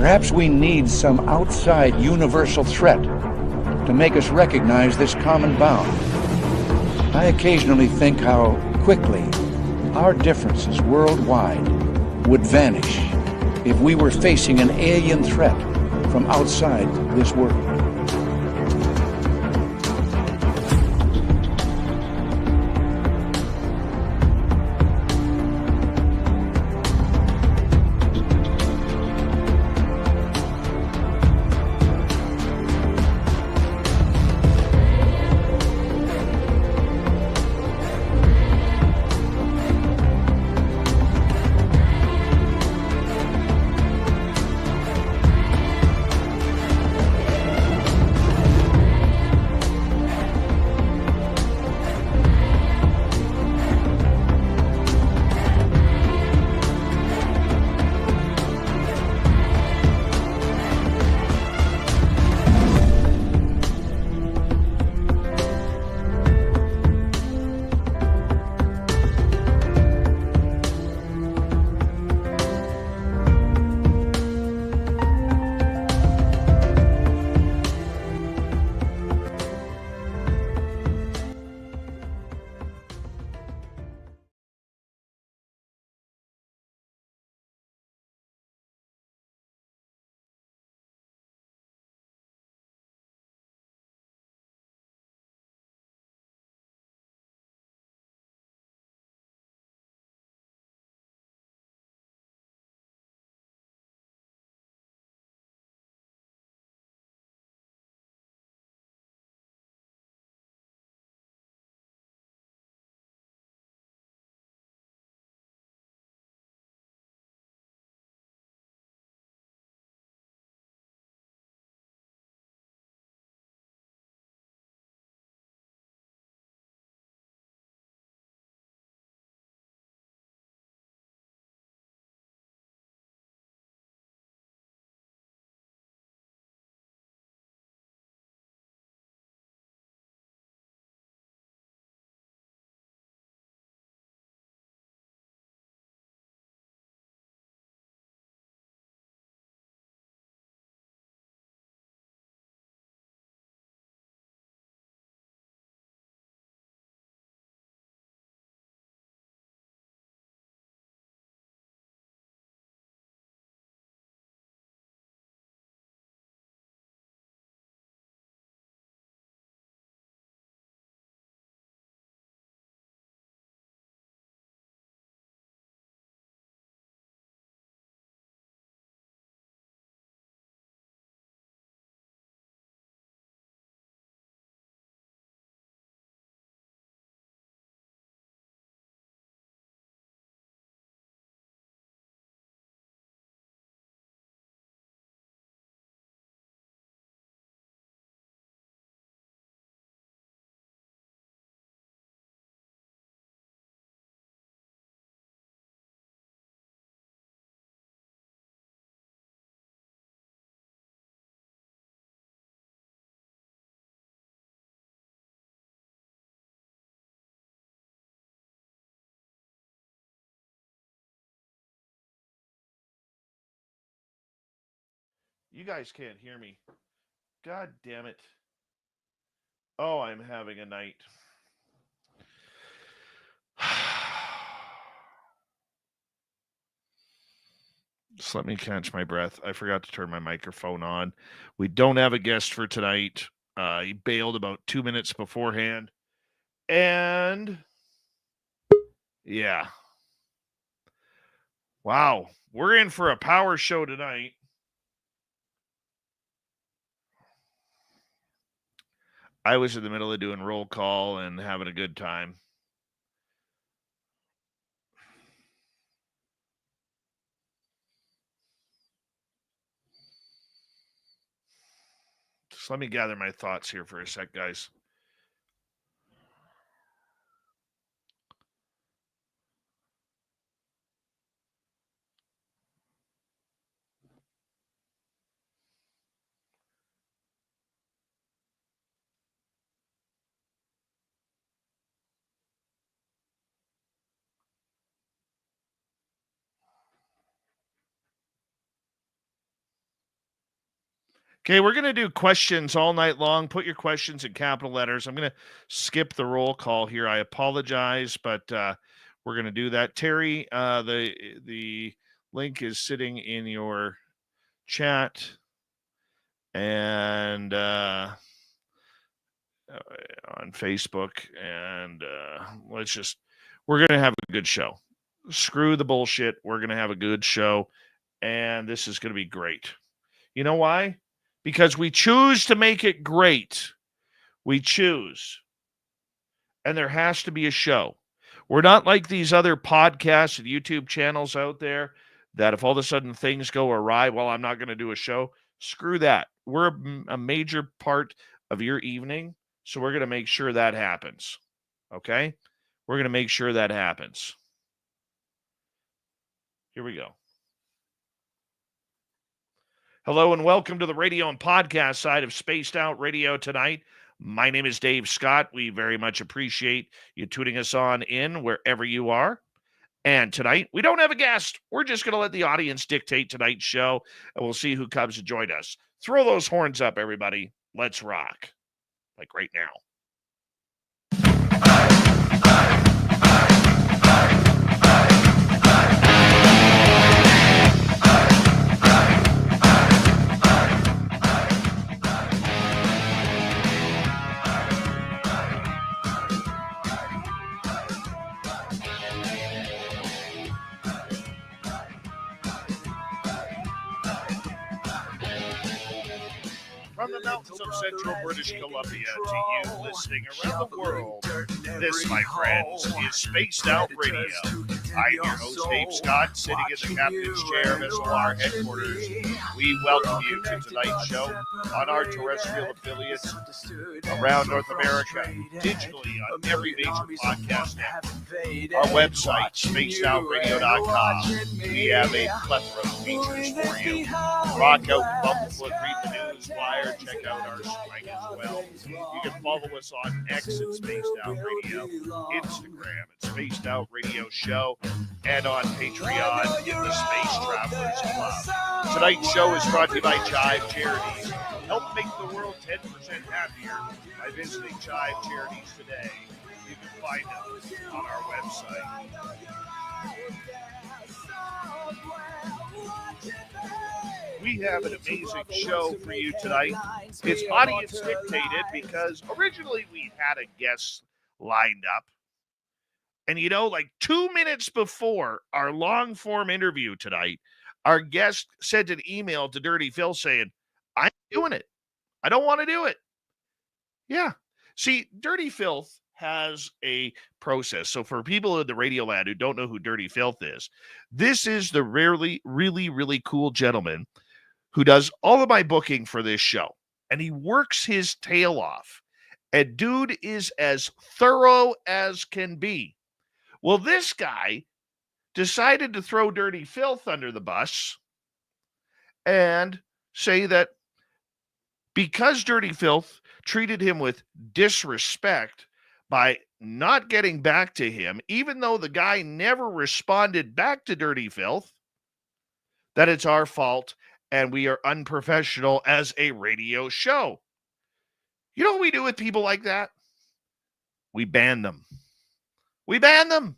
Perhaps we need some outside universal threat to make us recognize this common bound. I occasionally think how quickly our differences worldwide would vanish if we were facing an alien threat from outside this world. You guys can't hear me. God damn it. Oh, I'm having a night. Just let me catch my breath. I forgot to turn my microphone on. We don't have a guest for tonight. He bailed about 2 minutes beforehand. And yeah. Wow. We're in for a power show tonight. I was in the middle of doing roll call and having a good time. Just let me gather my thoughts here for a sec, guys. Okay, we're going to do questions all night long. Put your questions in capital letters. I'm going to skip the roll call here. I apologize, but we're going to do that. Terry, the link is sitting in your chat, and on Facebook, and we're going to have a good show. Screw the bullshit. We're going to have a good show, and this is going to be great. You know why? Because we choose to make it great. We choose. And there has to be a show. We're not like these other podcasts and YouTube channels out there that if all of a sudden things go awry, well, I'm not going to do a show. Screw that. We're a major part of your evening, so we're going to make sure that happens. Okay? We're going to make sure that happens. Here we go. Hello and welcome to the radio and podcast side of Spaced Out Radio tonight. My name is Dave Scott. We very much appreciate you tuning us on in wherever you are. And tonight, we don't have a guest. We're just going to let the audience dictate tonight's show, and we'll see who comes to join us. Throw those horns up, everybody. Let's rock. Like right now. From the mountains of central British Columbia to you listening around the world, this, my friends, is Spaced Out Radio. I'm your host, Dave Scott, sitting in the captain's chair of SLR headquarters. We welcome you to tonight's show on our terrestrial affiliates around North America, digitally on every major podcast network. Our website, spacedoutradio.com. We have a plethora of features for you. Rock out, bump foot, read the news, flyer, check out our site as well. You can follow us on X at Spaced Out Radio, Instagram at Spaced Out Radio Show, and on Patreon in the Space Travelers Club. Tonight's show is brought to you by Chive Charities. Help make the world 10% happier by visiting Chive Charities today. You can find them on our website. We have an amazing show for you tonight. It's audience dictated because originally we had a guest lined up. And you know, like 2 minutes before our long form interview tonight, our guest sent an email to Dirty Phil saying, I'm doing it. I don't want to do it. Yeah. See, Dirty Filth has a process. So for people in the radio land who don't know who Dirty Filth is, this is the really, really, really cool gentleman who does all of my booking for this show. And he works his tail off. And dude is as thorough as can be. Well, this guy decided to throw Dirty Filth under the bus and say that because Dirty Filth treated him with disrespect by not getting back to him, even though the guy never responded back to Dirty Filth, that it's our fault and we are unprofessional as a radio show. You know what we do with people like that? We ban them. We ban them.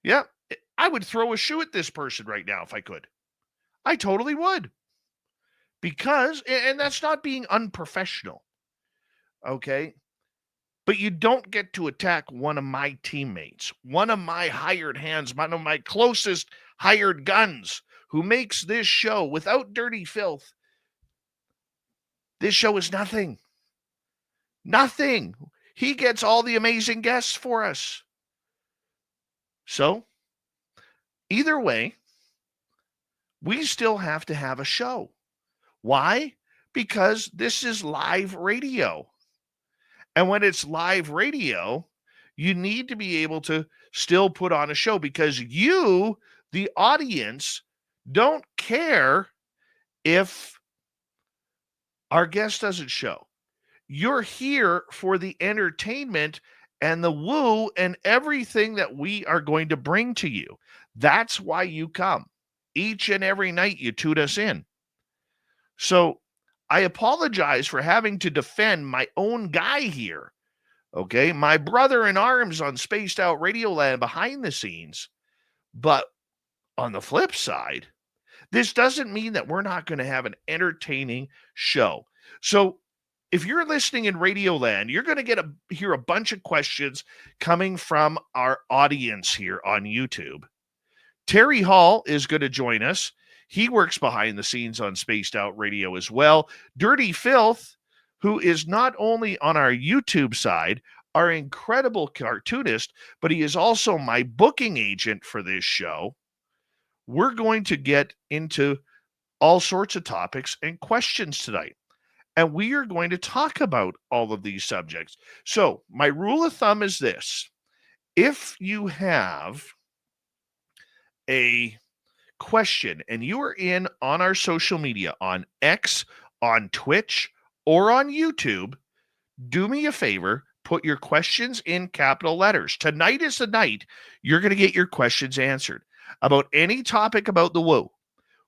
Yeah, I would throw a shoe at this person right now if I could. I totally would. Because, and that's not being unprofessional, okay? But you don't get to attack one of my teammates, one of my hired hands, one of my closest hired guns who makes this show. Without Dirty Filth, this show is nothing. Nothing. He gets all the amazing guests for us. So, either way, we still have to have a show. Why? Because this is live radio. And when it's live radio, you need to be able to still put on a show because you, the audience, don't care if our guest doesn't show. You're here for the entertainment and the woo and everything that we are going to bring to you. That's why you come. Each and every night you tune us in. So I apologize for having to defend my own guy here. Okay, my brother in arms on Spaced Out Radio Land behind the scenes. But on the flip side, this doesn't mean that we're not going to have an entertaining show. So if you're listening in Radio Land, you're going to hear a bunch of questions coming from our audience here on YouTube. Terry Hall is going to join us. He works behind the scenes on Spaced Out Radio as well. Dirty Filth, who is not only on our YouTube side, our incredible cartoonist, but he is also my booking agent for this show. We're going to get into all sorts of topics and questions tonight. And we are going to talk about all of these subjects. So my rule of thumb is this. If you have a question and you are in on our social media, on X, on Twitch, or on YouTube, do me a favor, put your questions in capital letters. Tonight is the night you're going to get your questions answered about any topic about the woo.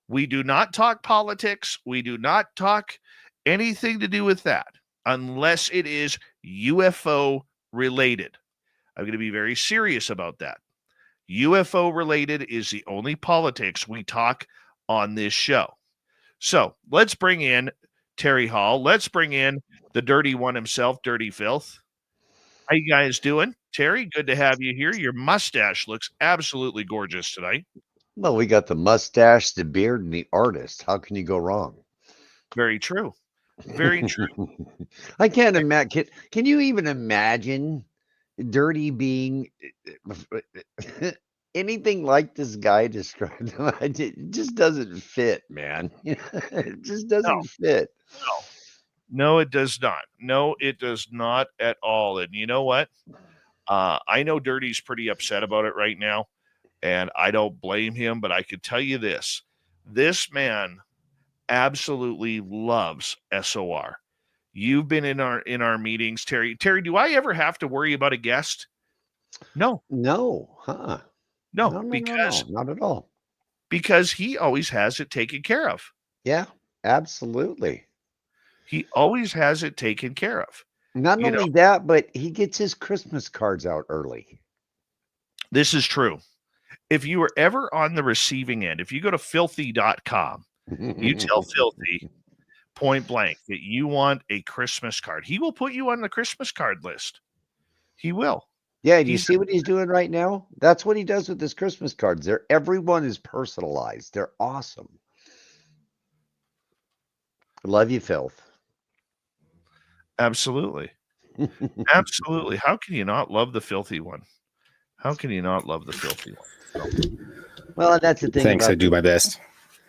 We do not talk politics. We do not talk anything to do with that unless it is UFO related. I'm going to be very serious about that. UFO related is the only politics we talk on this show. So let's bring in Terry Hall. Let's bring in the dirty one himself, Dirty Filth. How you guys doing? Terry, good to have you here. Your mustache looks absolutely gorgeous tonight. Well, we got the mustache, the beard, and the artist. How can you go wrong? Very true. Very true. I can't imagine. Can you even imagine Dirty being anything like this guy described? It just doesn't fit, man. It just doesn't fit. No, it does not. No, it does not at all. And you know what? I know Dirty's pretty upset about it right now, and I don't blame him, but I could tell you this. This man absolutely loves SOR. You've been in our meetings, Terry. Terry, do I ever have to worry about a guest? No. No, huh? No, because not at all. Because he always has it taken care of. Yeah, absolutely. He always has it taken care of. Not only that, but he gets his Christmas cards out early. This is true. If you were ever on the receiving end, if you go to filthy.com, you tell Filthy point blank that you want a Christmas card. He will put you on the Christmas card list. He will. Yeah, do you see what he's doing right now? That's what he does with his Christmas cards. Everyone is personalized. They're awesome. Love you, Filth. Absolutely. Absolutely. How can you not love the Filthy one? How can you not love the Filthy one? Well, that's the thing. Thanks, I do my best.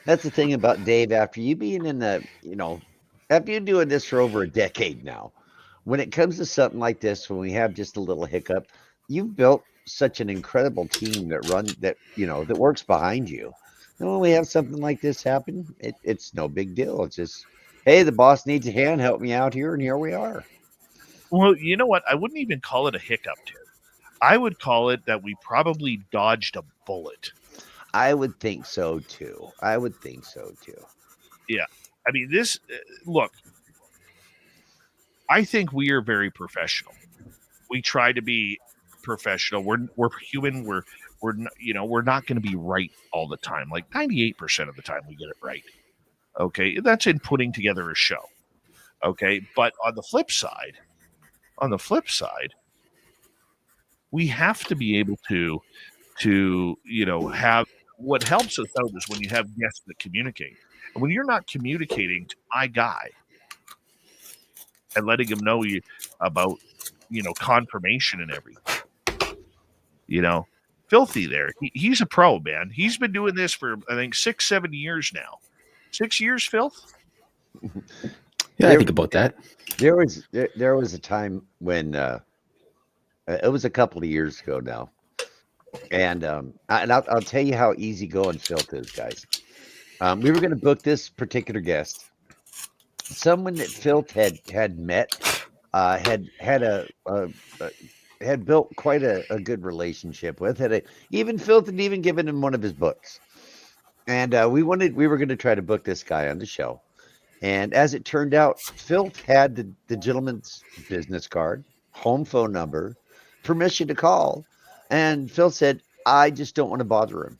That's the thing about Dave. After you being in the, after you doing this for over a decade now, when it comes to something like this, when we have just a little hiccup, you've built such an incredible team that works behind you. And when we have something like this happen, it's no big deal. It's just, hey, the boss needs a hand. Help me out here, and here we are. Well, you know what? I wouldn't even call it a hiccup, Terry. I would call it that we probably dodged a bullet. I would think so too. Yeah. I mean, look, I think we are very professional. We try to be professional. We're human. We're not going to be right all the time. Like 98% of the time we get it right. Okay. That's in putting together a show. Okay. But on the flip side, we have to be able to have, what helps us out is when you have guests that communicate. And when you're not communicating to my guy and letting him know about confirmation and everything, Filthy there. He's a pro, man. He's been doing this for, I think, 6-7 years now. 6 years, Filth? Yeah, I think about that. There was a time when it was a couple of years ago now. And I'll tell you how easygoing Filth is, guys. We were going to book this particular guest. Someone that Filth had met, had built quite a good relationship with. Even Filth had even given him one of his books. And we were going to try to book this guy on the show. And as it turned out, Filth had the gentleman's business card, home phone number, permission to call. And Phil said, I just don't want to bother him.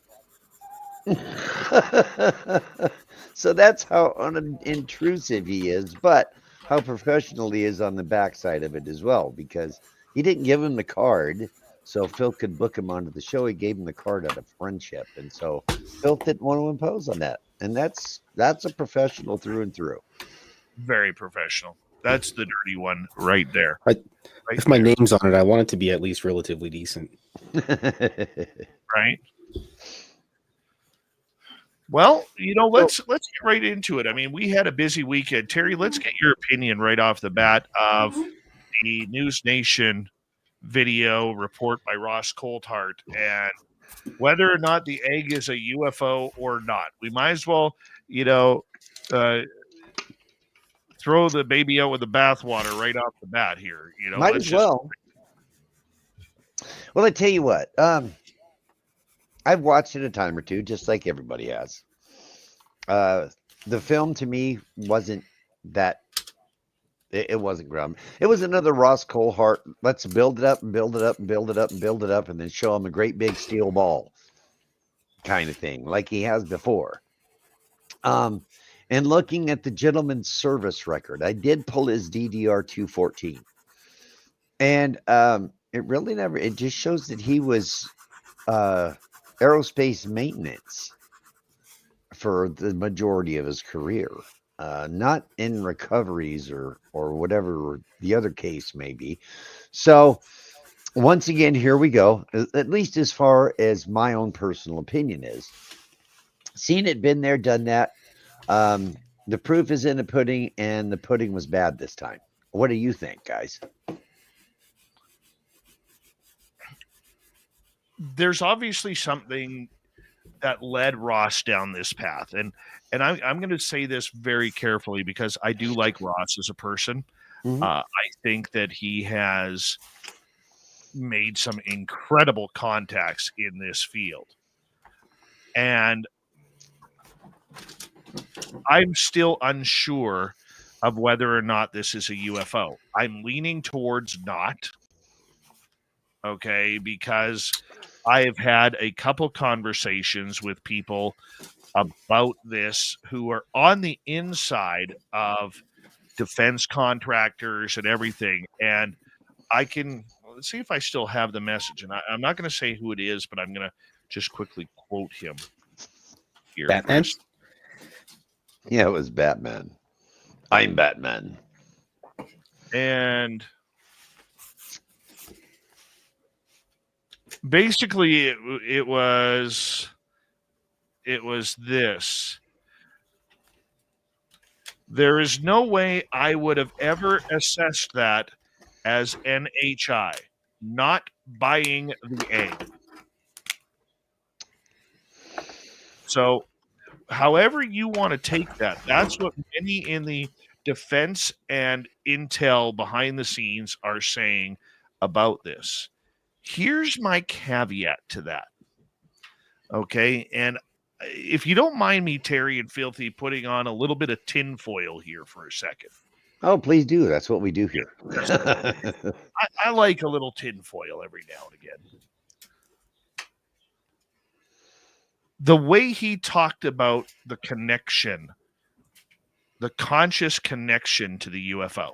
So that's how unintrusive he is, but how professional he is on the backside of it as well, because he didn't give him the card so Phil could book him onto the show. He gave him the card out of friendship. And so Phil didn't want to impose on that. And that's a professional through and through. Very professional. That's the dirty one right there. If my name's on it, I want it to be at least relatively decent. Right? Well, let's get right into it. I mean, we had a busy weekend. Terry, let's get your opinion right off the bat of the News Nation video report by Ross Coulthart and whether or not the egg is a UFO or not. We might as well, throw the baby out with the bathwater right off the bat here. Might as well. Well, I tell you what, I've watched it a time or two, just like everybody has. The film to me wasn't that. It wasn't ground. It was another Ross Coulthart. Let's build it up and build it up and build it up and build it up, and then show him a great big steel ball kind of thing, like he has before. And looking at the gentleman's service record, I did pull his DDR 214, and it really never. It just shows that he was aerospace maintenance for the majority of his career. Not in recoveries or whatever the other case may be. So once again, here we go. At least as far as my own personal opinion is. Seen it, been there, done that. The proof is in the pudding, and the pudding was bad this time. What do you think, guys? There's obviously something that led Ross down this path. And I'm going to say this very carefully because I do like Ross as a person. Mm-hmm. I think that he has made some incredible contacts in this field. And I'm still unsure of whether or not this is a UFO. I'm leaning towards not. Okay, because I have had a couple conversations with people about this who are on the inside of defense contractors and everything. And let's see if I still have the message. And I'm not going to say who it is, but I'm going to just quickly quote him here. Batman? Yeah, it was Batman. I'm Batman. And basically it was this. There is no way I would have ever assessed that as NHI, not buying the egg. So however you want to take that, that's what many in the defense and intel behind the scenes are saying about this. Here's my caveat to that. Okay. And if you don't mind me, Terry and Filthy, putting on a little bit of tinfoil here for a second. Oh, please do. That's what we do here. I like a little tinfoil every now and again. The way he talked about the connection, the conscious connection to the UFO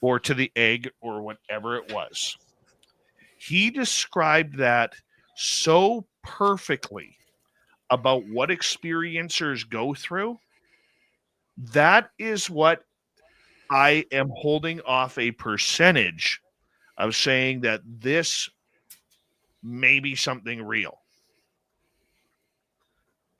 or to the egg or whatever it was, he described that so perfectly about what experiencers go through. That is what I am holding off a percentage of saying that this may be something real.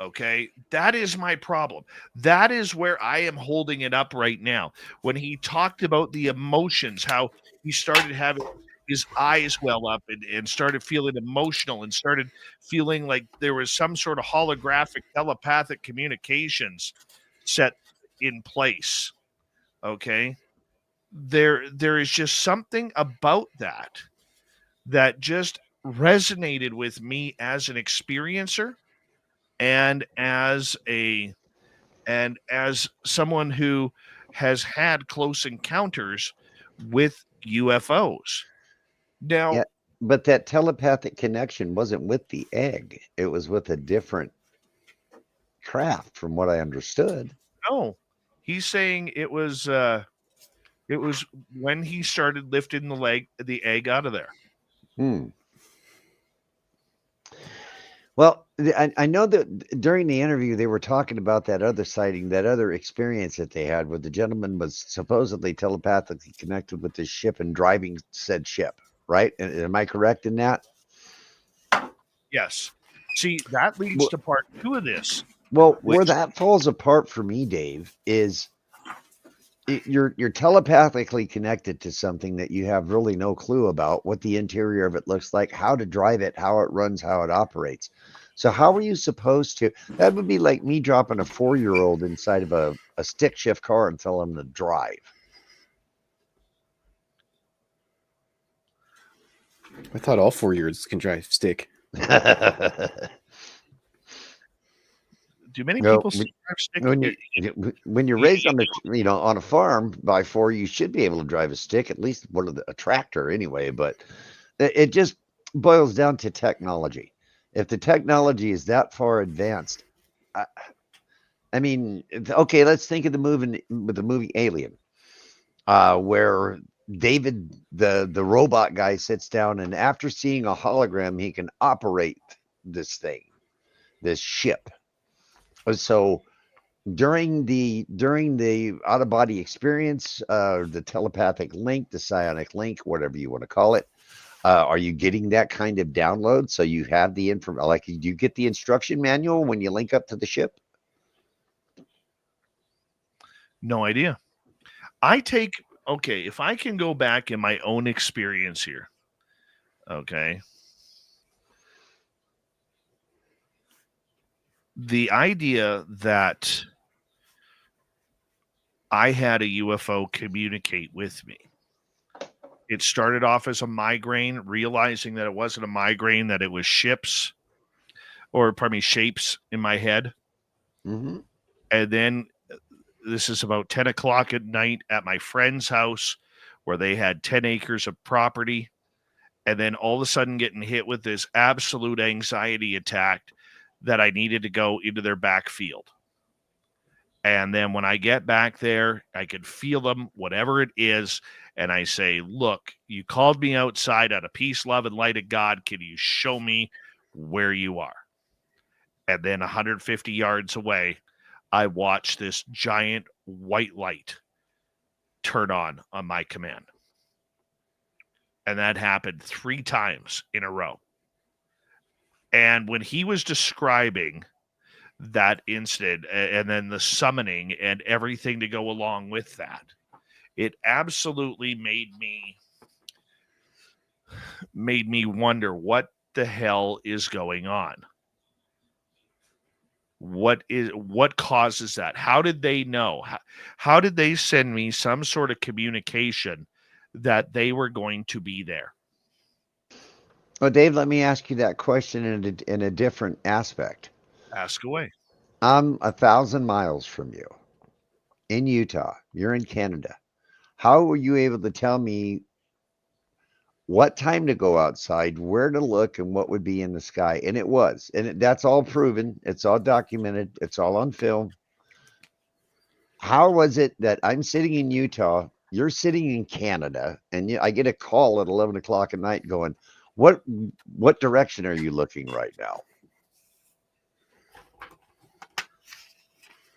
Okay, that is my problem. That is where I am holding it up right now. When he talked about the emotions, how he started having his eyes well up and started feeling emotional and started feeling like there was some sort of holographic telepathic communications set in place. Okay, there is just something about that just resonated with me as an experiencer and as a And as someone who has had close encounters with UFOs. Now, Yeah, but that telepathic connection wasn't with the egg. It was with a different craft, from what I understood. no, he's saying it was when he started lifting the egg out of there. Hmm. Well, I know that during the interview they were talking about that other sighting, that other experience that they had, where the gentleman was supposedly telepathically connected with this ship and driving said ship. Right? Am I correct in that? Yes. See, that leads to part 2 of this. Well, which- where that falls apart for me, Dave, is you're telepathically connected to something that you have really no clue about what the interior of it looks like, how to drive it, how it runs, how it operates. So how are you supposed to? That would be like me dropping a 4-year-old inside of a stick shift car and telling him to drive. I thought all 4-year-olds can drive stick. Do many No, people still drive stick? when you're raised on on a farm by 4, you should be able to drive a stick, at least a tractor anyway. But it just boils down to technology. If the technology is that far advanced, I mean, okay, let's think of the movie Alien, where David, the robot guy, sits down, and after seeing a hologram, he can operate this ship. So during the out of body experience, the telepathic link, the psionic link, whatever you want to call it, are you getting that kind of download? So you have the information, like, do you get the instruction manual when you link up to the ship? No idea. If I can go back in my own experience here, okay. The idea that I had a UFO communicate with me. It started off as a migraine, realizing that it wasn't a migraine, that it was shapes in my head. Mm-hmm. And then this is about 10 o'clock at night at my friend's house, where they had 10 acres of property. And then all of a sudden getting hit with this absolute anxiety attack that I needed to go into their backfield. And then when I get back there, I could feel them, whatever it is. And I say, look, you called me outside out of peace, love, and light of God. Can you show me where you are? And then 150 yards away, I watch this giant white light turn on my command. And that happened 3 times in a row. And when he was describing that incident and then the summoning and everything to go along with that, it absolutely made me wonder what the hell is going on. What causes that? How did they know? How did they send me some sort of communication that they were going to be there? Well, Dave, let me ask you that question in a different aspect. Ask away. I'm 1,000 miles from you in Utah. You're in Canada. How were you able to tell me what time to go outside, where to look, and what would be in the sky? And it was. And that's all proven. It's all documented. It's all on film. How was it that I'm sitting in Utah, you're sitting in Canada, and I get a call at 11 o'clock at night going, what direction are you looking right now?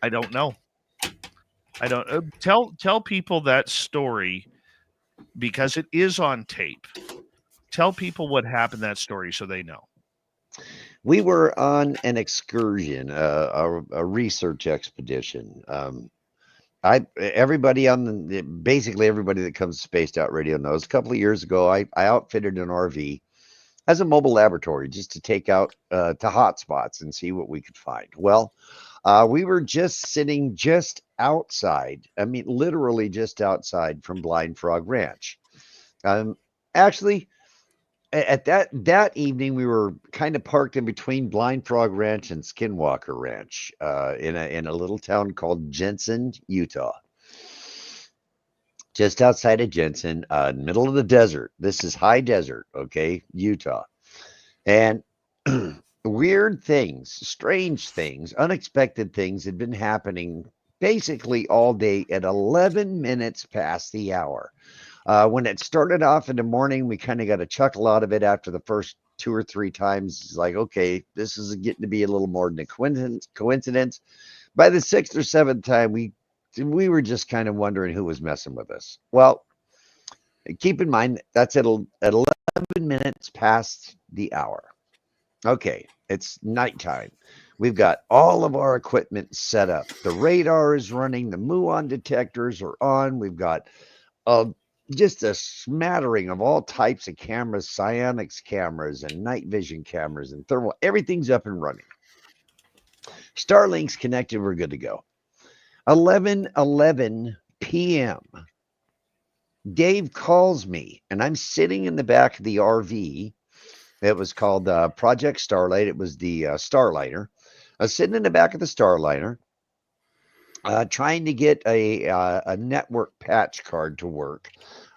I don't know. I don't tell people that story, because it is on tape. Tell people what happened, that story, so they know. We were on an excursion, a research expedition. Everybody basically everybody that comes to Spaced Out Radio knows. A couple of years ago, I outfitted an RV as a mobile laboratory just to take out to hot spots and see what we could find. Well, we were just sitting just outside. I mean, literally just outside from Blind Frog Ranch. Actually, at that evening, we were kind of parked in between Blind Frog Ranch and Skinwalker Ranch, in a little town called Jensen, Utah. Just outside of Jensen, middle of the desert. This is high desert, okay, Utah. And weird things, strange things, unexpected things had been happening basically all day at 11 minutes past the hour. When it started off in the morning, we kind of got a chuckle out of it after the first 2 or 3 times. It's like, okay, this is getting to be a little more than a coincidence. By the 6th or 7th time, we were just kind of wondering who was messing with us. Well, keep in mind, that's at 11 minutes past the hour. Okay, it's nighttime. We've got all of our equipment set up. The radar is running. The muon detectors are on. We've got just a smattering of all types of cameras, psionics cameras and night vision cameras and thermal. Everything's up and running. Starlink's connected. We're good to go. 11:11 p.m. Dave calls me, and I'm sitting in the back of the RV. It was called Project Starlight. It was the Starliner. I was sitting in the back of the Starliner, trying to get a network patch card to work.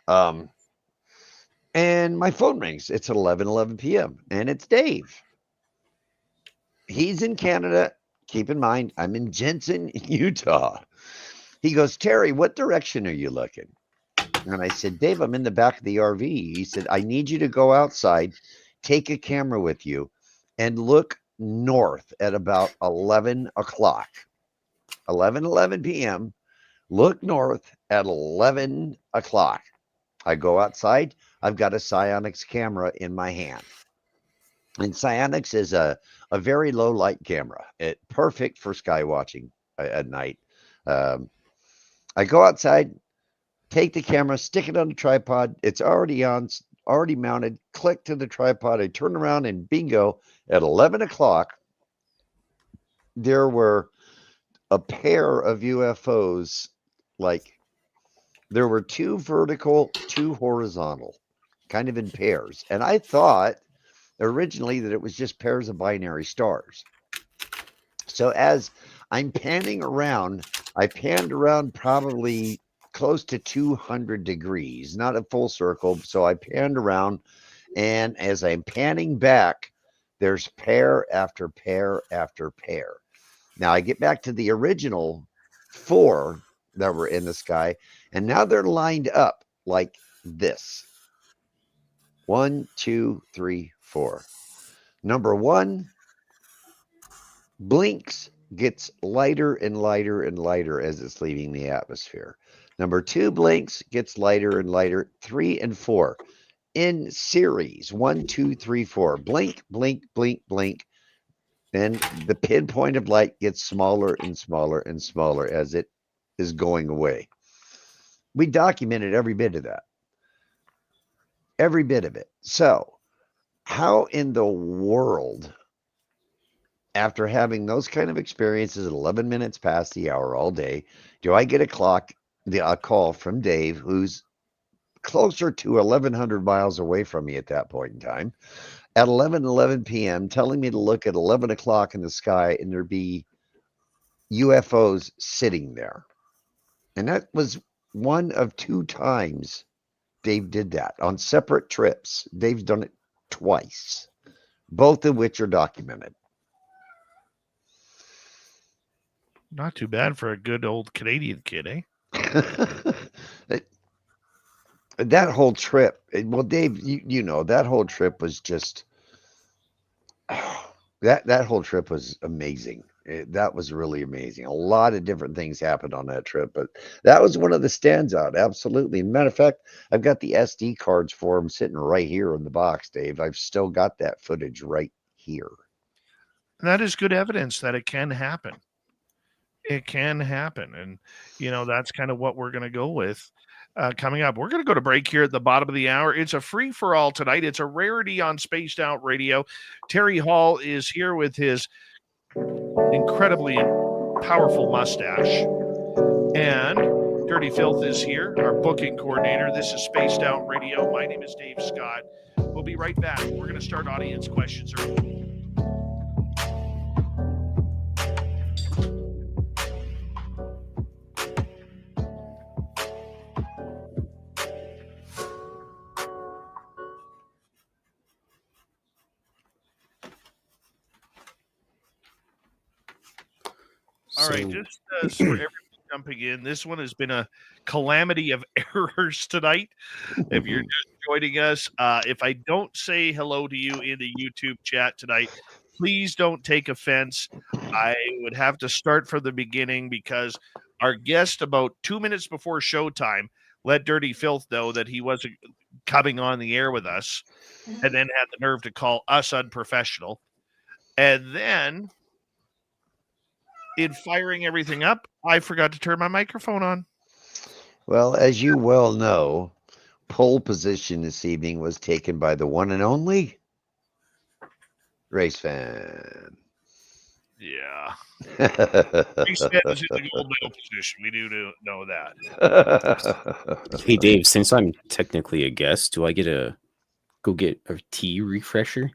And my phone rings. It's at 11:11 p.m. and it's Dave. He's in Canada. Keep in mind, I'm in Jensen, Utah. He goes, Terry, what direction are you looking? And I said, Dave, I'm in the back of the RV. He said, I need you to go outside, take a camera with you, and look north at about 11 o'clock. 11:11 p.m. Look north at 11 o'clock. I go outside. I've got a psionics camera in my hand. And psionics is a very low light camera. It's perfect for sky watching at night. I go outside, take the camera, stick it on the tripod. It's already on, already mounted. Click to the tripod. I turn around and bingo, at 11 o'clock, there were a pair of UFOs. Like, there were 2 vertical, 2 horizontal, kind of in pairs. And I thought originally that it was just pairs of binary stars. So as I'm panning around, I panned around probably close to 200 degrees, not a full circle. So I panned around, and as I'm panning back, there's pair after pair after pair. Now I get back to the original 4 that were in the sky, and now they're lined up like this. 1, 2, 3, 4. Number 1 blinks, gets lighter and lighter and lighter as it's leaving the atmosphere. Number 2 blinks, gets lighter and lighter. 3 and 4 in series. 1, 2, 3, 4. Blink, blink, blink, blink. And the pinpoint of light gets smaller and smaller and smaller as it is going away. We documented every bit of that. Every bit of it. So, how in the world, after having those kind of experiences at 11 minutes past the hour all day, do I get a call from Dave, who's closer to 1,100 miles away from me at that point in time, at 11:11 p.m., telling me to look at 11 o'clock in the sky and there'd be UFOs sitting there. And that was one of 2 times Dave did that on separate trips. Dave's done it twice, both of which are documented. Not too bad for a good old Canadian kid, eh? That whole trip, well, Dave, you know, that whole trip was just, that whole trip was amazing. That was really amazing. A lot of different things happened on that trip, but that was one of the stands out. Absolutely. Matter of fact, I've got the SD cards for them sitting right here in the box, Dave. I've still got that footage right here. That is good evidence that it can happen. It can happen. And, you know, that's kind of what we're going to go with coming up. We're going to go to break here at the bottom of the hour. It's a free-for-all tonight. It's a rarity on Spaced Out Radio. Terry Hall is here with his incredibly powerful mustache. And Dirty Filth is here, our booking coordinator. This is Spaced Out Radio. My name is Dave Scott. We'll be right back. We're going to start audience questions early. All right, just so for everyone jumping in, this one has been a calamity of errors tonight. If you're just joining us, if I don't say hello to you in the YouTube chat tonight, please don't take offense. I would have to start from the beginning because our guest, about 2 minutes before showtime, let Dirty Filth know that he wasn't coming on the air with us, and then had the nerve to call us unprofessional. And then, in firing everything up, I forgot to turn my microphone on. Well, as you well know, pole position this evening was taken by the one and only Race Fan. Yeah. Race Fan is in the gold medal position. We do know that. Hey, Dave, since I'm technically a guest, do I get go get a tea refresher?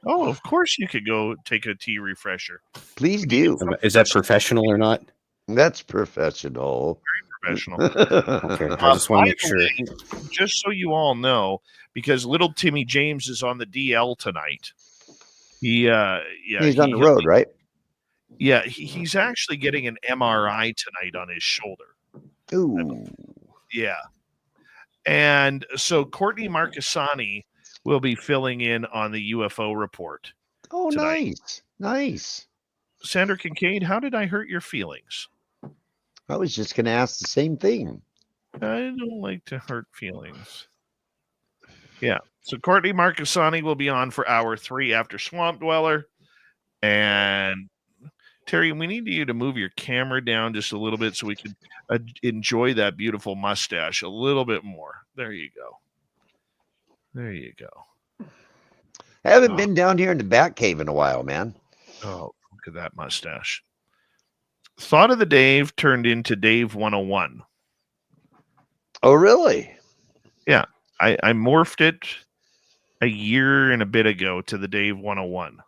Oh, of course you could go take a tea refresher. Please do. Is that professional or not? That's professional. Professional. Okay, I just want to make sure. Just so you all know, because little Timmy James is on the DL tonight. He's on the road, right? Yeah, he's actually getting an MRI tonight on his shoulder. Ooh. Yeah. And so Courtney Marcassani will be filling in on the UFO report. Oh, tonight. Nice. Sandra Kincaid, how did I hurt your feelings? I was just going to ask the same thing. I don't like to hurt feelings. Yeah. So Courtney Marcassani will be on for hour 3 after Swamp Dweller. And Terry, we need you to move your camera down just a little bit so we can enjoy that beautiful mustache a little bit more. There you go. I haven't been down here in the Batcave in a while, man. Oh, look at that mustache. Thought of the Dave turned into Dave 101. Oh, really? Yeah. I morphed it a year and a bit ago to the Dave 101.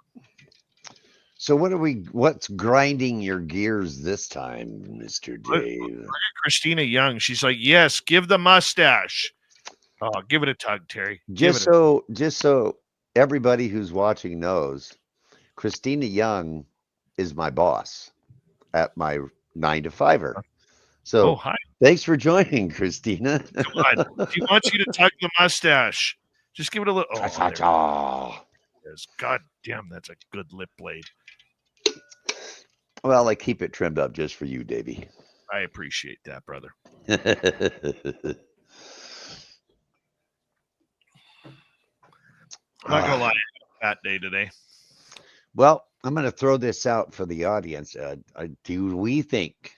So what's grinding your gears this time, Mr. Dave? Look at Christina Young. She's like, yes, give the mustache. Oh, give it a tug, Terry. Just so everybody who's watching knows, Christina Young is my boss at my 9 to 5-er. So hi. Thanks for joining, Christina. Come on. She wants you to tug the mustache. Just give it a little. Oh, God damn, that's a good lip blade. Well, I keep it trimmed up just for you, Davey. I appreciate that, brother. I'm not gonna lie, fat day today. Well, I'm going to throw this out for the audience. Do we think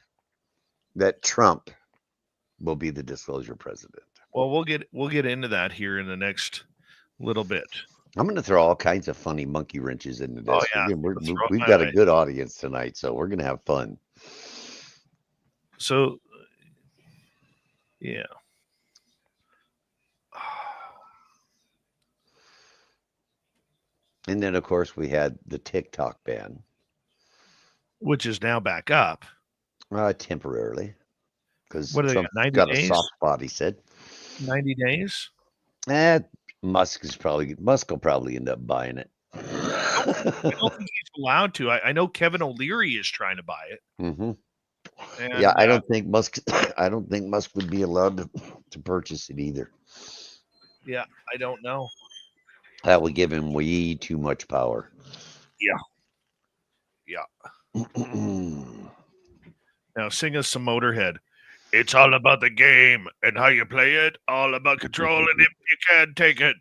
that Trump will be the disclosure president? Well, we'll get into that here in the next little bit. I'm going to throw all kinds of funny monkey wrenches into this. Oh, yeah. We've got a good audience tonight, so we're going to have fun. So, yeah. And then, of course, we had the TikTok ban, which is now back up. Temporarily, because Trump got days? a soft spot, he said. 90 days? Musk will probably end up buying it. I don't think he's allowed to. I know Kevin O'Leary is trying to buy it. Mm-hmm. And, yeah, I don't think Musk would be allowed to purchase it either. Yeah, I don't know. That would give him way too much power. Yeah. Now sing us some Motorhead. It's all about the game and how you play it. All about control and if you can take it.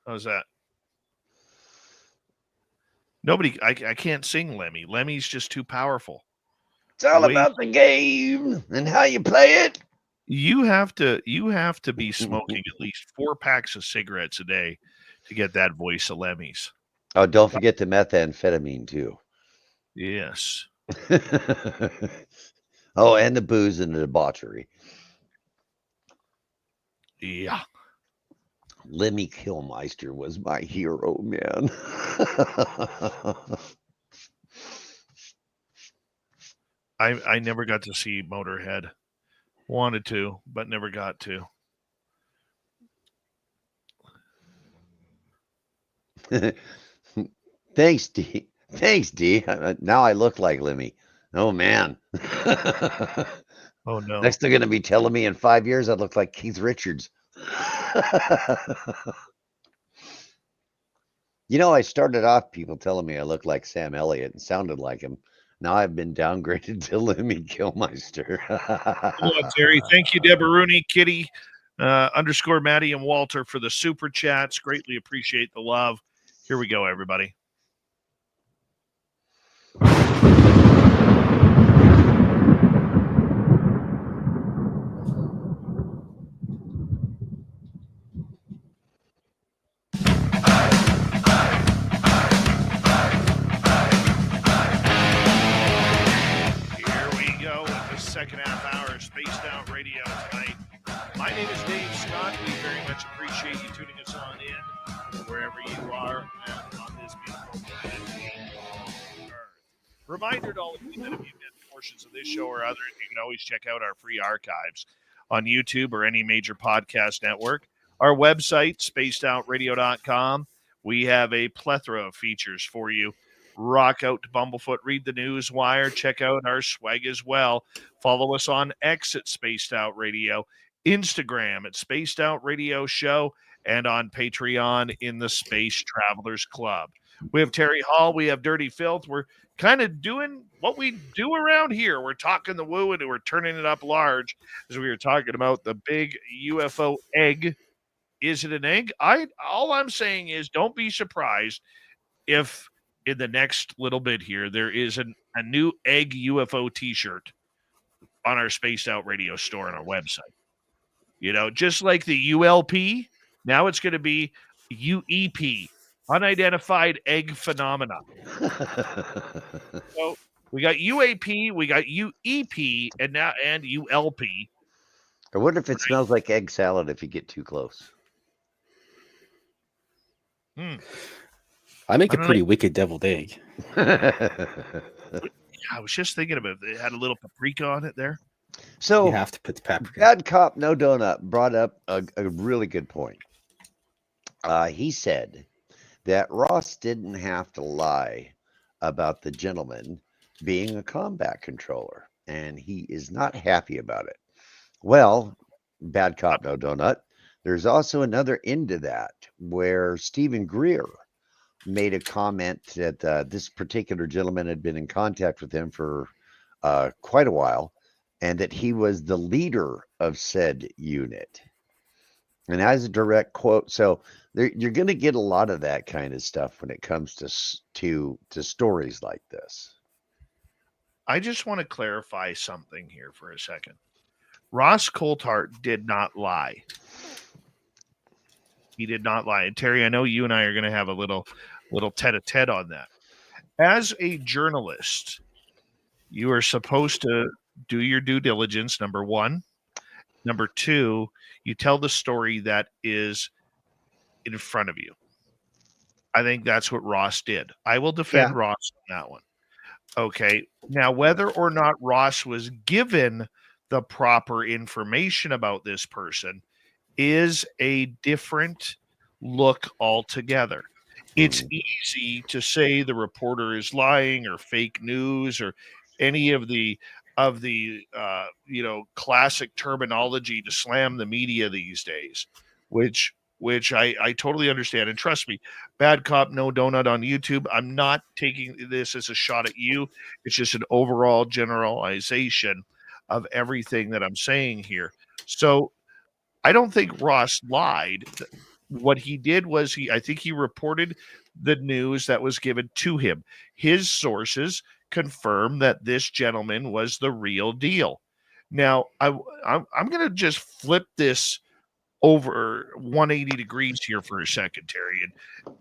How's that? I can't sing Lemmy. Lemmy's just too powerful. It's all about the game and how you play it. You have to be smoking at least 4 packs of cigarettes a day to get that voice of Lemmy's. Oh, don't forget the methamphetamine too. Yes. Oh, and the booze and the debauchery. Yeah. Lemmy Kilmeister was my hero, man. I never got to see Motorhead. Wanted to, but never got to. Thanks, D. Thanks, D. Now I look like Lemmy. Oh, man. Oh no. Next, they're going to be telling me in 5 years I look like Keith Richards. You know, I started off people telling me I looked like Sam Elliott and sounded like him. Now I've been downgraded to Lemmy Kilmeister. Hello, Terry. Thank you, Deboruni, Kitty, _ Maddie, and Walter for the super chats. Greatly appreciate the love. Here we go, everybody. Second half hour, Spaced Out Radio tonight. My name is Dave Scott. We very much appreciate you tuning us on in wherever you are on this beautiful planet Earth. Reminder to all of you that if you've missed portions of this show or others, you can always check out our free archives on YouTube or any major podcast network. Our website, spacedoutradio.com. We have a plethora of features for you. Rock out to Bumblefoot, read the news wire, check out our swag as well. Follow us on X at Spaced Out Radio, Instagram at Spaced Out Radio Show, and on Patreon in the Space Travelers Club. We have Terry Hall, we have Dirty Filth. We're kind of doing what we do around here. We're talking the woo and we're turning it up large as we were talking about the big UFO egg. Is it an egg? All I'm saying is don't be surprised if in the next little bit here, there is a new egg UFO t-shirt on our Spaced Out Radio store on our website. You know, just like the ULP, now it's going to be UEP, Unidentified Egg Phenomena. So we got UAP, we got UEP, and ULP. I wonder if it smells like egg salad if you get too close. I make a pretty wicked deviled egg. I was just thinking about it. It had a little paprika on it there. So you have to put the paprika. Bad Cop No Donut brought up a really good point. He said that Ross didn't have to lie about the gentleman being a combat controller, and he is not happy about it. Well, Bad Cop No Donut, there's also another end to that where Stephen Greer made a comment that this particular gentleman had been in contact with him for quite a while, and that he was the leader of said unit. And as a direct quote, so you're going to get a lot of that kind of stuff when it comes to stories like this. I just want to clarify something here for a second. Ross Coulthart did not lie. He did not lie. And Terry, I know you and I are going to have a little tete-a-tete on that. As a journalist, you are supposed to do your due diligence, number one. Number two, you tell the story that is in front of you. I think that's what Ross did. I will defend Ross on that one. Okay. Now, whether or not Ross was given the proper information about this person is a different look altogether. It's easy to say the reporter is lying or fake news or any of the classic terminology to slam the media these days, which I totally understand. And trust me, Bad Cop No Donut on YouTube, I'm not taking this as a shot at you. It's just an overall generalization of everything that I'm saying here. So I don't think Ross lied. What he did was I think he reported the news that was given to him. His sources confirm that this gentleman was the real deal. Now, I'm going to just flip this over 180 degrees here for a second, Terry,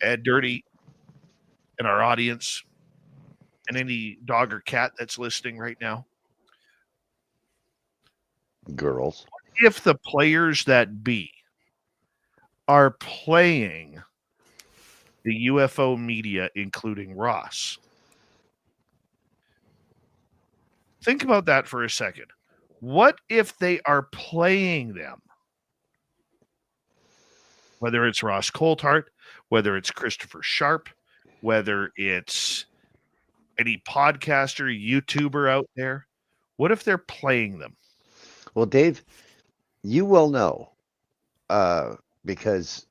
and Dirty, and our audience, and any dog or cat that's listening right now. Girls. If the players that be are playing the UFO media, including Ross. Think about that for a second. What if they are playing them? Whether it's Ross Coulthart, whether it's Christopher Sharp, whether it's any podcaster, YouTuber out there, what if they're playing them? Well, Dave, you will know because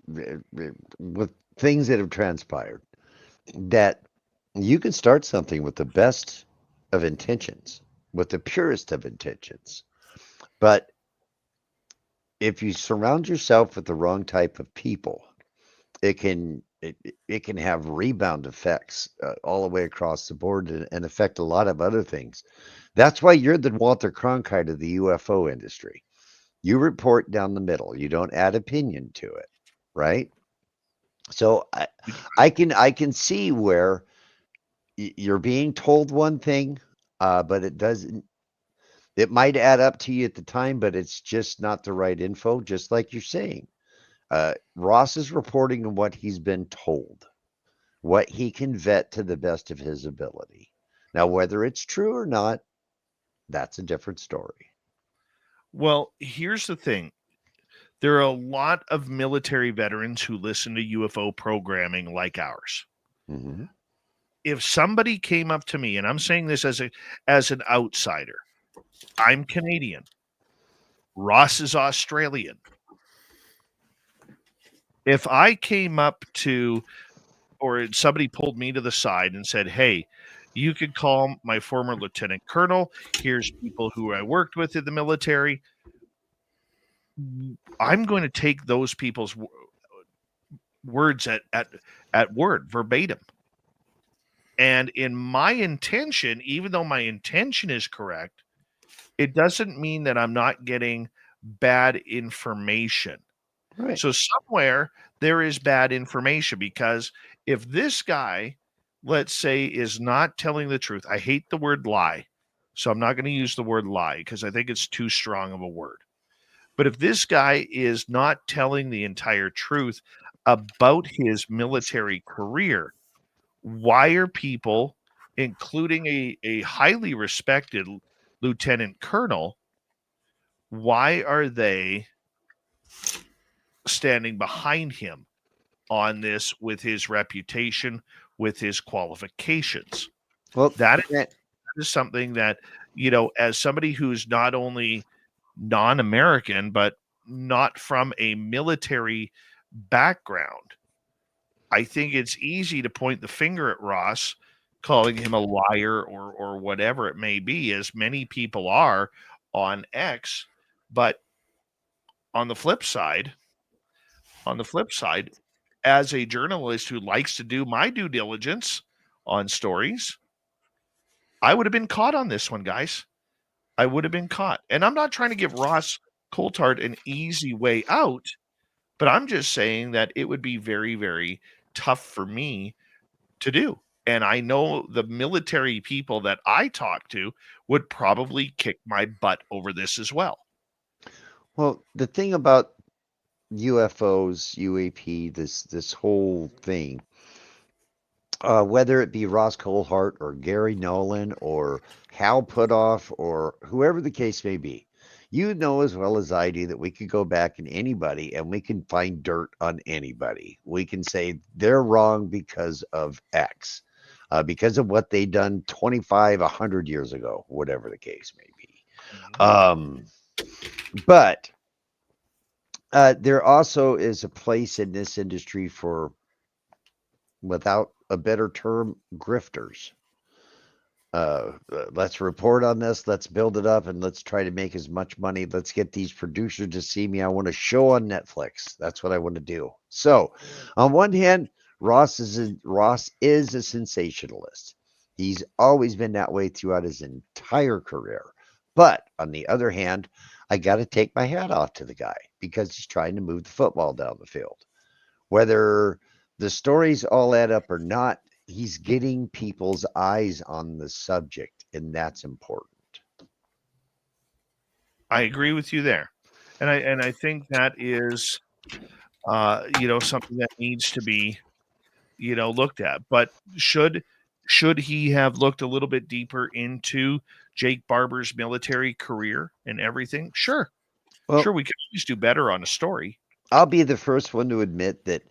with things that have transpired, that you can start something with the best of intentions, with the purest of intentions. But if you surround yourself with the wrong type of people, it can have rebound effects all the way across the board and affect a lot of other things. That's why you're the Walter Cronkite of the UFO industry. You report down the middle. You don't add opinion to it, right? So I can see where you're being told one thing, but it doesn't. It might add up to you at the time, but it's just not the right info. Just like you're saying, Ross is reporting on what he's been told, what he can vet to the best of his ability. Now, whether it's true or not, that's a different story. Well, here's the thing. There are a lot of military veterans who listen to UFO programming like ours. Mm-hmm. If somebody came up to me, and I'm saying this as an outsider, I'm Canadian. Ross is Australian. If I came up to, or somebody pulled me to the side and said, hey, you could call my former lieutenant colonel. Here's people who I worked with in the military. I'm going to take those people's words at word, verbatim. And in my intention, even though my intention is correct, it doesn't mean that I'm not getting bad information. Right. So somewhere there is bad information, because if this guy, let's say, is not telling the truth, I hate the word lie, so I'm not going to use the word lie because I think it's too strong of a word. But if this guy is not telling the entire truth about his military career, why are people, including a highly respected lieutenant colonel, why are they standing behind him on this with his reputation, with his qualifications? Well, That is something that, as somebody who's not only non-American, but not from a military background, I think it's easy to point the finger at Ross, calling him a liar or whatever it may be, as many people are on X. But on the flip side, as a journalist who likes to do my due diligence on stories, I would have been caught on this one, guys. I would have been caught. And I'm not trying to give Ross Coulthart an easy way out, but I'm just saying that it would be very, very tough for me to do. And I know the military people that I talk to would probably kick my butt over this as well. Well, the thing about UFOs, UAP, this whole thing, whether it be Ross Coulthart or Gary Nolan or Hal Putoff or whoever the case may be, you know as well as I do that we could go back in anybody and we can find dirt on anybody. We can say they're wrong because of X, because of what they done 25, 100 years ago, whatever the case may be. But there also is a place in this industry for, without a better term, grifters. Let's report on this. Let's build it up and let's try to make as much money. Let's get these producers to see me. I want a show on Netflix. That's what I want to do. So, on one hand, Ross is a sensationalist. He's always been that way throughout his entire career. But on the other hand, I got to take my hat off to the guy because he's trying to move the football down the field. Whether the stories all add up or not, he's getting people's eyes on the subject, and that's important. I agree with you there. And I think that is something that needs to be, looked at. But should he have looked a little bit deeper into Jake Barber's military career and everything? Sure. Well, Sure, we could always do better on a story. I'll be the first one to admit that,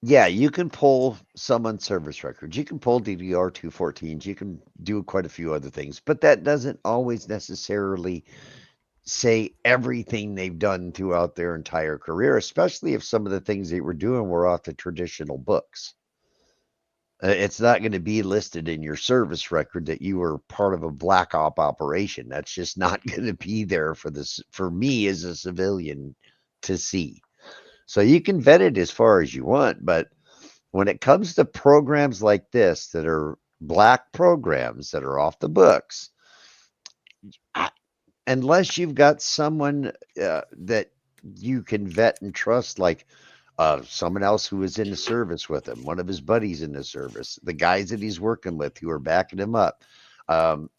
yeah, you can pull someone's service records. You can pull DDR 214s. You can do quite a few other things, but that doesn't always necessarily say everything they've done throughout their entire career, especially if some of the things they were doing were off the traditional books. It's not going to be listed in your service record that you were part of a black op operation. That's just not going to be there for me as a civilian to see. So you can vet it as far as you want, but when it comes to programs like this that are black programs that are off the books, unless you've got someone that you can vet and trust, like someone else who was in the service with him, one of his buddies in the service, the guys that he's working with who are backing him up.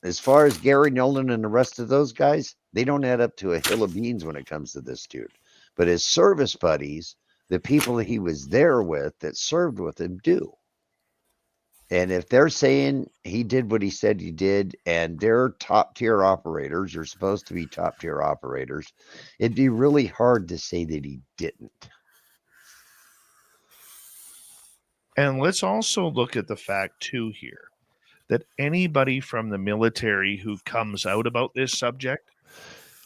As far as Gary Nolan and the rest of those guys, they don't add up to a hill of beans when it comes to this dude. But his service buddies, the people that he was there with that served with him, do. And if they're saying he did what he said he did, and they're top tier operators, are supposed to be top tier operators, it'd be really hard to say that he didn't. And let's also look at the fact, too, here, that anybody from the military who comes out about this subject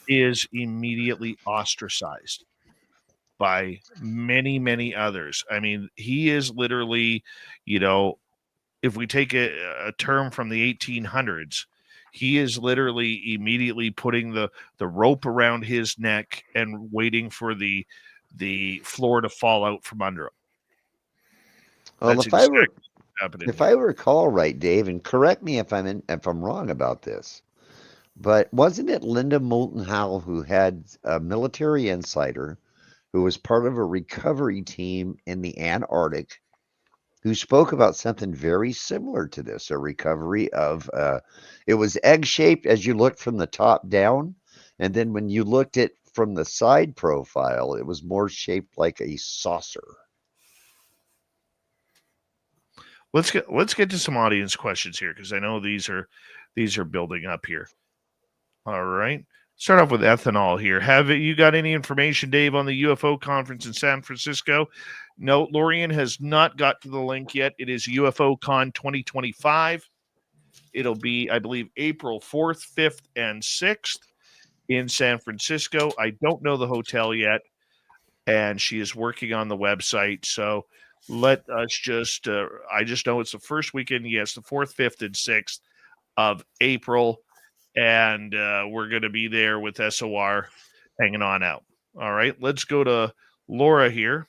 is immediately ostracized by many, many others. I mean, he is literally, if we take a term from the 1800s, he is literally immediately putting the rope around his neck and waiting for the floor to fall out from under him. Well, if I recall right, Dave, and correct me if I'm wrong about this, but wasn't it Linda Moulton Howe who had a military insider who was part of a recovery team in the Antarctic, who spoke about something very similar to this, a recovery of, it was egg-shaped as you looked from the top down, and then when you looked at from the side profile, it was more shaped like a saucer. Let's get to some audience questions here, because I know these are building up here. All right. Start off with ethanol here. Have you got any information, Dave, on the UFO conference in San Francisco? No, Lorian has not got to the link yet. It is UFOCon 2025. It'll be, I believe, April 4th, 5th, and 6th in San Francisco. I don't know the hotel yet, and she is working on the website. So let us just, I just know it's the first weekend. Yes, the 4th, 5th, and 6th of April. And we're going to be there with SOR hanging on out. All right, let's go to Laura here.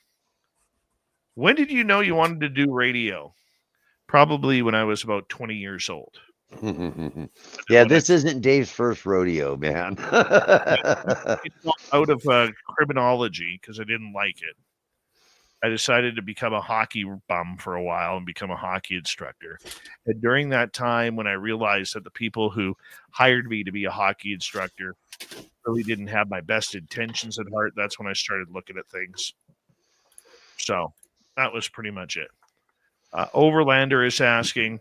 When did you know you wanted to do radio? Probably when I was about 20 years old. Yeah, this isn't Dave's first rodeo, man. Out of criminology because I didn't like it. I decided to become a hockey bum for a while and become a hockey instructor. And during that time, when I realized that the people who hired me to be a hockey instructor really didn't have my best intentions at heart, that's when I started looking at things. So that was pretty much it. Overlander is asking,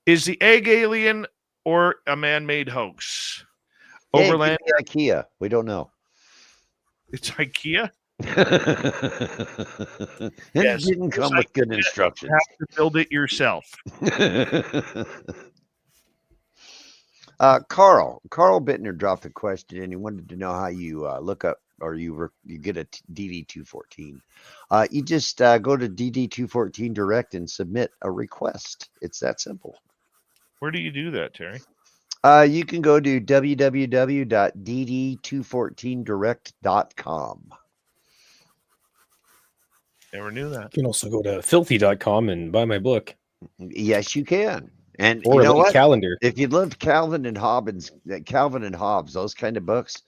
is the egg alien or a man-made hoax? Overlander, IKEA. We don't know. It's IKEA? It Yes, didn't come with good instructions. You have to build it yourself. Carl Bittner dropped a question, and he wanted to know how you look up or you get a DD214. You just go to DD214 Direct and submit a request. It's that simple. Where do you do that, Terry? You can go to www.dd214direct.com. Never knew that. You can also go to filthy.com and buy my book. Yes, you can. And or you know what? Calendar. If you loved Calvin and Hobbes, those kind of books,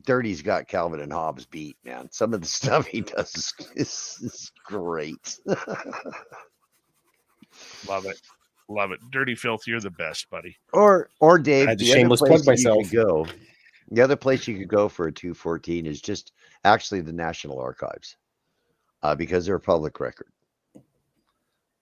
Dirty's got Calvin and Hobbes beat, man. Some of the stuff he does is great. Love it. Love it. Dirty Filth, you're the best, buddy. Or Dave, I had to shameless plug myself. The other place you could go for a 214 is just actually the National Archives. because they're a public record.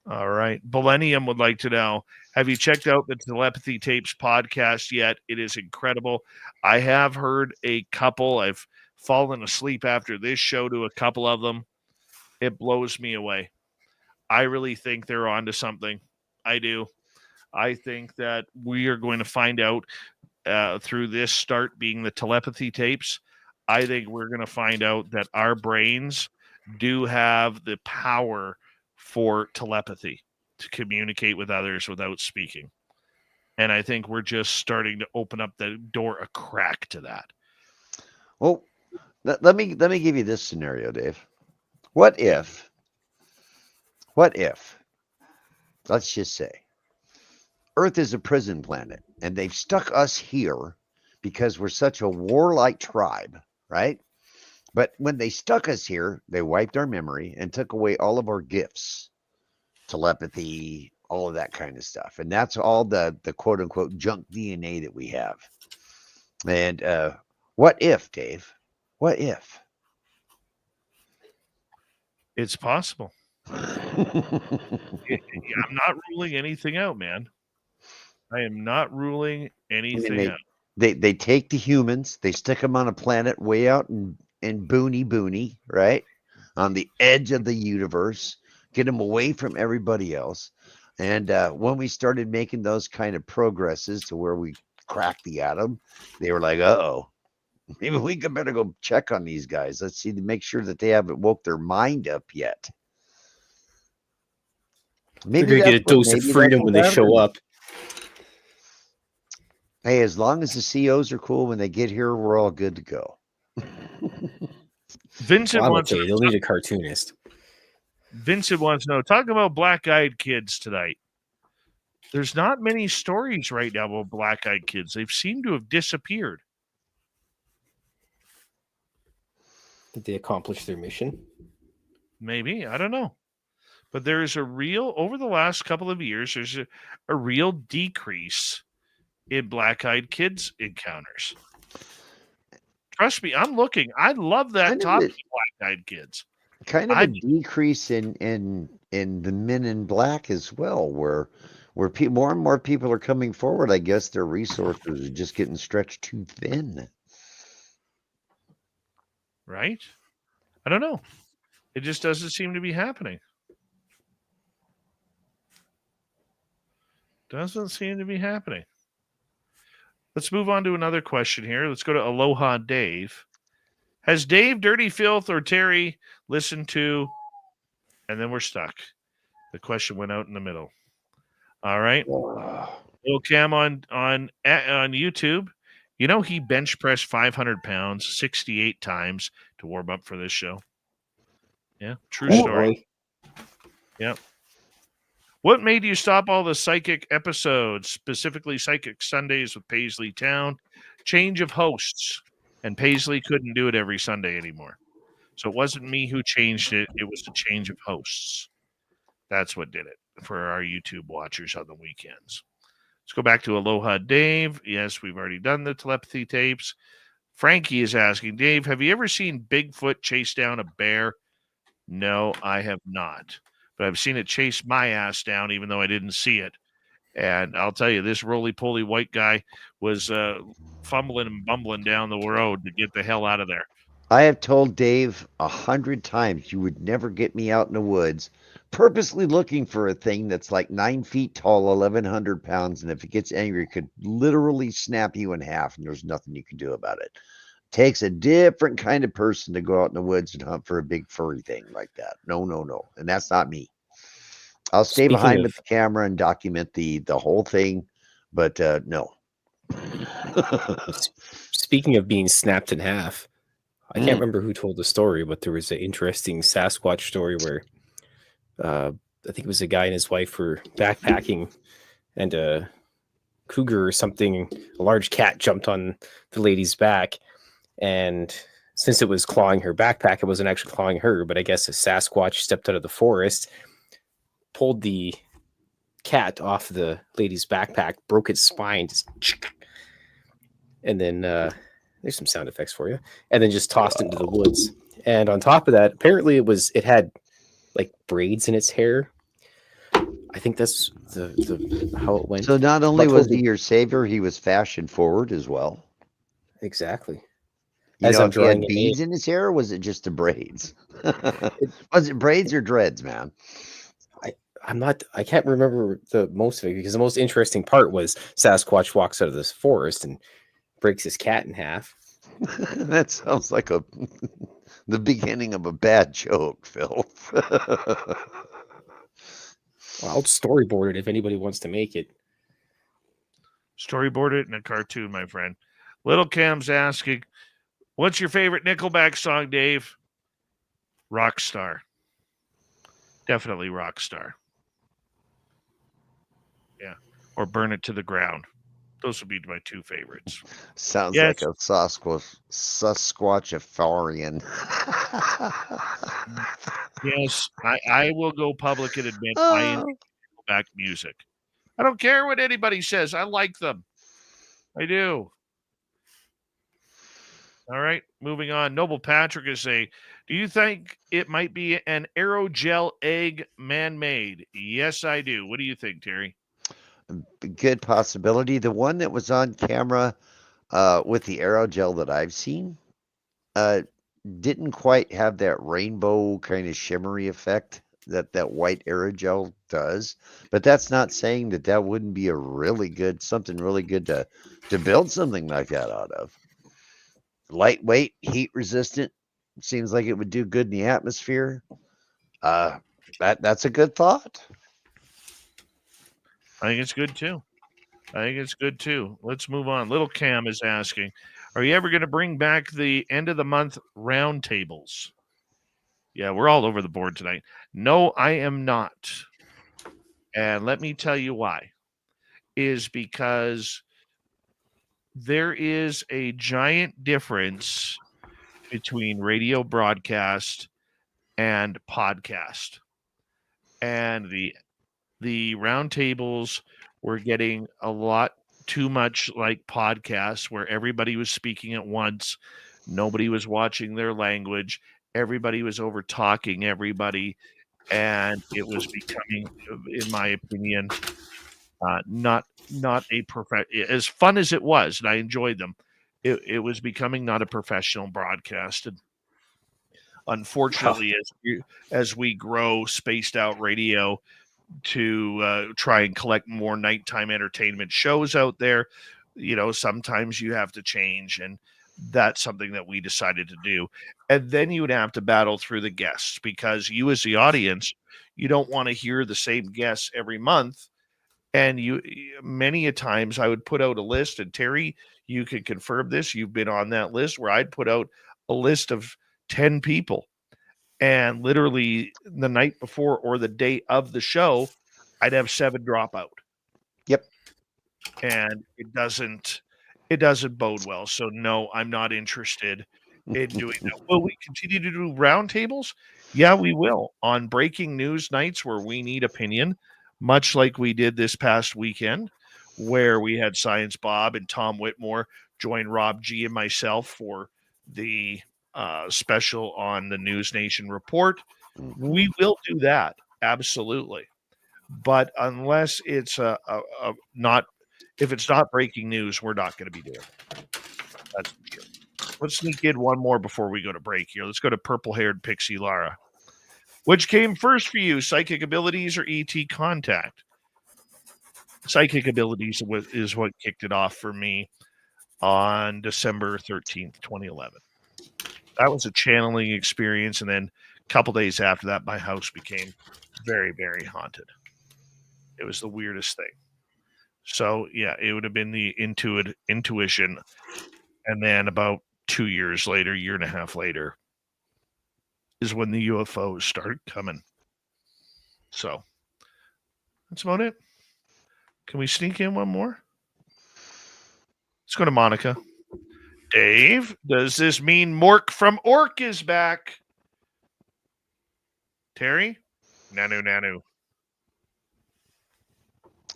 All right. Millennium would like to know, have you checked out the Telepathy Tapes podcast yet? It is incredible. I have heard a couple. I've fallen asleep after this show to a couple of them. It blows me away. I really think they're onto something. I do. I think that we are going to find out through this start being the telepathy tapes. I think we're going to find out that our brains do have the power for telepathy to communicate with others without speaking. And I think we're just starting to open up the door a crack to that. Well, let me give you this scenario, Dave. What if, let's just say, Earth is a prison planet, and they've stuck us here because we're such a warlike tribe, right? But when they stuck us here, they wiped our memory and took away all of our gifts, telepathy, all of that kind of stuff. And that's all the quote unquote junk DNA that we have. And what if, Dave? What if? It's possible. I'm not ruling anything out, man. I am not ruling anything out. They take the humans, they stick them on a planet way out in boony, right? On the edge of the universe, get them away from everybody else. And when we started making those kind of progresses to where we cracked the atom, they were like, uh-oh, maybe we could better go check on these guys. Let's see to make sure that they haven't woke their mind up yet. Maybe they're going to get a dose of freedom when they show up. Hey, as long as the COs are cool when they get here, we're all good to go. Vincent wants to. They'll need a cartoonist. Vincent wants to know, talk about black-eyed kids tonight. There's not many stories right now about black-eyed kids. They've seemed to have disappeared. Did they accomplish their mission? Maybe. I don't know. But there is a real, over the last couple of years, there's a real decrease in black-eyed kids encounters. Trust me, I'm looking. I love that topic of black-eyed kids. Kind of a decrease in the men in black as well, where more and more people are coming forward. I guess their resources are just getting stretched too thin. Right? I don't know. It just doesn't seem to be happening. Doesn't seem to be happening. Let's move on to another question here. Let's go to Aloha Dave. Has Dave, Dirty Filth, or Terry listened to... And then we're stuck. The question went out in the middle. All right. Lil Cam on YouTube. You know he bench pressed 500 pounds 68 times to warm up for this show. Yeah, true story. Yep. What made you stop all the psychic episodes, specifically Psychic Sundays with Paisley Town? Change of hosts. And Paisley couldn't do it every Sunday anymore. So it wasn't me who changed it. It was the change of hosts. That's what did it for our YouTube watchers on the weekends. Let's go back to Aloha Dave. Yes, we've already done the telepathy tapes. Frankie is asking, Dave, have you ever seen Bigfoot chase down a bear? No, I have not. But I've seen it chase my ass down, even though I didn't see it. And I'll tell you, this roly-poly white guy was fumbling and bumbling down the road to get the hell out of there. I have told Dave 100 times you would never get me out in the woods, purposely looking for a thing that's like 9 feet tall, 1,100 pounds, and if it gets angry, it could literally snap you in half, and there's nothing you can do about it. Takes a different kind of person to go out in the woods and hunt for a big furry thing like that. No. And that's not me. I'll stay behind with the camera and document the whole thing, but no. Speaking of being snapped in half, I can't remember who told the story, but there was an interesting Sasquatch story where I think it was a guy and his wife were backpacking, and a cougar or something, a large cat, jumped on the lady's back. And since it was clawing her backpack, it wasn't actually clawing her, but I guess a Sasquatch stepped out of the forest, pulled the cat off the lady's backpack, broke its spine, and then there's some sound effects for you, and then just tossed it into the woods. And on top of that, apparently it had like braids in its hair. I think that's the how it went. So not only But was totally- he your savior, he was fashion forward as well. exactly. You As know, I'm if he had drawing it, beads in his hair, or was it just the braids? Was it braids or dreads, man? I can't remember the most of it because the most interesting part was Sasquatch walks out of this forest and breaks his cat in half. That sounds like the beginning of a bad joke, Phil. Well, I'll storyboard it if anybody wants to make it. Storyboard it in a cartoon, my friend. Little Cam's asking, what's your favorite Nickelback song, Dave? Rockstar. Definitely Rockstar. Yeah. Or Burn It to the Ground. Those would be my two favorites. Sounds Yes. like a Sasquatchafarian. Yes, I will go public and admit I enjoy Nickelback music. I don't care what anybody says. I like them. I do. All right, moving on. Noble Patrick is saying, do you think it might be an aerogel egg man-made? Yes, I do. What do you think, Terry? Good possibility. The one that was on camera with the aerogel that I've seen didn't quite have that rainbow kind of shimmery effect that white aerogel does. But that's not saying that wouldn't be something really good to build something like that out of. Lightweight, heat resistant, seems like it would do good in the atmosphere. That's a good thought. I think it's good too. Let's move on. Little Cam is asking, are you ever going to bring back the end of the month roundtables? Yeah, we're all over the board tonight. No, I am not. And let me tell you why. Is because there is a giant difference between radio broadcast and podcast. And the roundtables were getting a lot too much like podcasts where everybody was speaking at once, nobody was watching their language, everybody was over talking everybody, and it was becoming, in my opinion, not a perfect, as fun as it was, and I enjoyed them. It was becoming not a professional broadcast, and unfortunately, as we grow spaced out radio to try and collect more nighttime entertainment shows out there, sometimes you have to change, and that's something that we decided to do. And then you would have to battle through the guests because you, as the audience, you don't want to hear the same guests every month. And many a times I would put out a list, and Terry, you could confirm this. You've been on that list where I'd put out a list of 10 people, and literally the night before or the day of the show, I'd have 7 drop out. Yep. And it doesn't bode well. So no, I'm not interested in doing that. Will we continue to do roundtables? Yeah, we will, on breaking news nights where we need opinion, much like we did this past weekend, where we had Science Bob and Tom Whitmore join Rob G and myself for the special on the News Nation report. We will do that, absolutely. But unless it's if it's not breaking news, we're not going to be doing it. That's for sure. Let's sneak in one more before we go to break here. Let's go to purple-haired Pixie Lara. Which came first for you, psychic abilities or ET contact? Psychic abilities is what kicked it off for me on December 13th, 2011. That was a channeling experience, and then a couple days after that, my house became very, very haunted. It was the weirdest thing. So, yeah, it would have been the intuition. And then about 2 years later, year and a half later, is when the UFOs started coming. So, that's about it. Can we sneak in one more? Let's go to Monica. Dave, does this mean Mork from Ork is back? Terry? Nanu.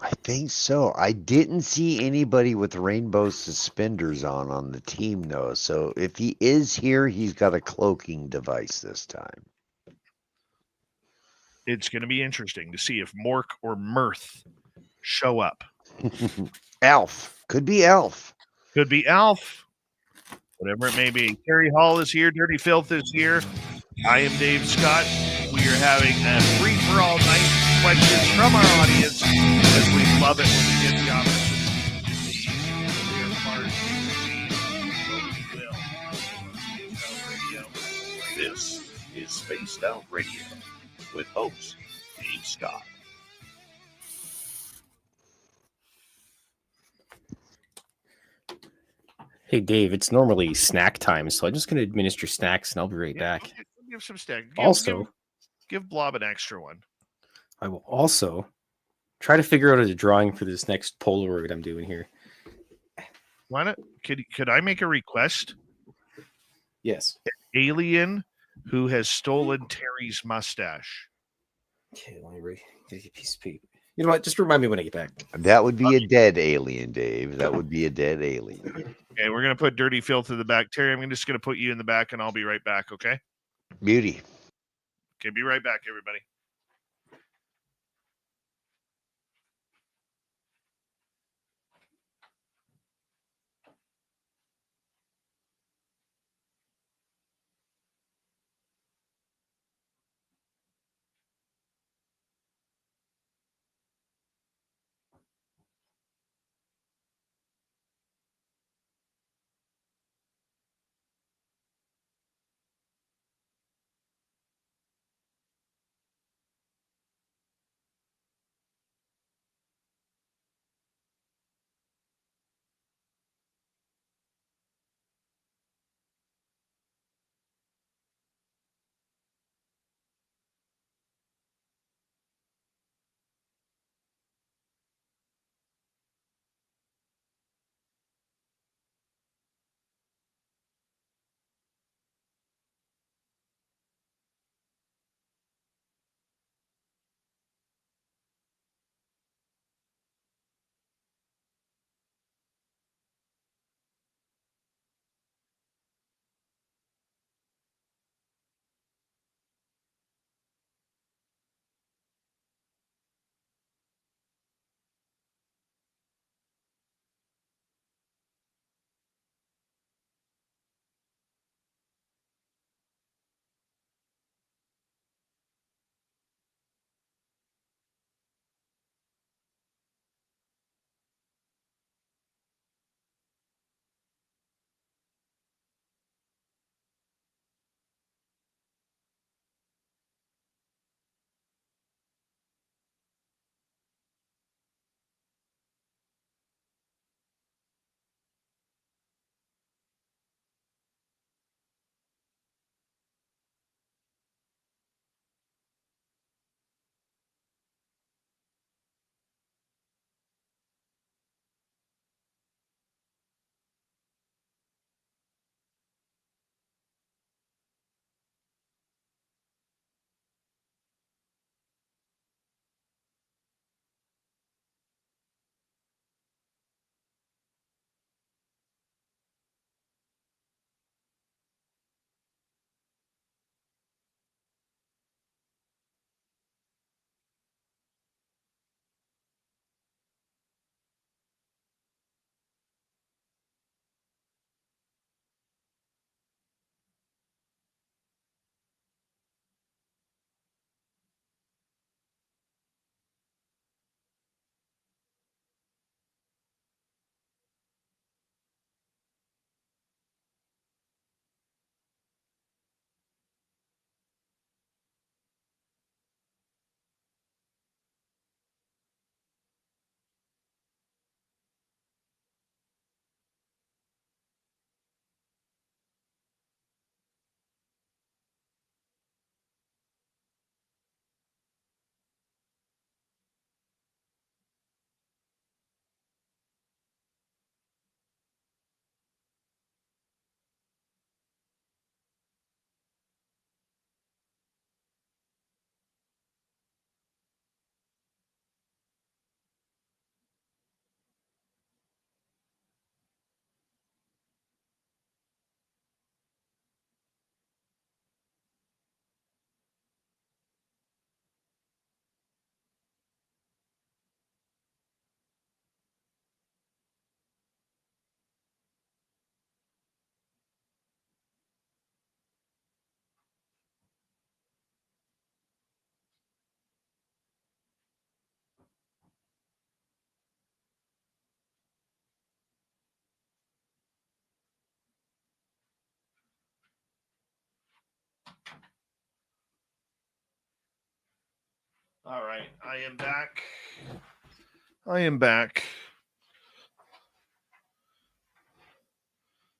I think so. I didn't see anybody with rainbow suspenders on the team, though. So if he is here, he's got a cloaking device this time. It's going to be interesting to see if Mork or Mirth show up. Alf. Could be Alf. Could be Alf. Whatever it may be. Terry Hall is here. Dirty Filth is here. I am Dave Scott. We are having a free-for-all night. Questions from our audience, as we love it when we get the opportunity to be a part of the This is Spaced Out Radio with host Dave Scott. Hey, Dave, it's normally snack time, so I'm just going to administer snacks and I'll be right back. Give some snack. Give Blob an extra one. I will also try to figure out a drawing for this next Polaroid I'm doing here. Why not? Could I make a request? Yes. An alien who has stolen Terry's mustache. Okay, let me get a piece of paper. You know what? Just remind me when I get back. That would be a dead alien, Dave. That would be a dead alien. Okay, we're going to put Dirty Filth in the back. Terry, I'm just going to put you in the back, and I'll be right back, okay? Beauty. Okay, be right back, everybody. right, I am back. I am back.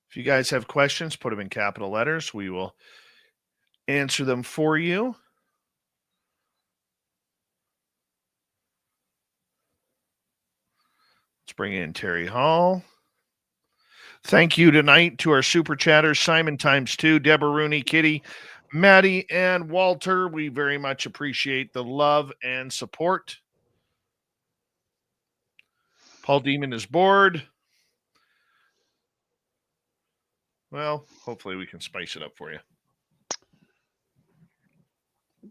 If you guys have questions, put them in capital letters. We will answer them for you. Let's bring in Terry Hall. Thank you tonight to our super chatters, Simon ×2, Deborah Rooney, Kitty, Maddie, and Walter. We very much appreciate the love and support. Paul Demon is bored. Well, hopefully we can spice it up for you.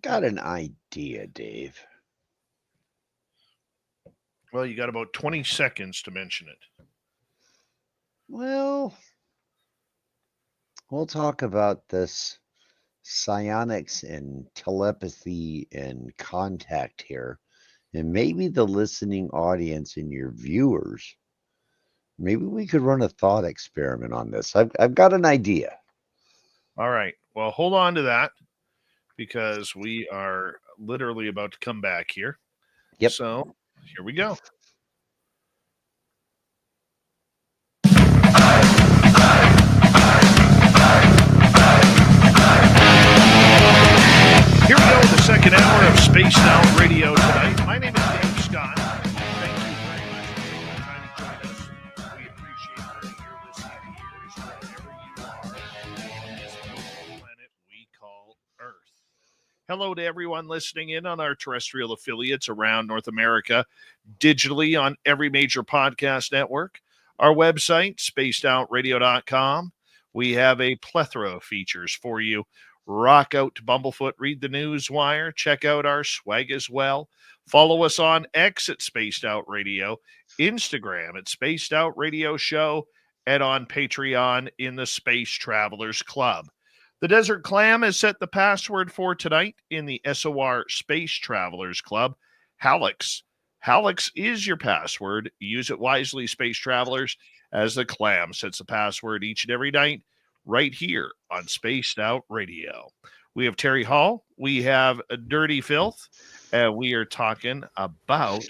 Got an idea, Dave. Well, you got about 20 seconds to mention it. Well, we'll talk about this psionics and telepathy and contact here. And maybe the listening audience and your viewers, maybe we could run a thought experiment on this. I've got an idea. All right. Well, hold on to that because we are literally about to come back here. Yep. So here we go. Here we go with the second hour of Spaced Out Radio tonight. My name is Dave Scott. Thank you very much for taking the time to join us. We appreciate your listening ears wherever you are on this beautiful planet we call Earth. Hello to everyone listening in on our terrestrial affiliates around North America, digitally on every major podcast network. Our website, spacedoutradio.com. We have a plethora of features for you. Rock out to Bumblefoot, read the news wire, check out our swag as well. Follow us on X at Spaced Out Radio, Instagram at Spaced Out Radio Show, and on Patreon in the Space Travelers Club. The Desert Clam has set the password for tonight in the SOR Space Travelers Club. Halix. Halix is your password. Use it wisely, Space Travelers, as the Clam sets the password each and every night right here on Spaced Out Radio. We have Terry Hall. We have Dirty Filth. And we are talking about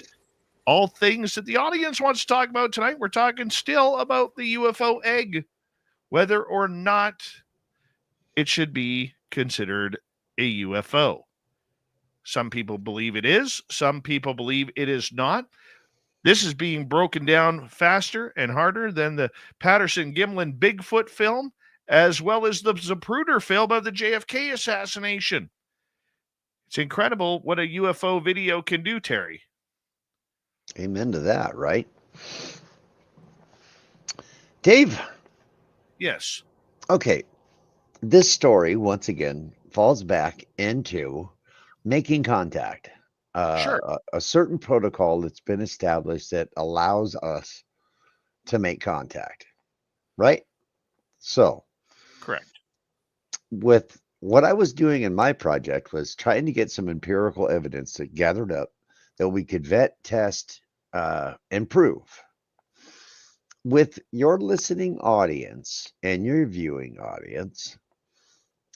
all things that the audience wants to talk about tonight. We're talking still about the UFO egg, whether or not it should be considered a UFO. Some people believe it is. Some people believe it is not. This is being broken down faster and harder than the Patterson-Gimlin Bigfoot film, as well as the Zapruder film of the JFK assassination. It's incredible what a UFO video can do, Terry. Amen to that, right? Dave? Yes. Okay. This story, once again, falls back into making contact. Sure. A certain protocol that's been established that allows us to make contact, right? So, correct. With what I was doing in my project was trying to get some empirical evidence that gathered up that we could vet, test, and prove. With your listening audience and your viewing audience,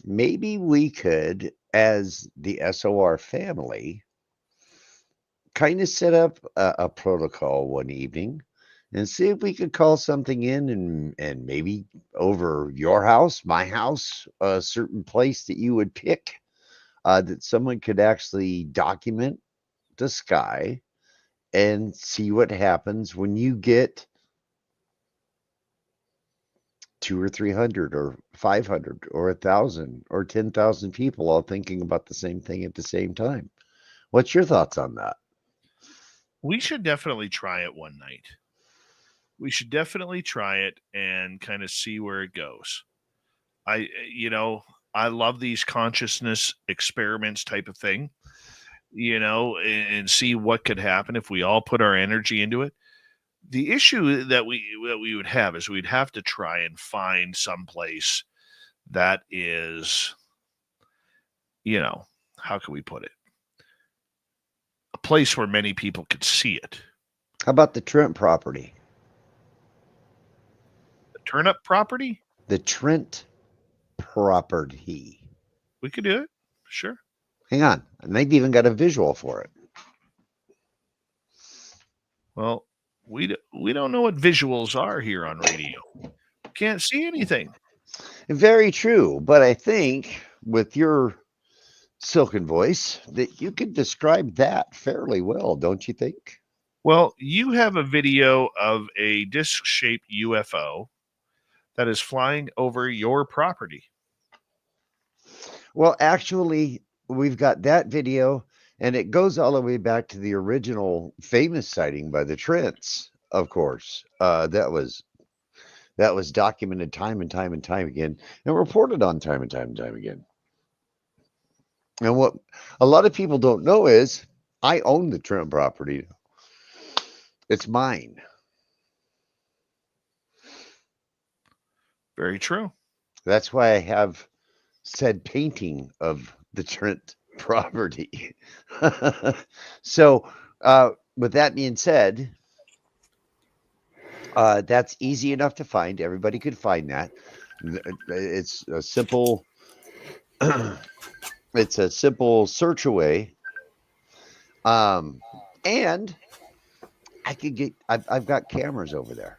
maybe we could, as the SOR family, kind of set up a protocol one evening and see if we could call something in and maybe over your house, my house, a certain place that you would pick, that someone could actually document the sky and see what happens when you get 200 or 300 or 500 or 1,000 or 10,000 people all thinking about the same thing at the same time. What's your thoughts on that? We should definitely try it one night. We should definitely try it and kind of see where it goes. I love these consciousness experiments type of thing, and see what could happen if we all put our energy into it. The issue that we would have is we'd have to try and find some place that is, how can we put it? A place where many people could see it. How about the Trent property? The Turnip property? The Trent property. We could do it. Sure. Hang on. I maybe even got a visual for it. Well, we don't know what visuals are here on radio. Can't see anything. Very true. But I think with your silken voice that you can describe that fairly well, don't you think? Well, you have a video of a disc-shaped UFO that is flying over your property. Well, actually, we've got that video, and it goes all the way back to the original famous sighting by the Trents, of course. That was documented time and time and time again, and reported on time and time and time again. And what a lot of people don't know is I own the Trent property. It's mine. Very true. That's why I have said painting of the Trent property. So, with that being said, that's easy enough to find. Everybody could find that. It's a simple. It's a simple search away. And I could get. I've got cameras over there,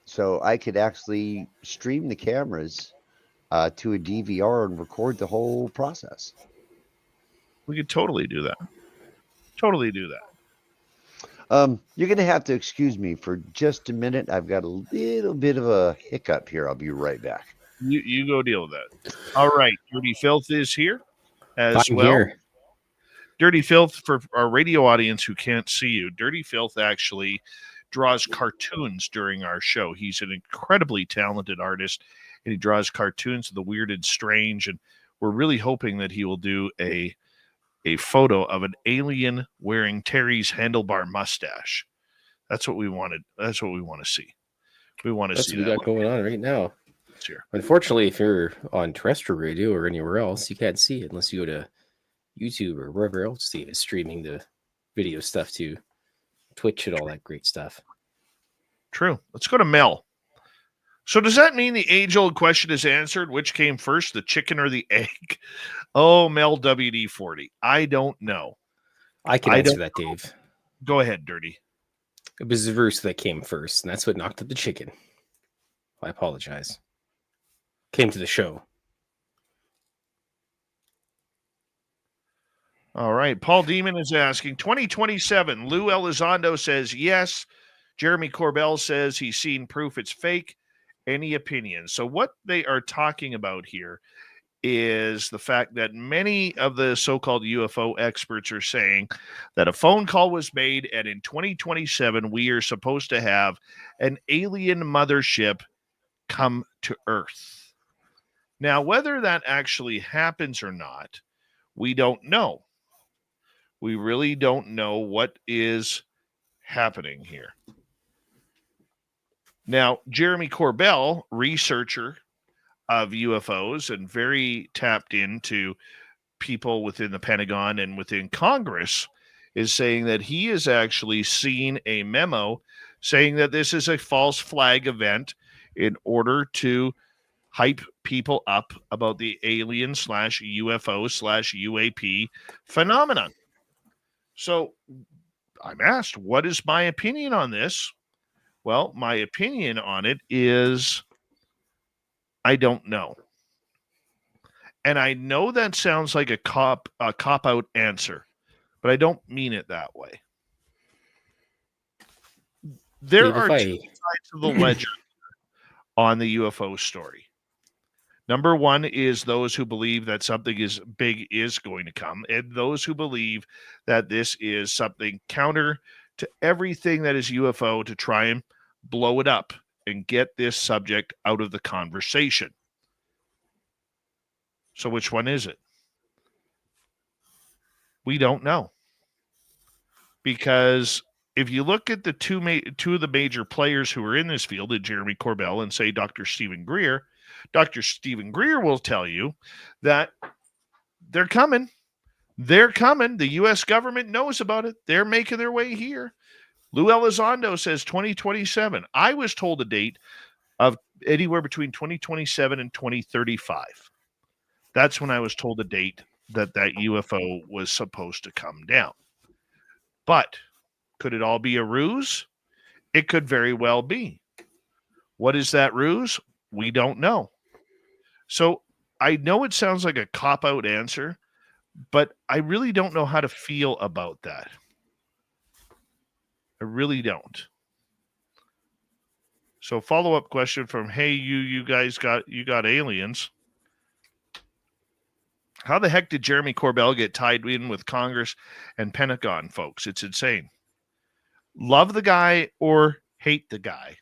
so I could actually stream the cameras to a DVR and record the whole process. We could totally do that. Totally do that. You're going to have to excuse me for just a minute. I've got a little bit of a hiccup here. I'll be right back. You go deal with that. All right. Dirty Filth is here as I'm well. here. Dirty Filth, for our radio audience who can't see you, Dirty Filth actually draws cartoons during our show. He's an incredibly talented artist, and he draws cartoons of the weird and strange, and we're really hoping that he will do a photo of an alien wearing Terry's handlebar mustache. That's what we wanted. That's what we want to see. We want to That's see what we that got going on right now. here. Unfortunately, if you're on terrestrial radio or anywhere else, you can't see it unless you go to YouTube or wherever else Steve is streaming the video stuff to Twitch and all that great stuff. True. Let's go to Mel. So does that mean the age-old question is answered? Which came first, the chicken or the egg? Oh, Mel WD-40. I don't know. I can answer that, Dave. Go ahead, Dirty. It was the rooster that came first, and that's what knocked up the chicken. I apologize. Came to the show. All right. Paul Demon is asking, 2027, Lou Elizondo says yes. Jeremy Corbell says he's seen proof it's fake. Any opinions? So what they are talking about here is the fact that many of the so-called UFO experts are saying that a phone call was made, and in 2027, we are supposed to have an alien mothership come to Earth. Now, whether that actually happens or not, we don't know. We really don't know what is happening here. Now, Jeremy Corbell, researcher of UFOs and very tapped into people within the Pentagon and within Congress, is saying that he has actually seen a memo saying that this is a false flag event in order to hype people up about the alien /UFO /UAP phenomenon. So I'm asked, what is my opinion on this? Well, my opinion on it is I don't know. And I know that sounds like a cop-out answer, but I don't mean it that way. There are two sides of the ledger on the UFO story. Number one is those who believe that something is big is going to come, and those who believe that this is something counter to everything that is UFO to try and blow it up and get this subject out of the conversation. So which one is it? We don't know. Because if you look at the two of the major players who are in this field, Jeremy Corbell and say Dr. Stephen Greer will tell you that they're coming. They're coming. The U.S. government knows about it. They're making their way here. Lou Elizondo says 2027. I was told a date of anywhere between 2027 and 2035. That's when I was told a date that UFO was supposed to come down. But Could it all be a ruse? It could very well be. What is that ruse? We don't know. So I know it sounds like a cop-out answer, but I really don't know how to feel about that. I really don't. So follow-up question from, hey, you guys got aliens. How the heck did Jeremy Corbell get tied in with Congress and Pentagon, folks? It's insane. Love the guy or hate the guy.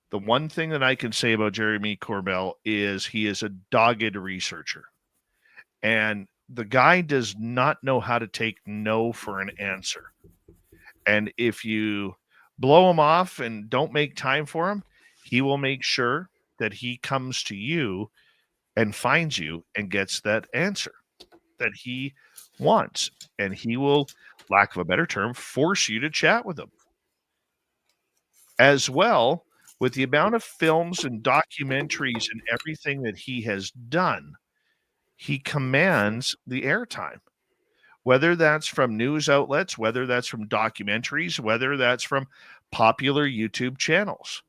The one thing that I can say about Jeremy Corbell is he is a dogged researcher. And the guy does not know how to take no for an answer. And if you blow him off and don't make time for him, he will make sure that he comes to you and finds you and gets that answer that he wants. And he will, lack of a better term, force you to chat with him. As well, with the amount of films and documentaries and everything that he has done, he commands the airtime. Whether that's from news outlets, whether that's from documentaries, whether that's from popular YouTube channels,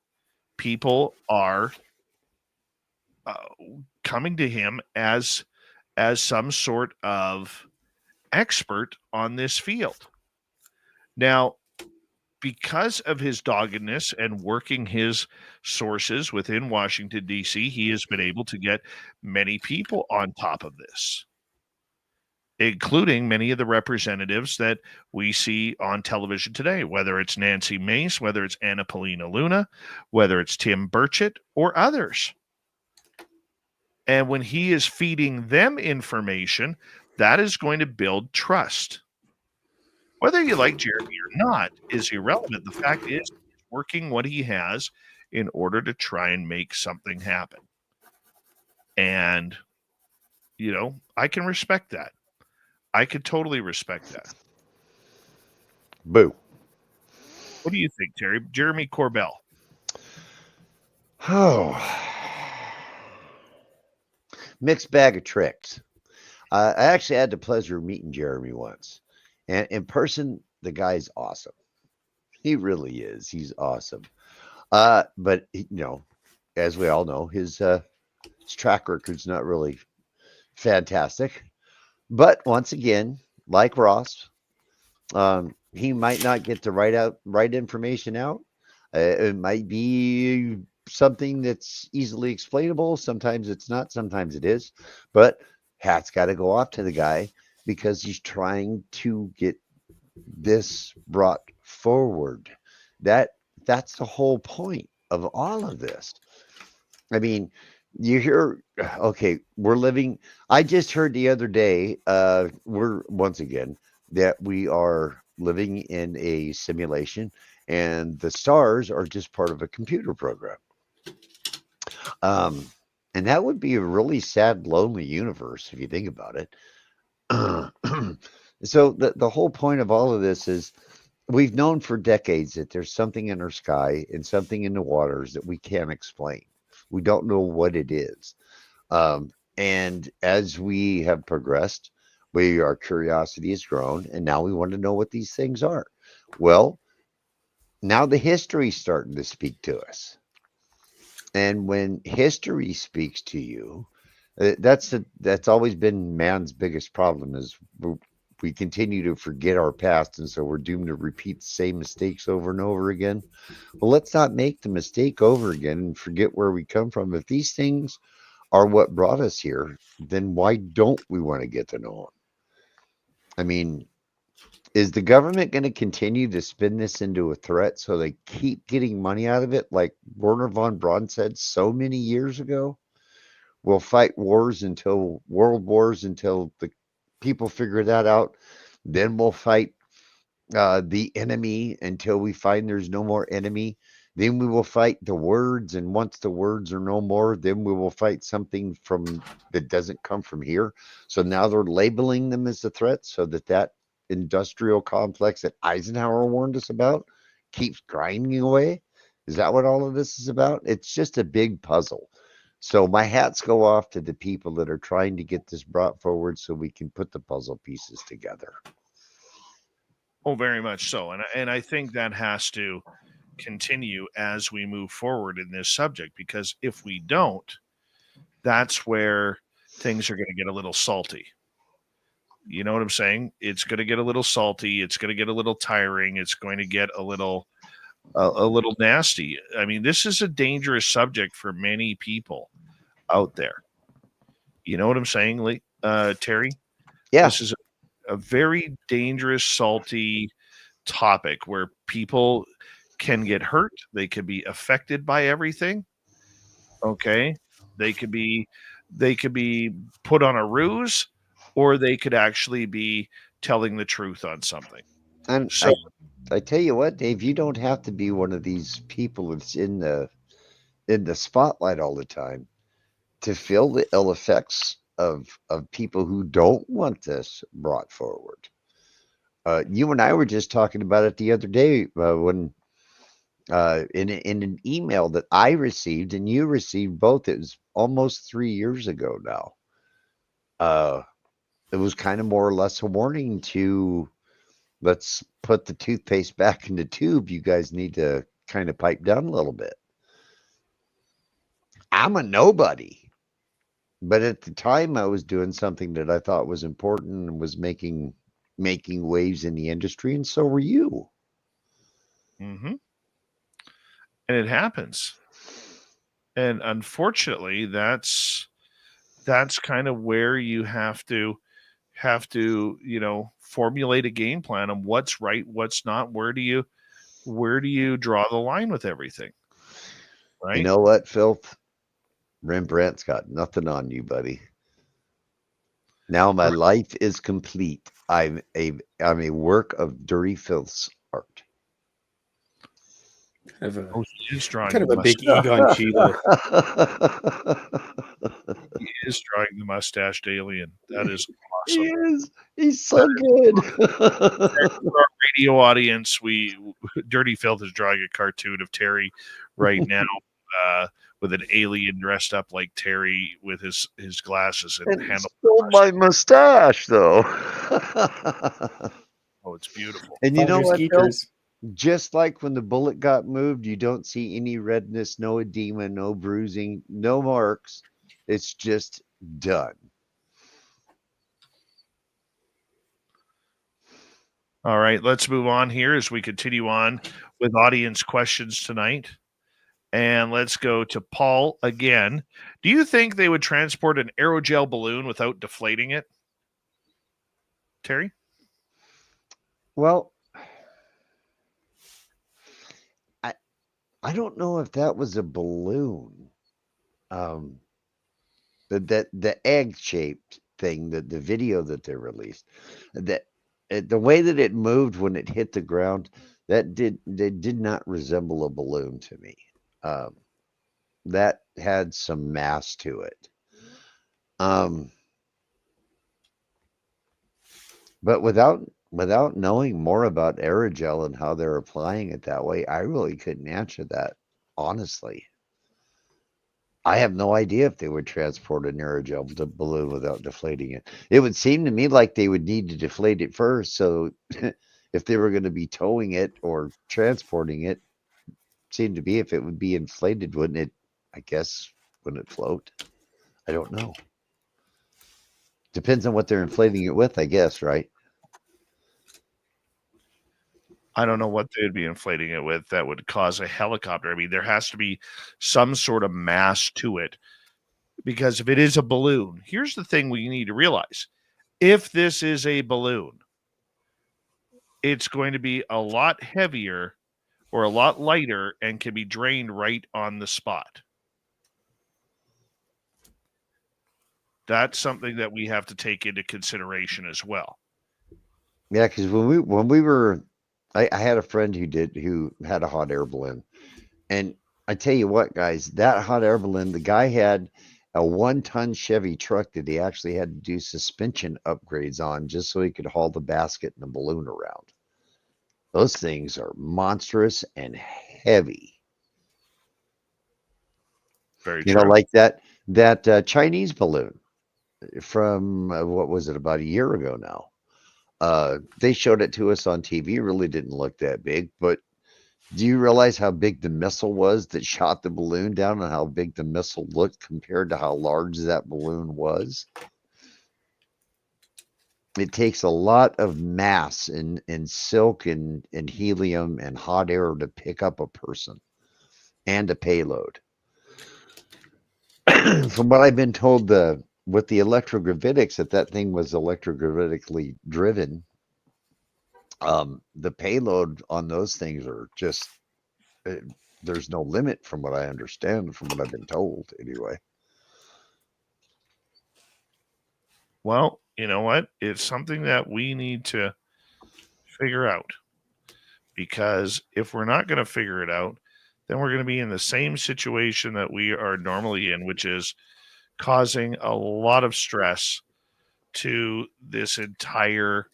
people are coming to him as some sort of expert on this field. Now, because of his doggedness and working his sources within Washington, D.C., he has been able to get many people on top of this, including many of the representatives that we see on television today, whether it's Nancy Mace, whether it's Anna Paulina Luna, whether it's Tim Burchett, or others. And when he is feeding them information, that is going to build trust. Whether you like Jeremy or not is irrelevant. The fact is, he's working what he has in order to try and make something happen. And, you know, I can respect that. I could totally respect that. Boo. What do you think, Terry? Jeremy Corbell. Oh. Mixed bag of tricks. I actually had the pleasure of meeting Jeremy once. And in person, the guy's awesome. He really is. He's awesome. But, you know, as we all know, his track record's not really fantastic. But once again, like Ross, he might not get the right information out. It might be something that's easily explainable. Sometimes it's not. Sometimes it is. But hat's got to go off to the guy because he's trying to get this brought forward. That's the whole point of all of this. I mean, you hear, okay, we're living. I just heard the other day, we're once again that we are living in a simulation, and the stars are just part of a computer program. And that would be a really sad, lonely universe if you think about it. So the whole point of all of this is we've known for decades that there's something in our sky and something in the waters that we can't explain. We don't know what it is. And as we have progressed, our curiosity has grown, and now we want to know what these things are. Well, now the history's starting to speak to us. And when history speaks to you, that's always been man's biggest problem is we continue to forget our past, and so we're doomed to repeat the same mistakes over and over again. Well, let's not make the mistake over again and forget where we come from. If these things are what brought us here, then why don't we want to get to know them? I mean, is the government going to continue to spin this into a threat so they keep getting money out of it, like Werner von Braun said so many years ago? We'll fight world wars until the people figure that out. Then we'll fight the enemy until we find there's no more enemy. Then we will fight the words, and once the words are no more, then we will fight something that doesn't come from here. So now they're labeling them as a threat so that industrial complex that Eisenhower warned us about keeps grinding away. Is that what all of this is about? It's just a big puzzle. So my hats go off to the people that are trying to get this brought forward so we can put the puzzle pieces together. Oh, very much so. And I think that has to continue as we move forward in this subject, because if we don't, that's where things are going to get a little salty. You know what I'm saying? It's going to get a little salty. It's going to get a little tiring. It's going to get a little nasty. I mean, this is a dangerous subject for many people out there. You know what I'm saying, Terry? Yeah. This is a very dangerous, salty topic where people can get hurt. They could be affected by everything. Okay. They could be put on a ruse, or they could actually be telling the truth on something. And So I tell you what, Dave, you don't have to be one of these people that's in the spotlight all the time to feel the ill effects of people who don't want this brought forward. You and I were just talking about it the other day when in an email that I received and you received both. It was almost 3 years ago now. It was kind of more or less a warning to, let's put the toothpaste back in the tube. You guys need to kind of pipe down a little bit. I'm a nobody. But at the time, I was doing something that I thought was important and was making waves in the industry, and so were you. Mm-hmm. And it happens. And unfortunately, that's kind of where you have to, formulate a game plan on what's right, what's not. Where do you draw the line with everything? Right? You know what, Filth? Rembrandt's got nothing on you, buddy. Now my life is complete. I'm a work of dirty Filth's art. He is drawing Kind of a big Egon Schiele. He is drawing the mustached alien. That is awesome. He is. He's so good. For our radio audience, Dirty Filth is drawing a cartoon of Terry right now, with an alien dressed up like Terry with his glasses and handle. Still my mustache, though. Oh, it's beautiful. And you know what, Phil? Geekers. Just like when the bullet got moved, you don't see any redness, no edema, no bruising, no marks. It's just done. All right, let's move on here as we continue on with audience questions tonight. And let's go to Paul again. Do you think they would transport an aerogel balloon without deflating it? Terry? Well, I don't know if that was a balloon. The egg-shaped thing, the video that they released, that the way that it moved when it hit the ground, they did not resemble a balloon to me. That had some mass to it. But without knowing more about aerogel and how they're applying it that way, I really couldn't answer that, honestly. I have no idea if they would transport an aerogel balloon without deflating it. It would seem to me like they would need to deflate it first. So if they were going to be towing it or transporting it, seemed to be if it would be inflated, wouldn't it? I guess, wouldn't it float? I don't know. Depends on what they're inflating it with, I guess, right? I don't know what they'd be inflating it with that would cause a helicopter. I mean, there has to be some sort of mass to it, because if it is a balloon, here's the thing we need to realize. If this is a balloon, it's going to be a lot heavier or a lot lighter and can be drained right on the spot. That's something that we have to take into consideration as well. Yeah, because when we were, I had a friend who had a hot air balloon, and I tell you what, guys, that hot air balloon, the guy had a 1-ton Chevy truck that he actually had to do suspension upgrades on just so he could haul the basket and the balloon around. Those things are monstrous and heavy. Very true. Like that Chinese balloon from what was it, about a year ago now? They showed it to us on TV. Really didn't look that big, but do you realize how big the missile was that shot the balloon down, and how big the missile looked compared to how large that balloon was? It takes a lot of mass and silk and helium and hot air to pick up a person and a payload. From what I've been told, with the electrogravitics, that thing was electrogravitically driven. The payload on those things are just there's no limit, from what I understand, from what I've been told, anyway. Well, you know what? It's something that we need to figure out, because if we're not going to figure it out, then we're going to be in the same situation that we are normally in, which is causing a lot of stress to this entire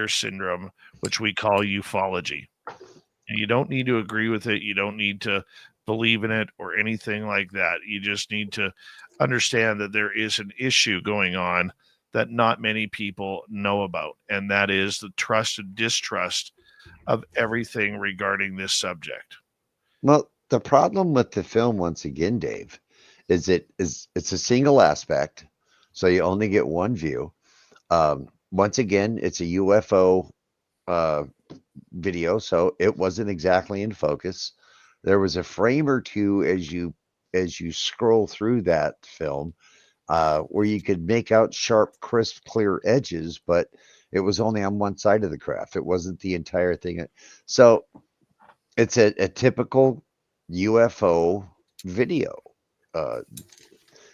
syndrome, which we call ufology. And you don't need to agree with it. You don't need to believe in it or anything like that. You just need to understand that there is an issue going on that not many people know about, and that is the trust and distrust of everything regarding this subject. Well, the problem with the film, once again, Dave, is it's a single aspect, so you only get one view. Once again, it's a UFO video, so it wasn't exactly in focus. There was a frame or two as you scroll through that film where you could make out sharp, crisp, clear edges, but it was only on one side of the craft. It wasn't the entire thing. So it's a typical UFO video.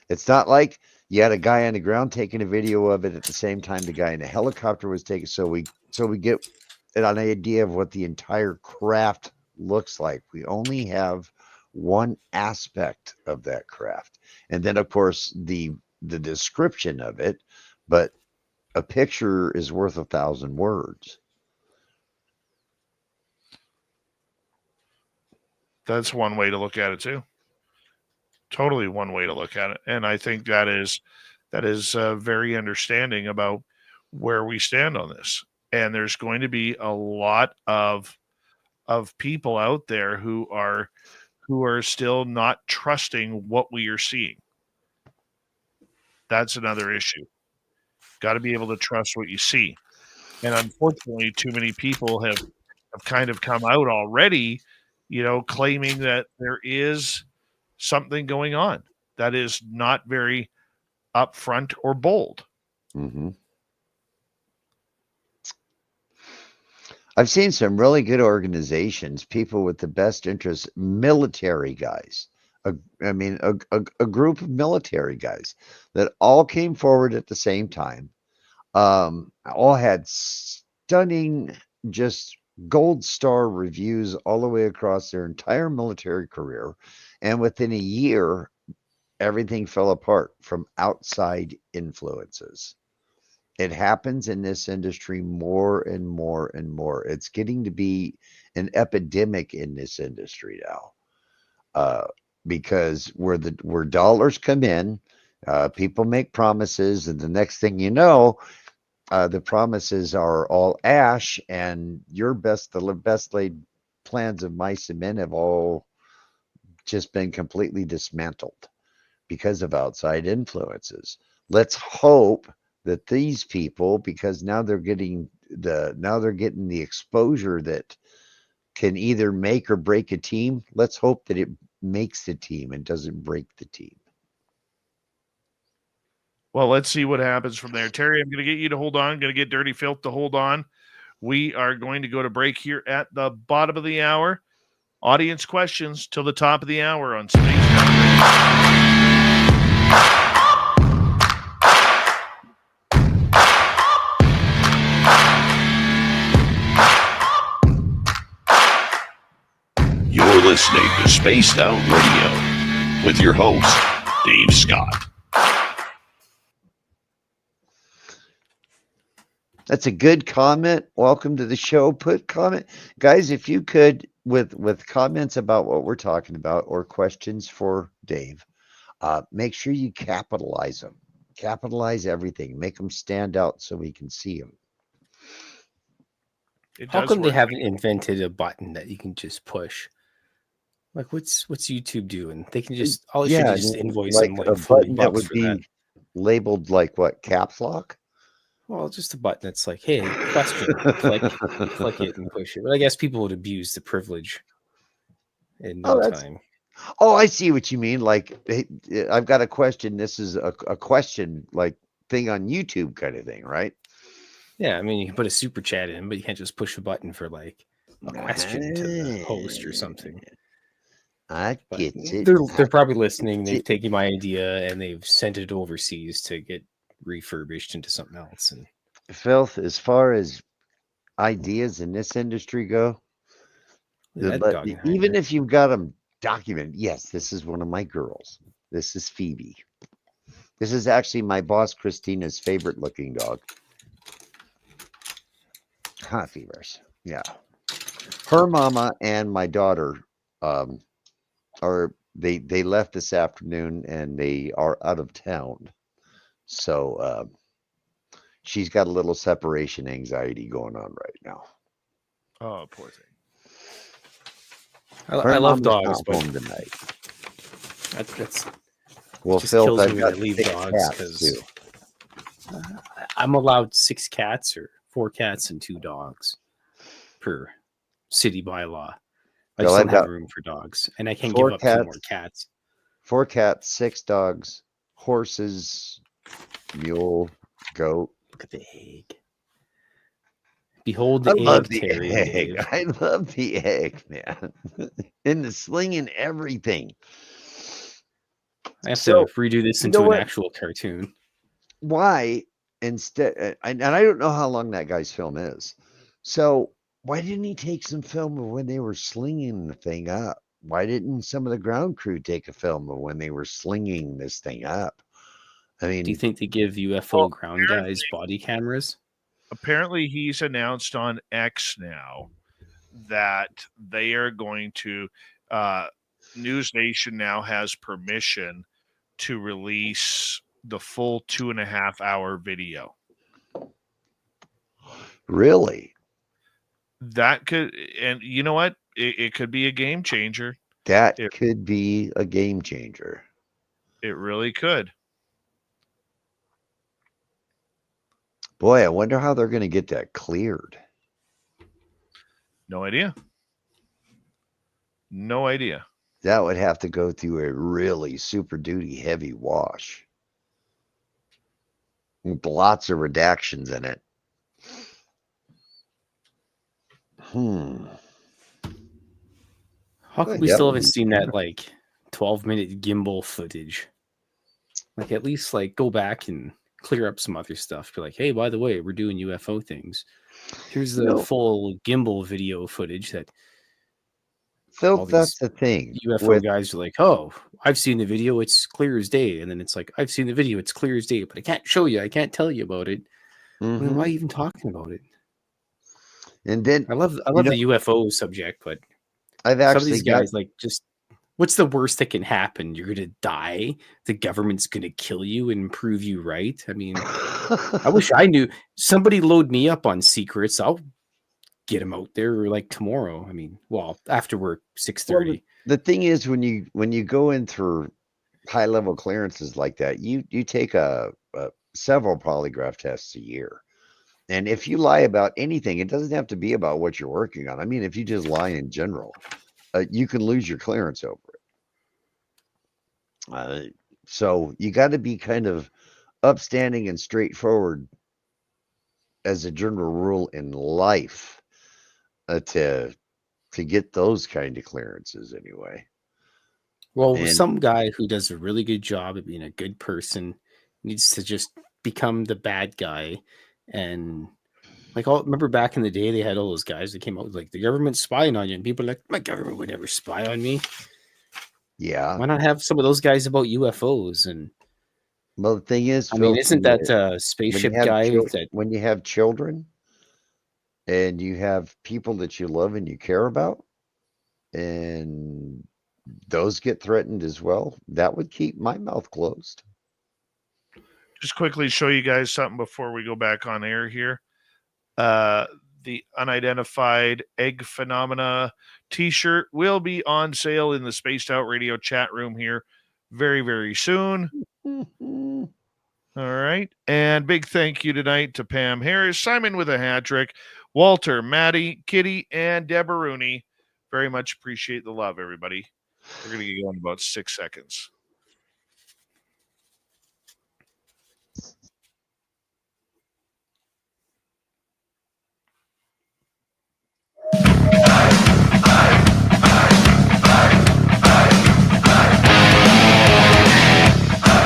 It's not like you had a guy on the ground taking a video of it at the same time the guy in the helicopter was taking. So we get an idea of what the entire craft looks like. We only have one aspect of that craft, and then of course the description of it. But a picture is worth 1,000 words. That's one way to look at it too. Totally one way to look at it. And I think that is very understanding about where we stand on this. And there's going to be a lot of people out there who are still not trusting what we are seeing. That's another issue. Got to be able to trust what you see. And unfortunately, too many people have kind of come out already, claiming that there is something going on that is not very upfront or bold. Mm-hmm. I've seen some really good organizations, people with the best interests, military guys. A group of military guys that all came forward at the same time. All had stunning, just gold star reviews all the way across their entire military career. And within a year, everything fell apart from outside influences. It happens in this industry more and more and more. It's getting to be an epidemic in this industry now, because where dollars come in, people make promises, and the next thing you know, the promises are all ash, and the best laid plans of mice and men have all just been completely dismantled because of outside influences. Let's hope that these people, because now they're getting the exposure that can either make or break a team. Let's hope that it makes the team and doesn't break the team. Well, let's see what happens from there. Terry, I'm going to get you to hold on. I'm going to get Dirty Filth to hold on. We are going to go to break here at the bottom of the hour. Audience questions till the top of the hour on Space Radio. You're listening to Spaced Out Radio with your host, Dave Scott. That's a good comment. Welcome to the show. Put comment, guys, if you could, with comments about what we're talking about or questions for Dave, make sure you capitalize them. Capitalize everything. Make them stand out so we can see them. It How does come they work. haven't invented a button that you can just push? Like, what's YouTube doing? They can just all they should do is just invoice them like a like $40 button that would for that. be labeled like what, caps lock? Well, just a button that's like, hey, question, click, you click it and push it. But I guess people would abuse the privilege in no Oh, that's time. oh, I see what you mean. Like, hey, I've got a question. This is a question like thing on YouTube kind of thing, right? Yeah, I mean, you can put a super chat in, but you can't just push a button for like a question to the host or something. I But get it. they're probably listening. They've taken my idea and they've sent it overseas to get refurbished into something else. And Filth, as far as ideas in this industry go, that but Guggenheimer. even if you've got them documented, yes, this is one of my girls. This is Phoebe. This is actually my boss Christina's favorite looking dog. Hot fevers. Yeah. Her mama and my daughter are they left this afternoon and they are out of town. So she's got a little separation anxiety going on right now. Oh, poor thing. I love mama's dogs, not but home tonight. that's Well, just Phil, kills I've me when got I leave 6 dogs cats because too. I'm allowed 6 cats or 4 cats and 2 dogs per city bylaw. I Well, just don't I've have got room for dogs, and I can't 4 give up 2 more cats, cats. 4 cats, 6 dogs, horses, mule, goat. Look at the egg. Behold I the love egg, the Terry and egg. Dave. I love the egg, man. And the sling and everything. I have So, to redo this you know into an what? actual cartoon. Why instead? And I don't know how long that guy's film is. So why didn't he take some film of when they were slinging the thing up? Why didn't some of the ground crew take a film of when they were slinging this thing up? I Do you mean, think they give UFO Well, ground guys body cameras? Apparently, he's announced on X now that they are going to. News Nation now has permission to release the full 2.5-hour video. really, That could, and you know what? It could be a game changer. that It- could be a game changer. It really could. Boy, I wonder how they're going to get that cleared. No idea. No idea. That would have to go through a really super duty heavy wash with lots of redactions in it. How come we still haven't seen that like 12-minute gimbal footage? Like at least like go back and clear up some other stuff. Be like, hey, by the way, we're doing UFO things. Here's the full gimbal video footage that Phil, that's the thing. UFO guys are like, oh, I've seen the video, it's clear as day. And then it's like, I've seen the video, it's clear as day, but I can't show you, I can't tell you about it. I mean, why even talking about it? And then I love the UFO subject, but I've some of actually these guys like just what's the worst that can happen? You're gonna die. The government's gonna kill you and prove you right. I mean, I wish I knew. Somebody load me up on secrets. I'll get them out there like tomorrow. I mean, well, after work, 6:30. Well, the thing is, when you go in through high level clearances like that, you take several polygraph tests a year. And if you lie about anything, it doesn't have to be about what you're working on. I mean, if you just lie in general, you can lose your clearance over it. So you got to be kind of upstanding and straightforward as a general rule in life to get those kind of clearances anyway. Well, And some guy who does a really good job at being a good person needs to just become the bad guy. And like, remember back in the day, they had all those guys that came out with like the government's spying on you, and people are like, my government would never spy on me. yeah, Why not have some of those guys about UFOs? And well, the thing is, I mean, Phil, isn't that spaceship guy that when you have children and you have people that you love and you care about, and those get threatened as well, that would keep my mouth closed. Just quickly show you guys something before we go back on air here. the unidentified egg phenomena t-shirt will be on sale in the Spaced Out Radio chat room here very, very soon. All right. And big thank you tonight to Pam Harris, Simon with a hat trick, Walter, Maddie, Kitty, and Deborah Rooney. Very much appreciate the love, everybody. We're going to get going in about 6 seconds.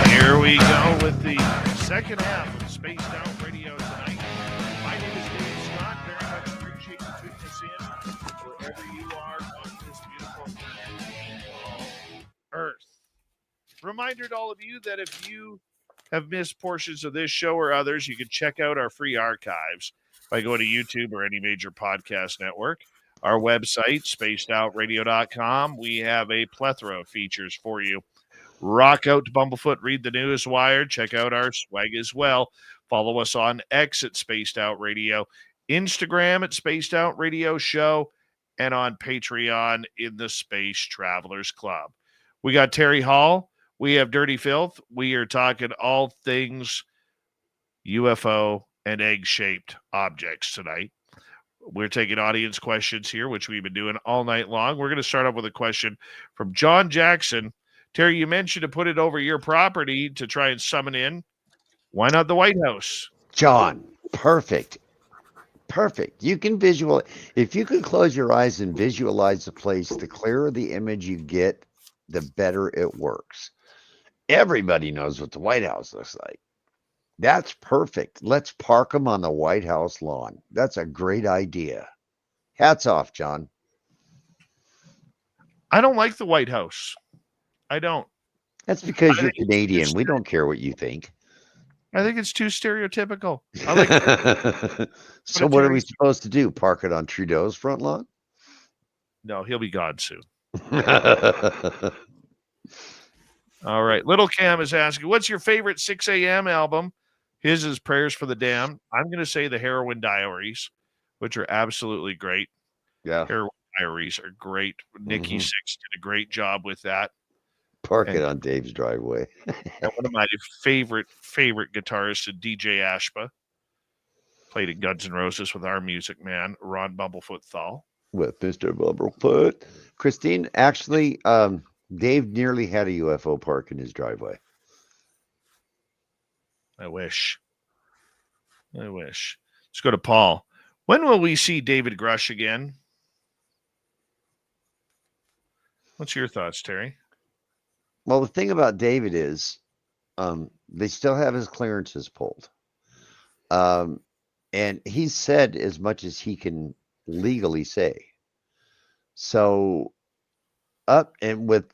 Here we go with the second half of Spaced Out Radio tonight. My name is Dave Scott. Very much appreciate you tuning us in wherever you are on this beautiful Earth. Reminder to all of you that if you have missed portions of this show or others, you can check out our free archives by going to YouTube or any major podcast network. Our website, spacedoutradio.com, we have a plethora of features for you. Rock out to Bumblefoot, read the news wire, check out our swag as well. Follow us on X at Spaced Out Radio, Instagram at Spaced Out Radio Show, and on Patreon in the Space Travelers Club. We got Terry Hall. We have Dirty Filth. We are talking all things UFO and egg-shaped objects tonight. We're taking audience questions here, which we've been doing all night long. We're going to start off with a question from John Jackson. Terry, you mentioned to put it over your property to try and summon in. Why not the White House? John, perfect. Perfect. You can visualize. If you can close your eyes and visualize the place, the clearer the image you get, the better it works. Everybody knows what the White House looks like. That's perfect. Let's park them on the White House lawn. That's a great idea. Hats off, John. I don't like the White House. I don't. That's because I you're think Canadian. We don't care what you think. I think it's too stereotypical. I like. So what are we supposed to do? Park it on Trudeau's front lawn? No, he'll be gone soon. All right. Little Cam is asking, what's your favorite 6 a.m. album? His is Prayers for the Damned. I'm going to say the Heroin Diaries, which are absolutely great. Yeah. Heroin Diaries are great. Nikki Sixx did a great job with that. Park it on Dave's driveway. And one of my favorite guitarists, DJ Ashba, played in Guns N' Roses with our music man, Ron Bumblefoot Thal. With Mr. Bumblefoot. Christine, actually, Dave nearly had a UFO park in his driveway. I wish. Let's go to Paul. When will we see David Grush again? What's your thoughts, Terry? Well, the thing about David is they still have his clearances pulled. And he's said as much as he can legally say. So up and with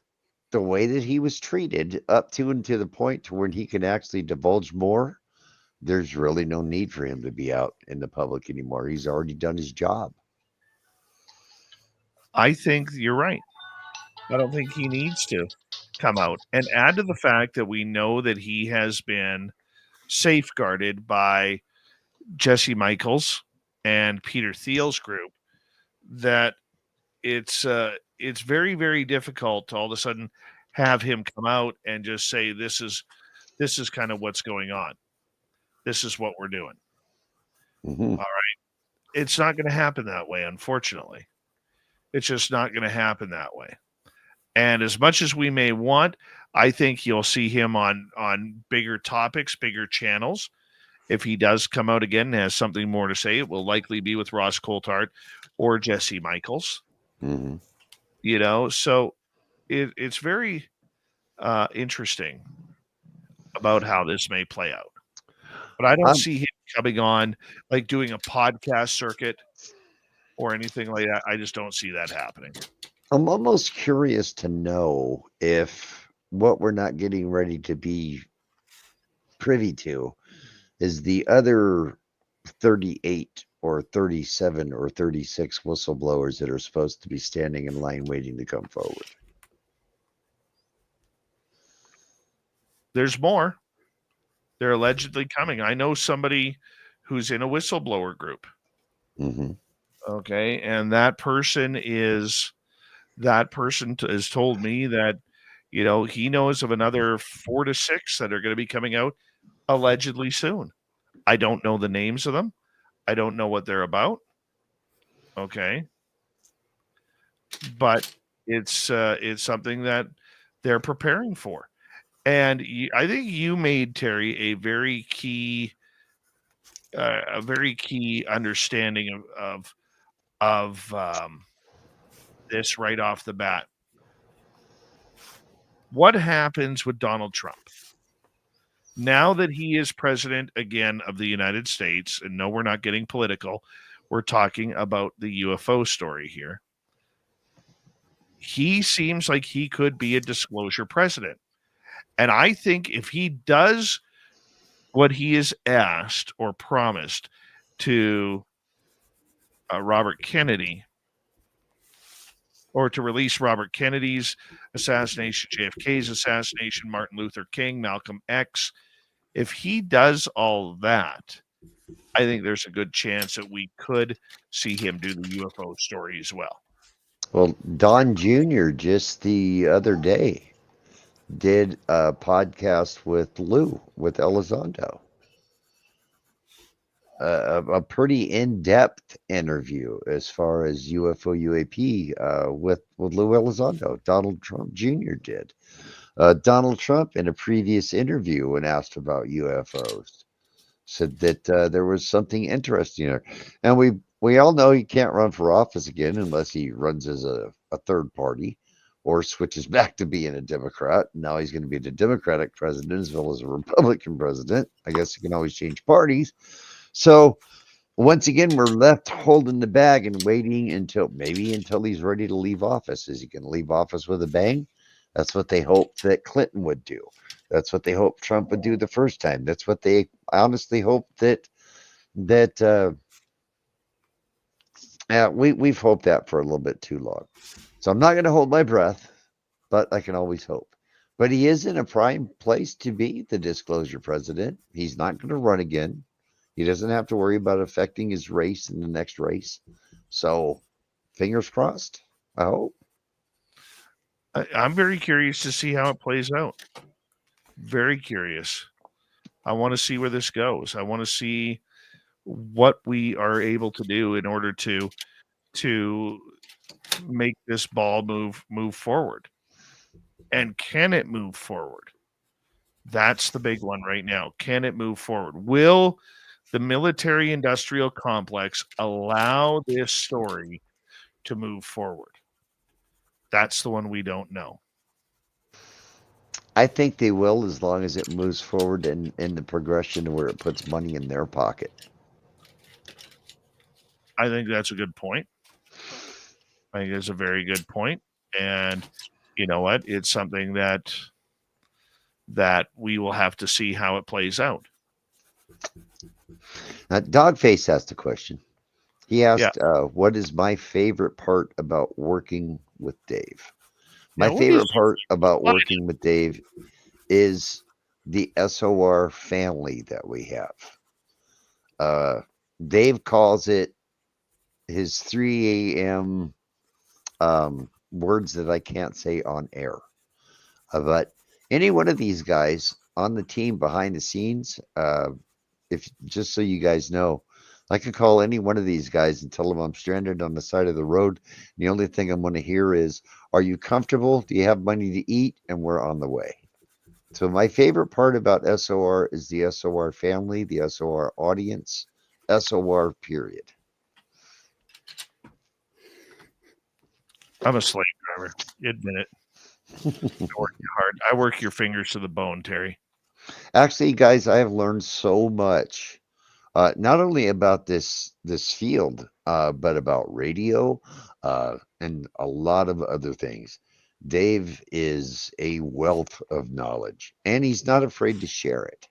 the way that he was treated up to and to the point to where he can actually divulge more, there's really no need for him to be out in the public anymore. He's already done his job. I think you're right. I don't think he needs to come out. And add to the fact that we know that he has been safeguarded by Jesse Michaels and Peter Thiel's group, that it's very, very difficult to all of a sudden have him come out and just say, this is kind of what's going on. This is what we're doing. All right. It's not going to happen that way, unfortunately. It's just not going to happen that way. And as much as we may want, I think you'll see him on bigger topics, bigger channels. If he does come out again and has something more to say, it will likely be with Ross Coulthart or Jesse Michaels. You know, so it's very interesting about how this may play out. But I don't see him coming on, like doing a podcast circuit or anything like that. I just don't see that happening. I'm almost curious to know if what we're not getting ready to be privy to is the other 38 or 37 or 36 whistleblowers that are supposed to be standing in line waiting to come forward. There's more. They're allegedly coming. I know somebody who's in a whistleblower group. Mm-hmm. Okay, and that person has told me that he knows of another 4 to 6 that are going to be coming out allegedly soon. I don't know the names of them. I don't know what they're about. Okay, but it's something that they're preparing for. And I think you made, Terry, a very key understanding of this right off the bat. What happens with Donald Trump now that he is president again of the United States? And no, we're not getting political. We're talking about the UFO story here. He seems like he could be a disclosure president. And I think if he does what he is asked or promised to Robert Kennedy, or to release Robert Kennedy's assassination, JFK's assassination, Martin Luther King, Malcolm X, if he does all that, I think there's a good chance that we could see him do the UFO story as well. Well, Don Jr. just the other day did a podcast with Elizondo. A pretty in-depth interview as far as UFO UAP with Lou Elizondo. Donald Trump Jr. did. Donald Trump, in a previous interview, when asked about UFOs, said that there was something interesting there. And we all know he can't run for office again unless he runs as a third party or switches back to being a Democrat. Now he's going to be the Democratic president as well as a Republican president. I guess he can always change parties. So once again, we're left holding the bag and waiting until he's ready to leave office. Is he going to leave office with a bang? That's what they hoped that Clinton would do. That's what they hoped Trump would do the first time. That's what they honestly hoped we've hoped that for a little bit too long. So I'm not going to hold my breath, but I can always hope. But he is in a prime place to be the disclosure president. He's not going to run again. He doesn't have to worry about affecting his race in the next race. So fingers crossed, I hope. I'm very curious to see how it plays out. Very curious. I want to see where this goes. I want to see what we are able to do in order to make this ball move forward. And can it move forward? That's the big one right now. Can it move forward? Will the military industrial complex allow this story to move forward? That's the one we don't know. I think they will, as long as it moves forward in the progression where it puts money in their pocket. I think that's a good point. I think it's a very good point. And you know what? It's something that we will have to see how it plays out. Dogface asked a question. He asked, what is my favorite part about working with Dave? My favorite part about working with Dave is the SOR family that we have. Dave calls it his 3 a.m. Words that I can't say on air. But any one of these guys on the team behind the scenes, if just so you guys know, I can call any one of these guys and tell them I'm stranded on the side of the road. The only thing I'm going to hear is, are you comfortable? Do you have money to eat? And we're on the way. So my favorite part about SOR is the SOR family, the SOR audience, SOR period. I'm a slave driver. Admit it. I work hard. I work your fingers to the bone, Terry. Actually, guys, I have learned so much. Not only about this field, but about radio and a lot of other things. Dave is a wealth of knowledge, and he's not afraid to share it.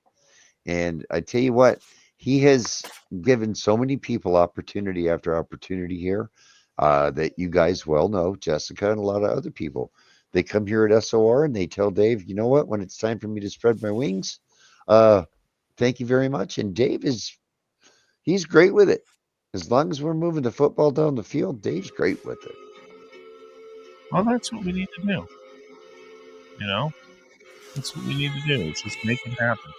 And I tell you what, he has given so many people opportunity after opportunity here that you guys well know, Jessica and a lot of other people. They come here at SOR and they tell Dave, you know what, when it's time for me to spread my wings, thank you very much. And Dave he's great with it. As long as we're moving the football down the field, Dave's great with it. Well, that's what we need to do. You know, that's what we need to do. Is just make it happen.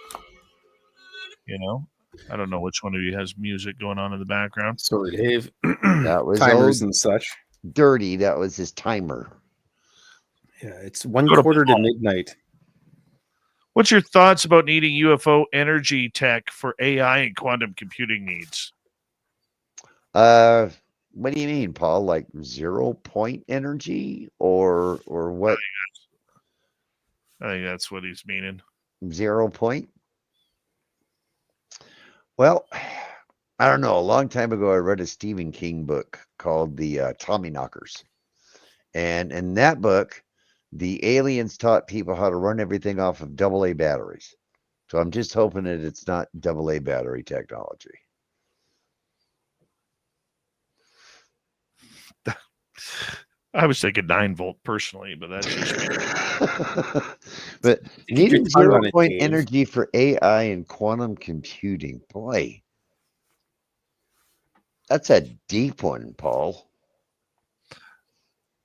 You know, I don't know which one of you has music going on in the background. Sorry, Dave. That was Timers old and such. Dirty. That was his timer. Yeah, it's 1:15 to midnight. What's your thoughts about needing UFO energy tech for AI and quantum computing needs? What do you mean, Paul? Like 0-point energy or what? I think that's what he's meaning. 0 point? Well, I don't know. A long time ago, I read a Stephen King book called The Tommyknockers. And in that book, the aliens taught people how to run everything off of AA batteries. So I'm just hoping that it's not AA battery technology. I was thinking 9-volt personally, but that's just me. But You keep your needing tongue on 0-point it, Dave. energy for AI and quantum computing. Boy, that's a deep one, Paul.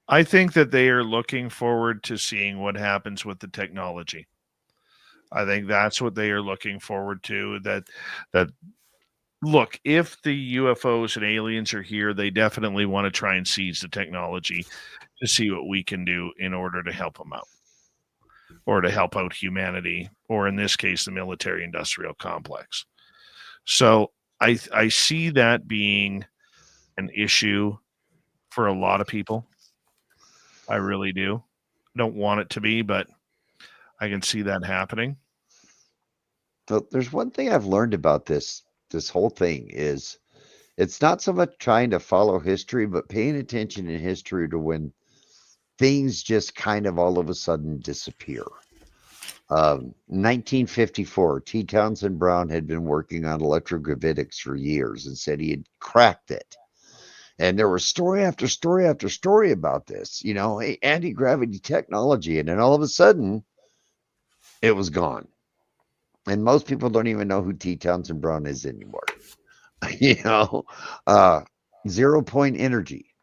I think that they are looking forward to seeing what happens with the technology. I think that's what they are looking forward to. That look, if the UFOs and aliens are here, they definitely want to try and seize the technology to see what we can do in order to help them out, or to help out humanity, or in this case, the military-industrial complex. So I see that being an issue for a lot of people. I really do. Don't want it to be, but I can see that happening. But there's one thing I've learned about this whole thing is it's not so much trying to follow history, but paying attention in history to when things just kind of all of a sudden disappear. 1954, T. Townsend Brown had been working on electrogravitics for years and said he had cracked it. And there was story after story after story about this, anti-gravity technology. And then all of a sudden, it was gone. And most people don't even know who T. Townsend Brown is anymore. 0-point energy.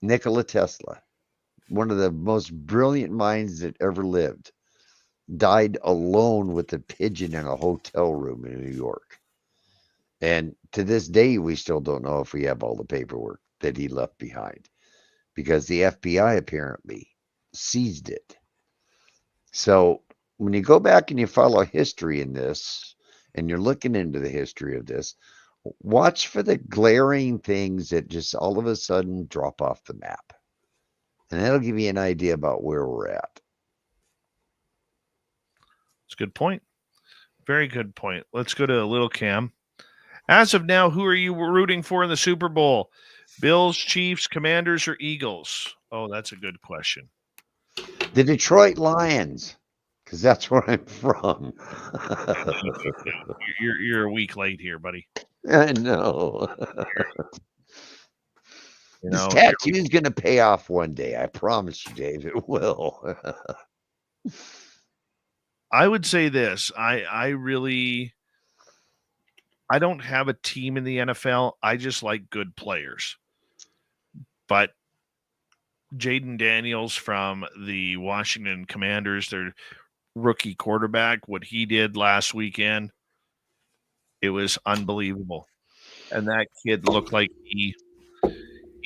Nikola Tesla, one of the most brilliant minds that ever lived, died alone with a pigeon in a hotel room in New York. And to this day, we still don't know if we have all the paperwork that he left behind, because the FBI apparently seized it. So when you go back and you follow history in this, and you're looking into the history of this, watch for the glaring things that just all of a sudden drop off the map. And that'll give you an idea about where we're at. It's a good point. Very good point. Let's go to Little Cam. As of now, who are you rooting for in the Super Bowl? Bills, Chiefs, Commanders, or Eagles? Oh, that's a good question. The Detroit Lions, because that's where I'm from. You're a week late here, buddy. I know. This know, tattoo's going to pay off one day. I promise you, Dave, it will. I would say this. I don't have a team in the NFL. I just like good players. But Jaden Daniels from the Washington Commanders, their rookie quarterback, what he did last weekend, it was unbelievable. And that kid looked like he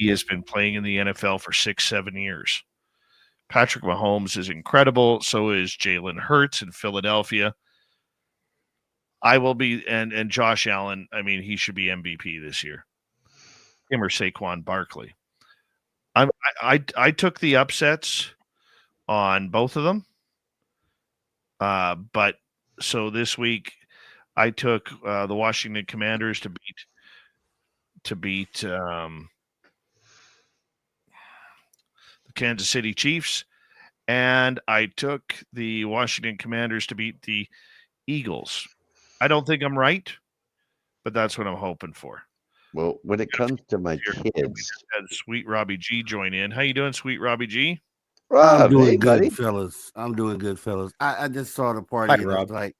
has been playing in the NFL for 6-7 years. Patrick Mahomes is incredible. So is Jalen Hurts in Philadelphia. I will be, and Josh Allen, I mean, he should be MVP this year. Him or Saquon Barkley. I took the upsets on both of them. But so this week I took the Washington Commanders to beat the Kansas City Chiefs, and I took the Washington Commanders to beat the Eagles. I don't think I'm right, but that's what I'm hoping for. Well, when it comes to my kids, had Sweet Robbie G join in. How you doing, Sweet Robbie G? Rob, I'm doing hey, good, buddy. fellas. I'm doing good, fellas. I just saw the party. Hi, and Rob. it's like,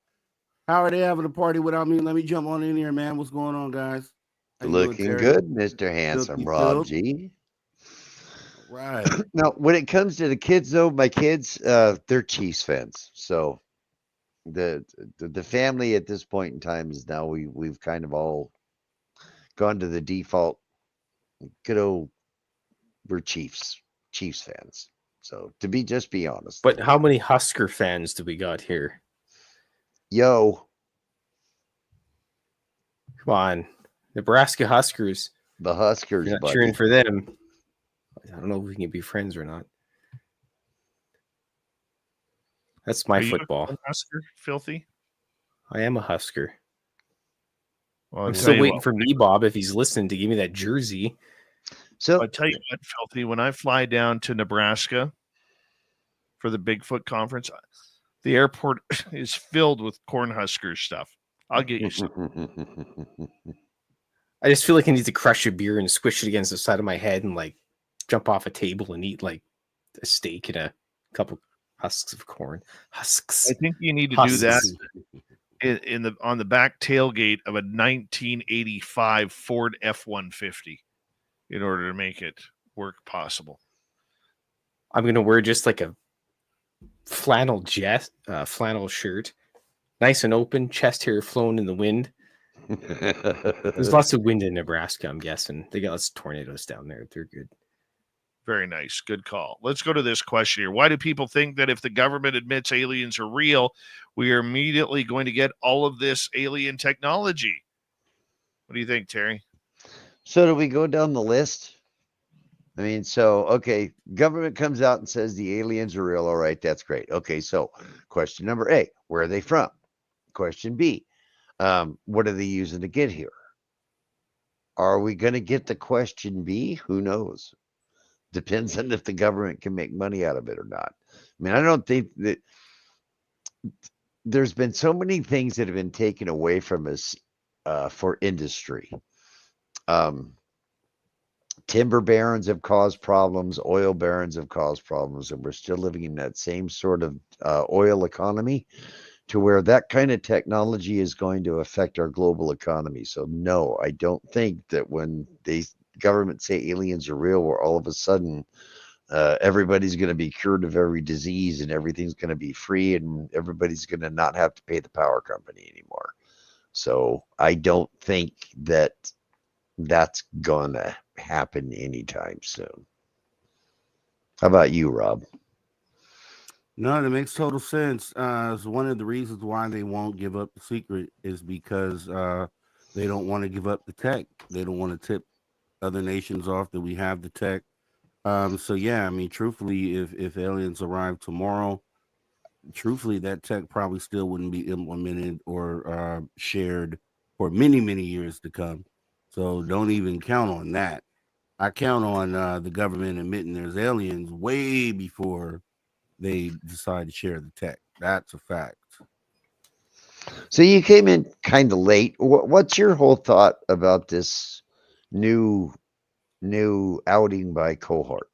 how are they having a party without me? Let me jump on in here, man. What's going on, guys? How you doing, Looking Terry? good, Mr. Handsome Filthy Rob Phil. G. Right. Now, when it comes to the kids, though, my kids, they're Chiefs fans. So the family at this point in time is now we've kind of all gone to the default. Good old, we're Chiefs fans. So to be honest, But how many Husker fans do we got here? yo, Come on, Nebraska Huskers. the Huskers, You're not buddy. cheering for them. I don't know if we can be friends or not. That's my Are you football. a Husker, Filthy? I am a Husker. Well, I'm I'll still tell you waiting what, for me, Bob, if he's listening, to give me that jersey. So I'll tell you what, Filthy, when I fly down to Nebraska for the Bigfoot conference, the airport is filled with Cornhusker stuff. I'll get you some. I just feel like I need to crush a beer and squish it against the side of my head and like jump off a table and eat like a steak and a couple husks of corn. Husks. I think you need to Husks. do that on the back tailgate of a 1985 Ford F-150 in order to make it work possible. I'm gonna wear just like a flannel shirt, nice and open, chest hair flowing in the wind. There's lots of wind in Nebraska, I'm guessing. They got lots of tornadoes down there. They're good. Very nice. Good call. Let's go to this question here. Why do people think that if the government admits aliens are real, we are immediately going to get all of this alien technology? What do you think, Terry? So do we go down the list? I mean, so, okay, government comes out and says the aliens are real. All right, that's great. Okay, so question number A, where are they from? Question B, what are they using to get here? Are we going to get the question B? Who knows? Depends on if the government can make money out of it or not. I mean, I don't think that there's been so many things that have been taken away from us for industry. Timber barons have caused problems, oil barons have caused problems, and we're still living in that same sort of oil economy to where that kind of technology is going to affect our global economy. So no, I don't think that when they government say aliens are real, where all of a sudden everybody's going to be cured of every disease and everything's going to be free and everybody's going to not have to pay the power company anymore. So I don't think that that's going to happen anytime soon. How about you, Rob? No, that makes total sense. It's one of the reasons why they won't give up the secret is because they don't want to give up the tech. They don't want to tip other nations off that we have the tech. So yeah, I mean, truthfully, if aliens arrive tomorrow, truthfully, that tech probably still wouldn't be implemented or shared for many, many years to come. So don't even count on that. I count on the government admitting there's aliens way before they decide to share the tech. That's a fact. So you came in kind of late. What's your whole thought about this new outing by Coulthart?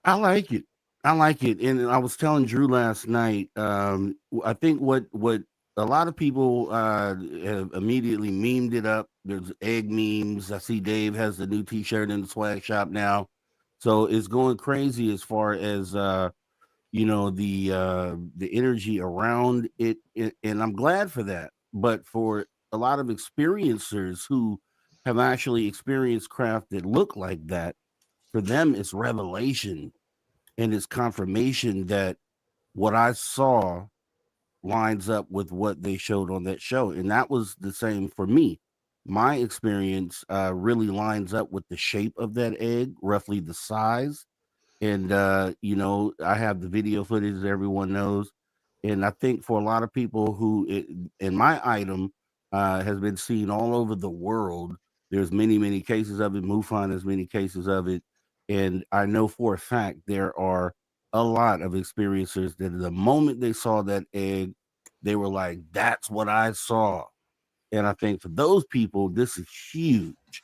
I like it. And I was telling Drew last night. I think what a lot of people have immediately memed it up. There's egg memes. I see Dave has the new T-shirt in the swag shop now, so it's going crazy as far as the energy around it, and I'm glad for that. But for a lot of experiencers who have actually experienced craft that look like that, for them it's revelation and it's confirmation that what I saw lines up with what they showed on that show. And that was the same for me. My experience really lines up with the shape of that egg, roughly the size. And, I have the video footage that everyone knows. And I think for a lot of people and my item has been seen all over the world, there's many, many cases of it. MUFON has many cases of it. And I know for a fact there are a lot of experiencers that the moment they saw that egg, they were like, that's what I saw. And I think for those people, this is huge.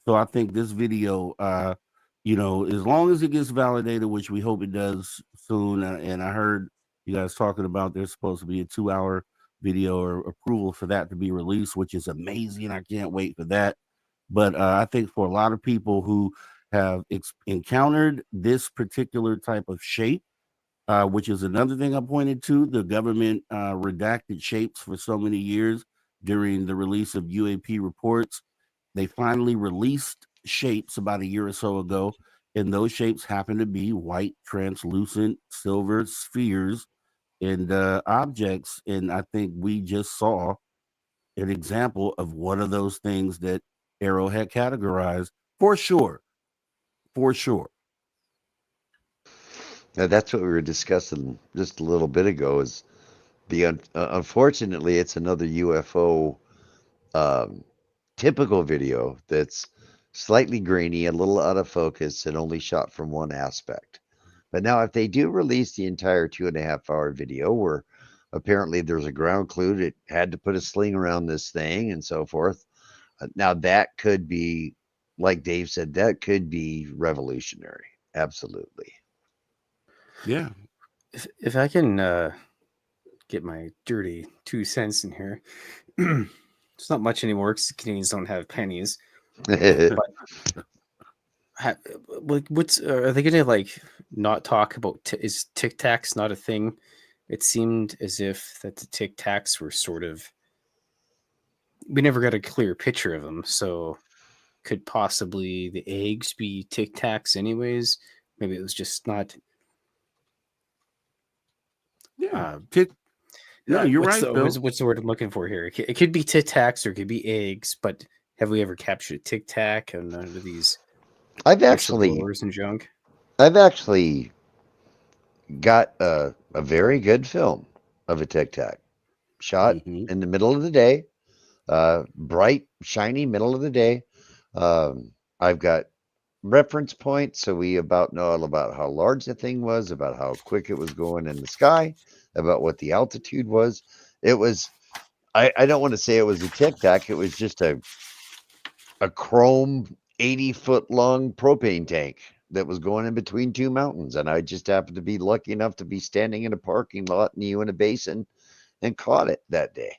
So I think this video, as long as it gets validated, which we hope it does soon. And I heard you guys talking about there's supposed to be a 2-hour video or approval for that to be released, which is amazing. I can't wait for that. But I think for a lot of people who have encountered this particular type of shape, which is another thing I pointed to, the government redacted shapes for so many years during the release of UAP reports. They finally released shapes about a year or so ago, and those shapes happen to be white, translucent, silver spheres and objects. And I think we just saw an example of one of those things that Arrow had categorized for sure. For sure. Now, that's what we were discussing just a little bit ago. Is unfortunately, it's another UFO typical video that's slightly grainy, a little out of focus, and only shot from one aspect. But now, if they do release the entire 2.5 hour video where apparently there's a ground clue that had to put a sling around this thing and so forth, now that could be, like Dave said, that could be revolutionary. Absolutely. Yeah. If I can get my dirty 2 cents in here, it's not much anymore because Canadians don't have pennies. But what's are they gonna like not talk about? Is Tic Tacs not a thing? It seemed as if that the Tic Tacs were sort of. We never got a clear picture of them, so could possibly the eggs be Tic Tacs anyways? Maybe it was just not. Yeah. No, you're right, Phil. What's the word I'm looking for here? It could be Tic Tacs or it could be eggs, but have we ever captured a Tic Tac on none of these I've actually whistleblowers and junk? got a very good film of a Tic Tac shot in the middle of the day, bright, shiny middle of the day. I've got reference points, so we about know about how large the thing was, about how quick it was going in the sky, about what the altitude was. It was, I don't want to say it was a Tic Tac. It was just a chrome 80-foot long propane tank that was going in between two mountains. And I just happened to be lucky enough to be standing in a parking lot in the Uinta Basin and caught it that day.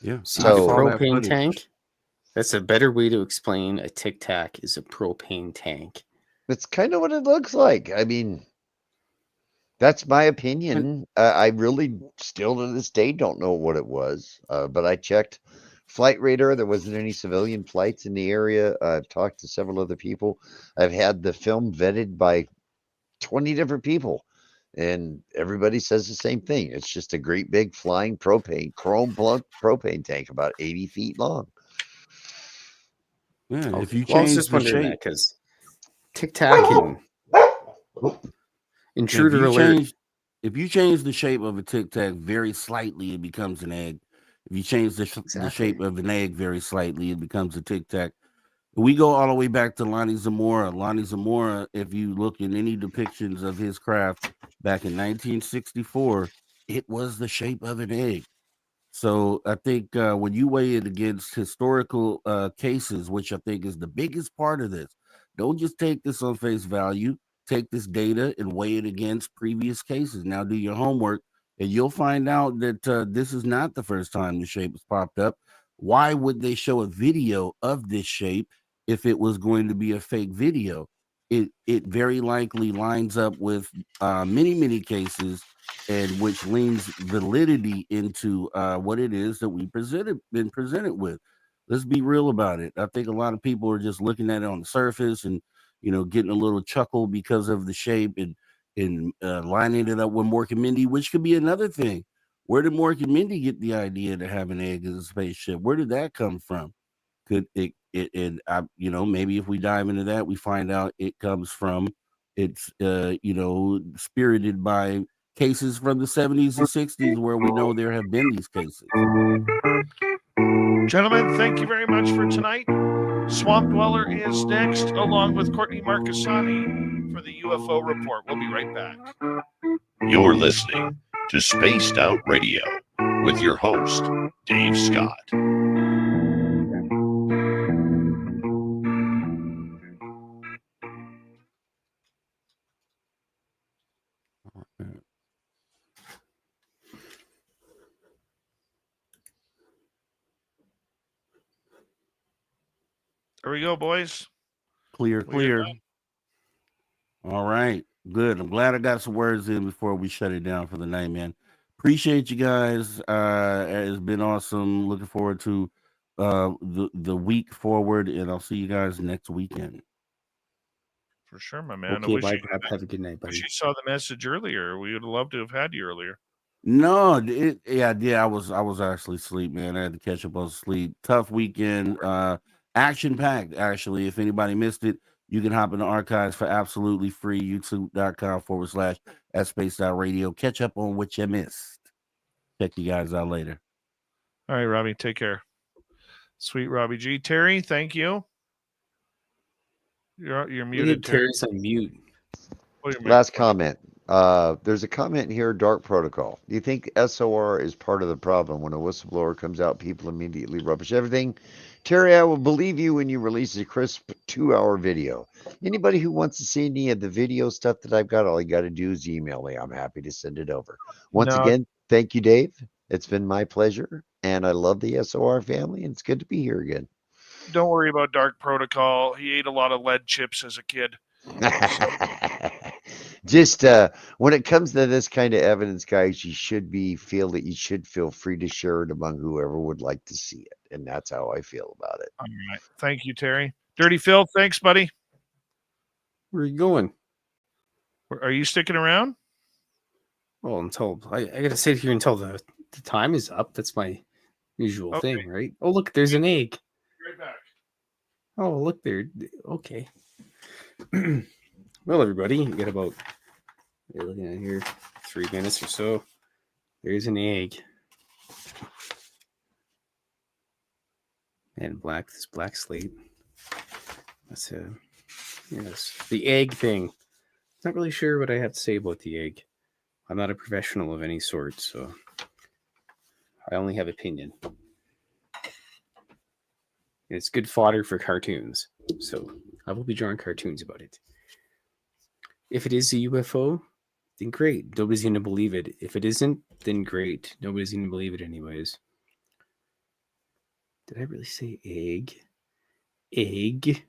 Yeah. So propane tank. That's a better way to explain a Tic Tac is a propane tank. That's kind of what it looks like. I mean, that's my opinion. I really still to this day don't know what it was, but I checked Flight Radar. There wasn't any civilian flights in the area. I've talked to several other people. I've had the film vetted by 20 different people, and everybody says the same thing. It's just a great big flying chrome blunt propane tank about 80 feet long. Yeah, Okay. if you change just the wondering shape, that because Tic Tac and Intruder Alert. If you change the shape of a Tic Tac very slightly, it becomes an egg. If you change the shape of an egg very slightly, it becomes a Tic Tac. We go all the way back to Lonnie Zamora. Lonnie Zamora, if you look in any depictions of his craft back in 1964, it was the shape of an egg. So I think when you weigh it against historical cases, which I think is the biggest part of this, don't just take this on face value. Take this data and weigh it against previous cases. Now do your homework, and you'll find out that this is not the first time the shape has popped up. Why would they show a video of this shape if it was going to be a fake video? It very likely lines up with many cases, and which leans validity into what it is that we been presented with. Let's be real about it. I think a lot of people are just looking at it on the surface and getting a little chuckle because of the shape and lining it up with Mork and Mindy, which could be another thing. Where did Mork and Mindy get the idea to have an egg as a spaceship? Where did that come from? Could it maybe if we dive into that, we find out it comes from it's spirited by cases from the 70s and 60s where we know there have been these cases. Gentlemen, thank you very much for tonight. Swamp Dweller is next, along with Courtney Marcassani for the UFO Report. We'll be right back. You're listening to Spaced Out Radio with your host, Dave Scott. There we go, boys. Clear, We are clear. done. All right. Good. I'm glad I got some words in before we shut it down for the night, man. Appreciate you guys. It's been awesome. Looking forward to the week forward, and I'll see you guys next weekend. For sure, my man. Okay, I bye, Brad. Have a good night, buddy. wish you saw the message earlier. We would have loved to have had you earlier. No, yeah, I was actually asleep, man. I had to catch up on sleep. Tough weekend, action packed. Actually, if anybody missed it, you can hop in the archives for absolutely free. YouTube.com/@spacedoutradio. Catch up on what you missed. Check you guys out later. All right, Robbie, take care. Sweet Robbie G. Terry, thank you. You're muted, Terry. Terry's on mute. Oh, you're muted. Last comment. There's a comment here, Dark Protocol. Do you think SOR is part of the problem? When a whistleblower comes out, people immediately rubbish everything. Terry, I will believe you when you release a crisp 2-hour video. Anybody who wants to see any of the video stuff that I've got, all you got to do is email me. I'm happy to send it over. Once again, thank you, Dave. It's been my pleasure, and I love the SOR family, and it's good to be here again. Don't worry about Dark Protocol. He ate a lot of lead chips as a kid. Just when it comes to this kind of evidence, guys, you should feel free to share it among whoever would like to see it, and that's how I feel about it. All right, thank you, Terry. Dirty Phil, thanks, buddy. Where are you going? Are you sticking around? Well, until I gotta sit here until the time is up. That's my usual thing, right? Oh, look, there's an egg. Right back. Oh, look there. Okay. Well, everybody, you got about, looking at here, 3 minutes or so. There's an egg. And this black slate. That's yes, the egg thing. Not really sure what I have to say about the egg. I'm not a professional of any sort, so I only have opinion. It's good fodder for cartoons, so I will be drawing cartoons about it. If it is a UFO, then great. Nobody's going to believe it. If it isn't, then great. Nobody's going to believe it anyways. Did I really say egg? Egg.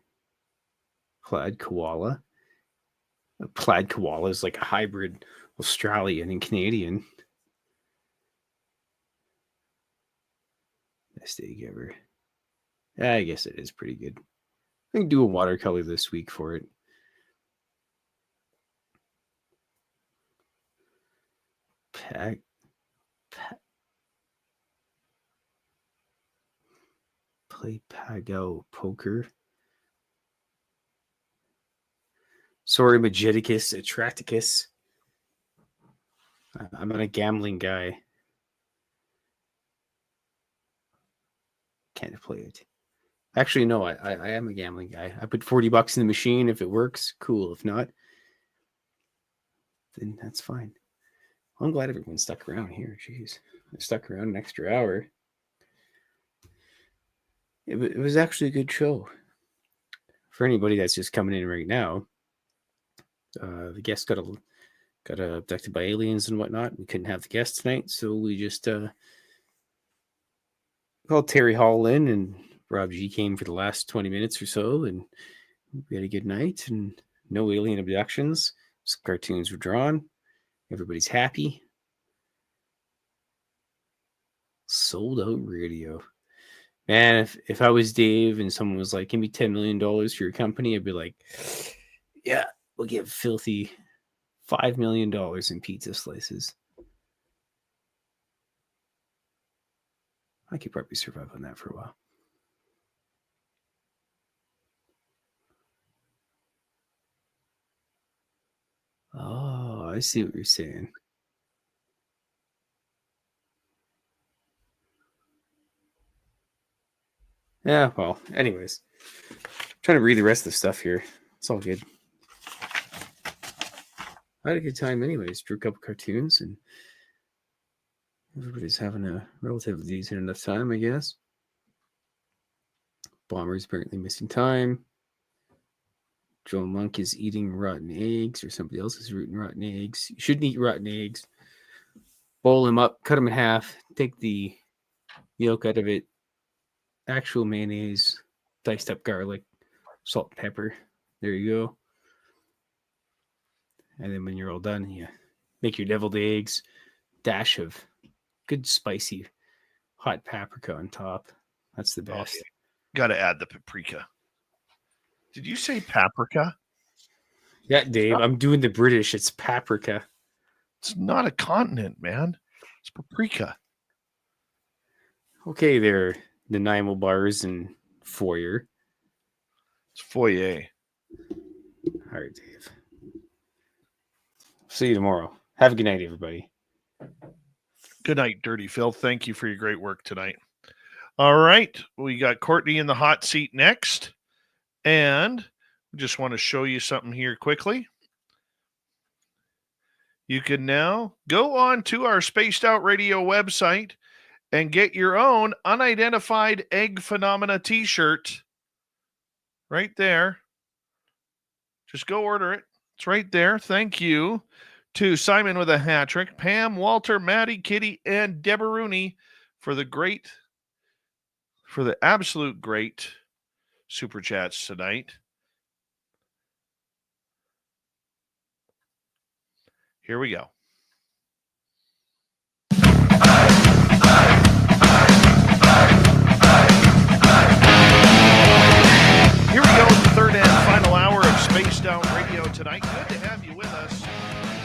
Plaid koala. A plaid koala is like a hybrid Australian and Canadian. Best egg ever. I guess it is pretty good. I can do a watercolor this week for it. Play Pago poker. Sorry, Magicus, Attracticus. I'm not a gambling guy. Can't play it. Actually, no, I am a gambling guy. I put $40 in the machine. If it works, cool. If not, then that's fine. I'm glad everyone stuck around here. Jeez, I stuck around an extra hour. It was actually a good show. For anybody that's just coming in right now, the guest got abducted by aliens and whatnot. We couldn't have the guest tonight, so we just called Terry Hall in, and Rob G came for the last 20 minutes or so, and we had a good night, and no alien abductions. Some cartoons were drawn. Everybody's happy. Sold out radio. Man, if I was Dave and someone was like, give me $10 million for your company, I'd be like, yeah, we'll give Filthy $5 million in pizza slices. I could probably survive on that for a while. Oh, I see what you're saying. Yeah, well, anyways. I'm trying to read the rest of the stuff here. It's all good. I had a good time anyways. Drew a couple cartoons, and everybody's having a relatively decent enough time, I guess. Bomber's apparently missing time. Joe Monk is eating rotten eggs, or somebody else is eating rotten eggs. You shouldn't eat rotten eggs. Boil them up, cut them in half, take the yolk out of it, actual mayonnaise, diced up garlic, salt and pepper. There you go. And then when you're all done, you make your deviled eggs, dash of good spicy hot paprika on top. That's the best. Oh, yeah. Got to add the paprika. Did you say paprika? Yeah, Dave, I'm doing the British. It's paprika. It's not a continent, man. It's paprika. Okay, there, Nanaimo bars and foyer. It's foyer. All right, Dave. See you tomorrow. Have a good night, everybody. Good night, Dirty Phil. Thank you for your great work tonight. All right. We got Courtney in the hot seat next. And we just want to show you something here quickly. You can now go on to our Spaced Out Radio website and get your own unidentified egg phenomena t-shirt right there. Just go order it. It's right there. Thank you to Simon with a hat trick, Pam, Walter, Maddie, Kitty, and Deborah Rooney for the absolute great super chats tonight. Here we go. Here we go with the third and final hour of Spaced Out Radio tonight. Good to have you with us.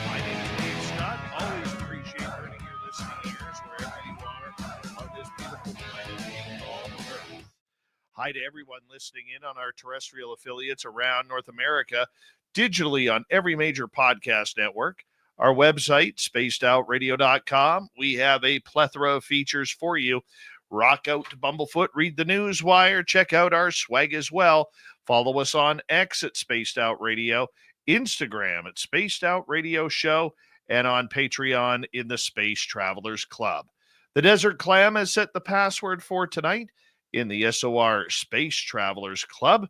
My name is Dave Scott. Always appreciate earning your listening ears wherever you are on this beautiful planet being called Earth. Hi to everyone listening in on our terrestrial affiliates around North America, digitally on every major podcast network. Our website, spacedoutradio.com. We have a plethora of features for you. Rock out to Bumblefoot, read the news wire, check out our swag as well. Follow us on X at Spaced Out Radio, Instagram at Spaced Out Radio Show, and on Patreon in the Space Travelers Club. The Desert Clam has set the password for tonight in the SOR Space Travelers Club.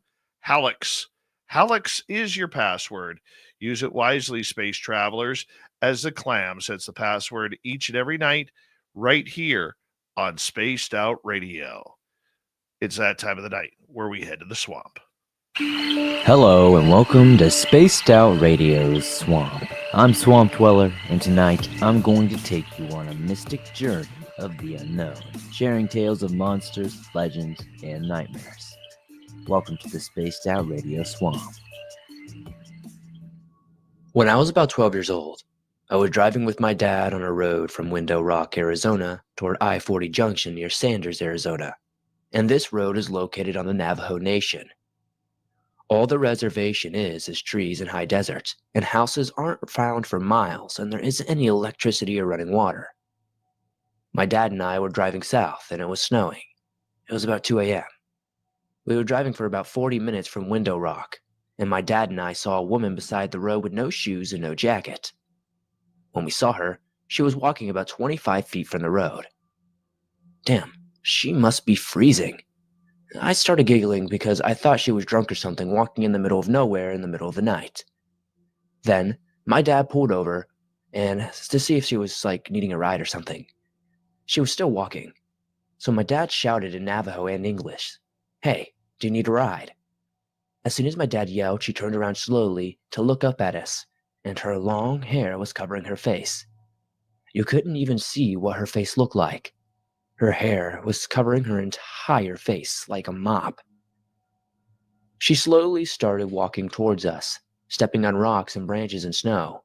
Hallex. Hallex is your password. Use it wisely, Space Travelers, as the Clam sets the password each and every night right here on Spaced Out Radio. It's that time of the night where we head to the swamp. Hello and welcome to Spaced Out Radio's Swamp. I'm Swamp Dweller, and tonight I'm going to take you on a mystic journey of the unknown, sharing tales of monsters, legends, and nightmares. Welcome to the Spaced Out Radio Swamp. When I was about 12 years old, I was driving with my dad on a road from Window Rock, Arizona, toward I-40 Junction near Sanders, Arizona, and this road is located on the Navajo Nation. All the reservation is trees and high desert, and houses aren't found for miles, and there isn't any electricity or running water. My dad and I were driving south, and it was snowing. It was about 2 a.m. We were driving for about 40 minutes from Window Rock, and my dad and I saw a woman beside the road with no shoes and no jacket. When we saw her, she was walking about 25 feet from the road. Damn, she must be freezing. I started giggling because I thought she was drunk or something, walking in the middle of nowhere in the middle of the night. Then, my dad pulled over and to see if she was, needing a ride or something. She was still walking. So my dad shouted in Navajo and English, "Hey, do you need a ride?" As soon as my dad yelled, she turned around slowly to look up at us, and her long hair was covering her face. You couldn't even see what her face looked like. Her hair was covering her entire face like a mop. She slowly started walking towards us, stepping on rocks and branches and snow.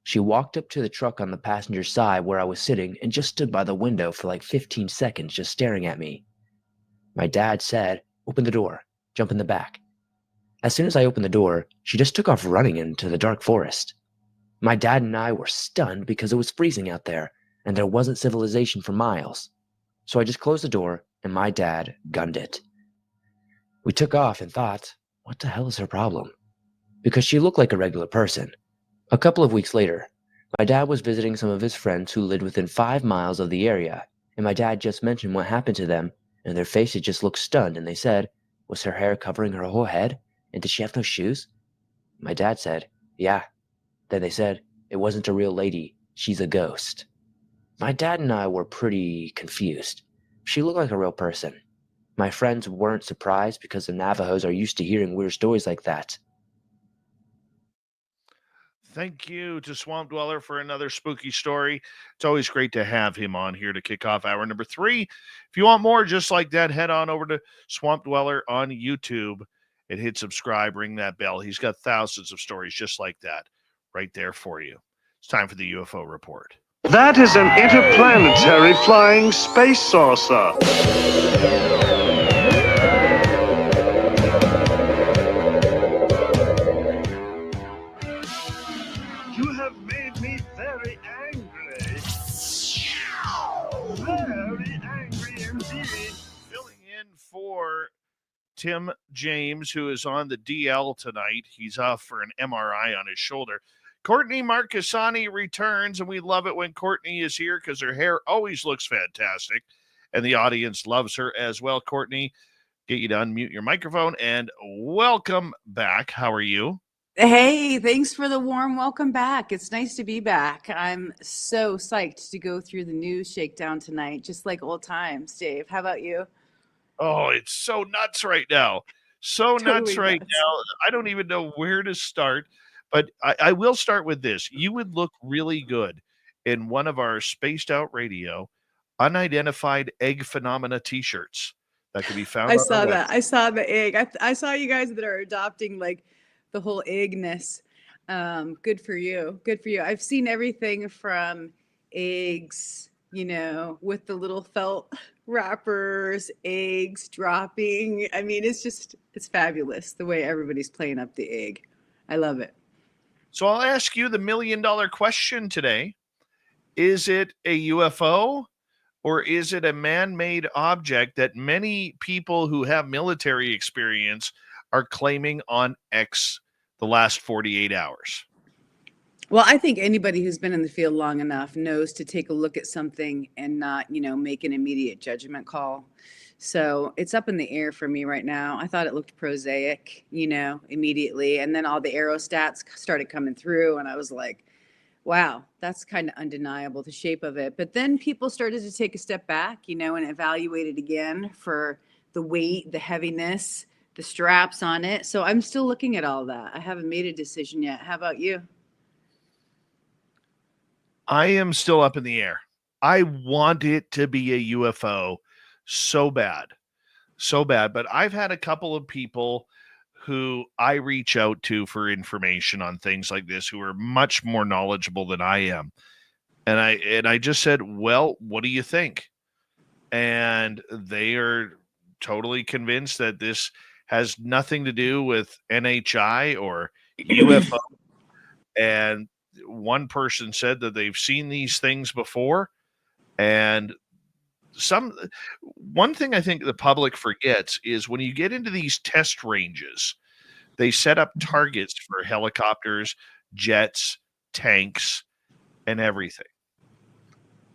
She walked up to the truck on the passenger side where I was sitting and just stood by the window for 15 seconds just staring at me. My dad said, "Open the door, jump in the back." As soon as I opened the door, she just took off running into the dark forest. My dad and I were stunned because it was freezing out there, and there wasn't civilization for miles. So I just closed the door, and my dad gunned it. We took off and thought, what the hell is her problem? Because she looked like a regular person. A couple of weeks later, my dad was visiting some of his friends who lived within 5 miles of the area, and my dad just mentioned what happened to them, and their faces just looked stunned, and they said, was her hair covering her whole head? And did she have no shoes? My dad said, yeah. Then they said, it wasn't a real lady. She's a ghost. My dad and I were pretty confused. She looked like a real person. My friends weren't surprised because the Navajos are used to hearing weird stories like that. Thank you to Swamp Dweller for another spooky story. It's always great to have him on here to kick off hour number 3. If you want more just like that, head on over to Swamp Dweller on YouTube and hit subscribe, ring that bell. He's got thousands of stories just like that right there for you. It's time for the UFO report. That is an interplanetary flying space saucer. You have made me very angry. Very angry indeed. Filling in for Tim James, who is on the DL tonight. He's off for an MRI on his shoulder. Courtney Marcassani returns, and we love it when Courtney is here because her hair always looks fantastic, and the audience loves her as well. Courtney, get you to unmute your microphone, and welcome back. How are you? Hey, thanks for the warm welcome back. It's nice to be back. I'm so psyched to go through the news shakedown tonight, just like old times. Dave, how about you? Oh, it's so nuts right now. So nuts Totally right nuts. now. I don't even know where to start, but I will start with this. You would look really good in one of our Spaced Out Radio unidentified egg phenomena t-shirts that can be found I on our saw website. that. I saw the egg. I saw you guys that are adopting like the whole eggness. Good for you. Good for you. I've seen everything from eggs, you know, with the little felt wrappers, eggs dropping. I mean, it's fabulous the way everybody's playing up the egg. I love it. So I'll ask you the $1 million question today. Is it a UFO or is it a man-made object that many people who have military experience are claiming on X the last 48 hours? Well, I think anybody who's been in the field long enough knows to take a look at something and not, you know, make an immediate judgment call. So it's up in the air for me right now. I thought it looked prosaic, you know, immediately. And then all the aerostats started coming through and I was like, wow, that's kind of undeniable, the shape of it. But then people started to take a step back, you know, and evaluate it again for the weight, the heaviness, the straps on it. So I'm still looking at all that. I haven't made a decision yet. How about you? I am still up in the air. I want it to be a UFO so bad. But I've had a couple of people who I reach out to for information on things like this who are much more knowledgeable than I am. And I just said, well, what do you think? And they are totally convinced that this has nothing to do with NHI or UFO. And one person said that they've seen these things before. And one thing I think the public forgets is when you get into these test ranges, they set up targets for helicopters, jets, tanks, and everything.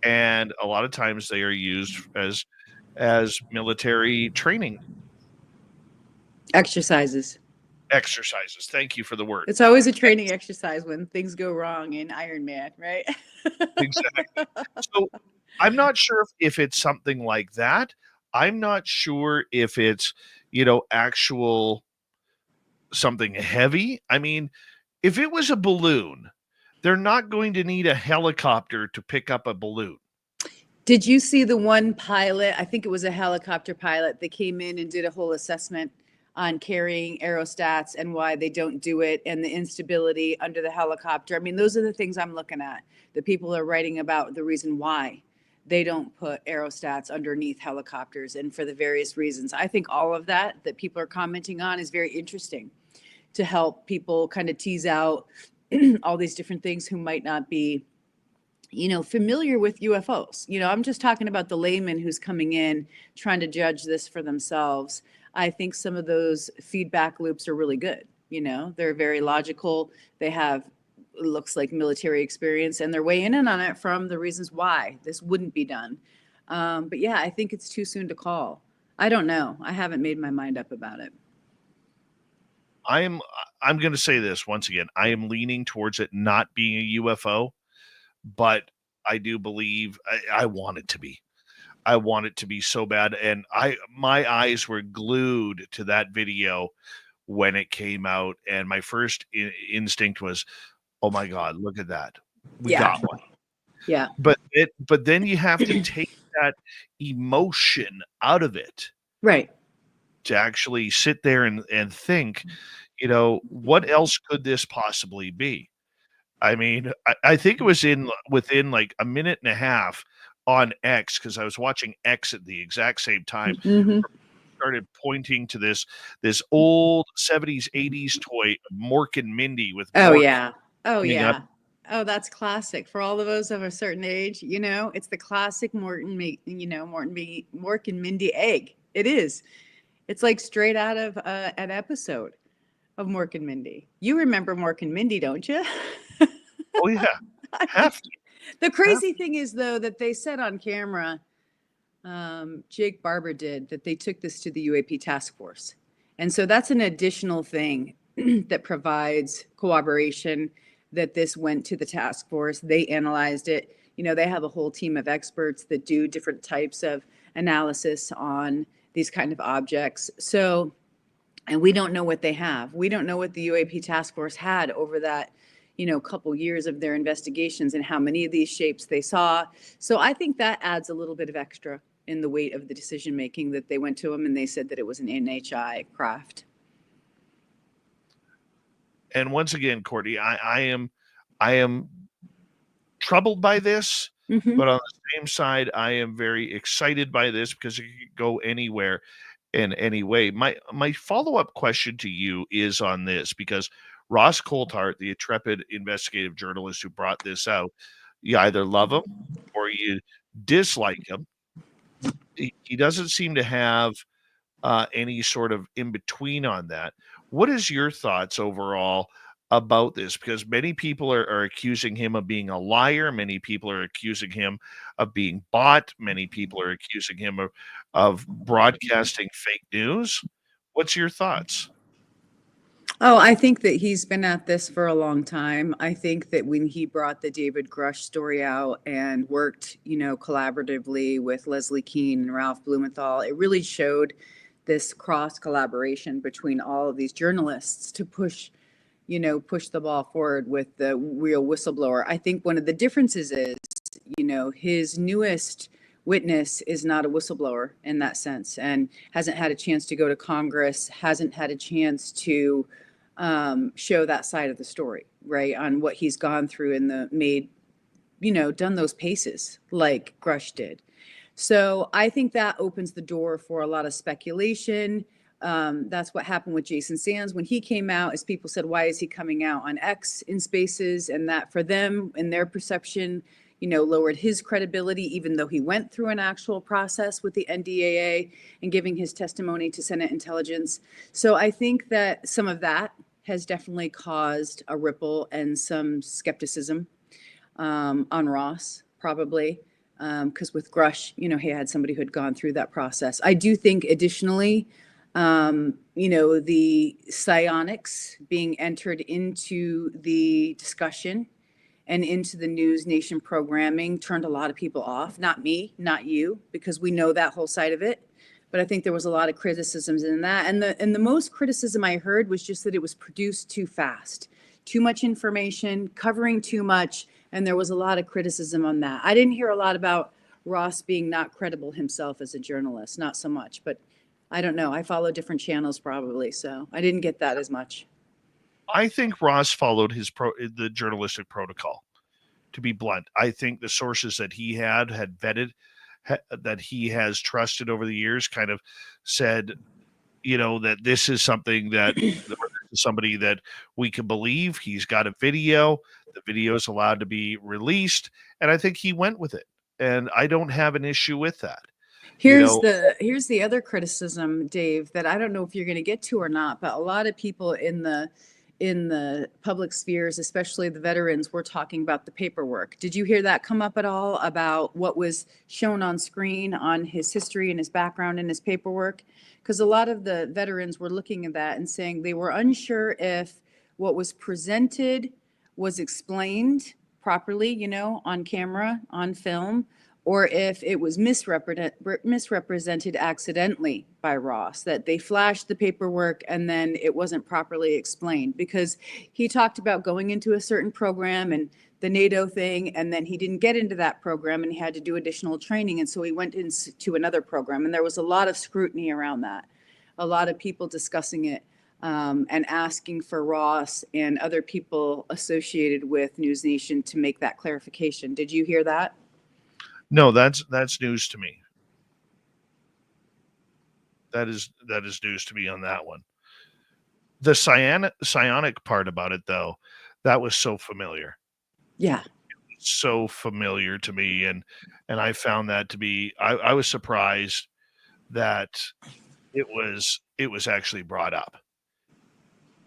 And a lot of times they are used as military training Exercises. Thank you for the word. It's always a training exercise when things go wrong in Iron Man, right? Exactly. So I'm not sure if it's something like that. I'm not sure if it's, you know, actual something heavy. I mean, if it was a balloon, they're not going to need a helicopter to pick up a balloon. Did you see the one pilot? I think it was a helicopter pilot that came in and did a whole assessment on carrying aerostats and why they don't do it and the instability under the helicopter. I mean, those are the things I'm looking at. The people are writing about the reason why they don't put aerostats underneath helicopters and for the various reasons. I think all of that people are commenting on is very interesting to help people kind of tease out all these different things who might not be, you know, familiar with UFOs. You know, I'm just talking about the layman who's coming in trying to judge this for themselves. I think some of those feedback loops are really good. You know, they're very logical. They have, it looks like, military experience, and they're weighing in on it from the reasons why this wouldn't be done. But yeah, I think it's too soon to call. I don't know. I haven't made my mind up about it. I'm going to say this once again. I am leaning towards it not being a UFO, but I do believe I want it to be. I want it to be so bad. And my eyes were glued to that video when it came out. And my first instinct was, oh my God, look at that. We Yeah. got one. Yeah. But then you have to take that emotion out of it Right. to actually sit there and think, what else could this possibly be? I mean, I think it was within like a minute and a half on X, because I was watching X at the exact same time, Hmm. started pointing to this old 70s, 80s toy, Mork and Mindy with Oh Mork yeah. Oh coming up. yeah. Oh, that's classic for all of us of a certain age. It's the classic Mork and Mindy egg. It is. It's like straight out of an episode of Mork and Mindy. You remember Mork and Mindy, don't you? Oh yeah, have to. The crazy thing is, though, that they said on camera, Jake Barber did, that they took this to the UAP task force. And so that's an additional thing that provides corroboration that this went to the task force. They analyzed it. They have a whole team of experts that do different types of analysis on these kind of objects. So, and we don't know what they have. We don't know what the UAP task force had over that, couple years of their investigations and how many of these shapes they saw. So I think that adds a little bit of extra in the weight of the decision making, that they went to them and they said that it was an NHI craft. And once again, Courtney, I am troubled by this, Mhm. but on the same side, I am very excited by this because it could go anywhere in any way. My follow-up question to you is on this, because Ross Coulthart, the intrepid investigative journalist who brought this out, you either love him or you dislike him. He doesn't seem to have any sort of in between on that. What is your thoughts overall about this? Because many people are accusing him of being a liar. Many people are accusing him of being bought. Many people are accusing him of broadcasting fake news. What's your thoughts? Oh, I think that he's been at this for a long time. I think that when he brought the David Grush story out and worked, collaboratively with Leslie Keene and Ralph Blumenthal, it really showed this cross collaboration between all of these journalists to push the ball forward with the real whistleblower. I think one of the differences is, his newest witness is not a whistleblower in that sense, and hasn't had a chance to go to Congress, hasn't had a chance to show that side of the story, right? On what he's gone through and done those paces like Grush did. So I think that opens the door for a lot of speculation. That's what happened with Jason Sands when he came out, as people said, why is he coming out on X in spaces? And that for them, in their perception, lowered his credibility, even though he went through an actual process with the NDAA and giving his testimony to Senate Intelligence. So I think that some of that has definitely caused a ripple and some skepticism on Ross, probably. Because with Grush, he had somebody who had gone through that process. I do think additionally, the psionics being entered into the discussion and into the News Nation programming turned a lot of people off. Not me, not you, because we know that whole side of it. But I think there was a lot of criticisms in that. And the most criticism I heard was just that it was produced too fast, too much information, covering too much. And there was a lot of criticism on that. I didn't hear a lot about Ross being not credible himself as a journalist, not so much, but I don't know. I follow different channels probably, so I didn't get that as much. I think Ross followed the journalistic protocol, to be blunt. I think the sources that he had vetted, that he has trusted over the years, kind of said, that this is something that somebody that we can believe. He's got a video. The video is allowed to be released, and I think he went with it. And I don't have an issue with that. Here's the other criticism, Dave, that I don't know if you're going to get to or not, but a lot of people in the public spheres, especially the veterans, were talking about the paperwork. Did you hear that come up at all about what was shown on screen on his history and his background and his paperwork? Because a lot of the veterans were looking at that and saying they were unsure if what was presented was explained properly, on camera, on film, or if it was misrepresented accidentally by Ross, that they flashed the paperwork and then it wasn't properly explained, because he talked about going into a certain program and the NATO thing, and then he didn't get into that program and he had to do additional training. And so he went into another program, and there was a lot of scrutiny around that, a lot of people discussing it. And asking for Ross and other people associated with News Nation to make that clarification. Did you hear that? No, that's news to me. That is news to me on that one. The psionic part about it, though, that was so familiar. Yeah. So familiar to me, and I found that to be. I was surprised that it was actually brought up.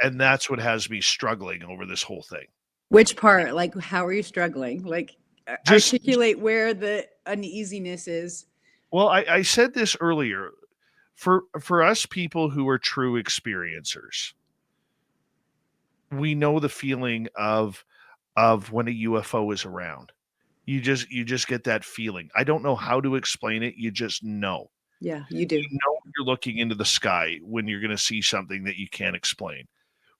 And that's what has me struggling over this whole thing. Which part? Like, how are you struggling? Like, articulate where the uneasiness is. Well, I said this earlier. For us people who are true experiencers, we know the feeling of when a UFO is around. You just get that feeling. I don't know how to explain it. You just know. Yeah, you do. You know you're looking into the sky when you're going to see something that you can't explain.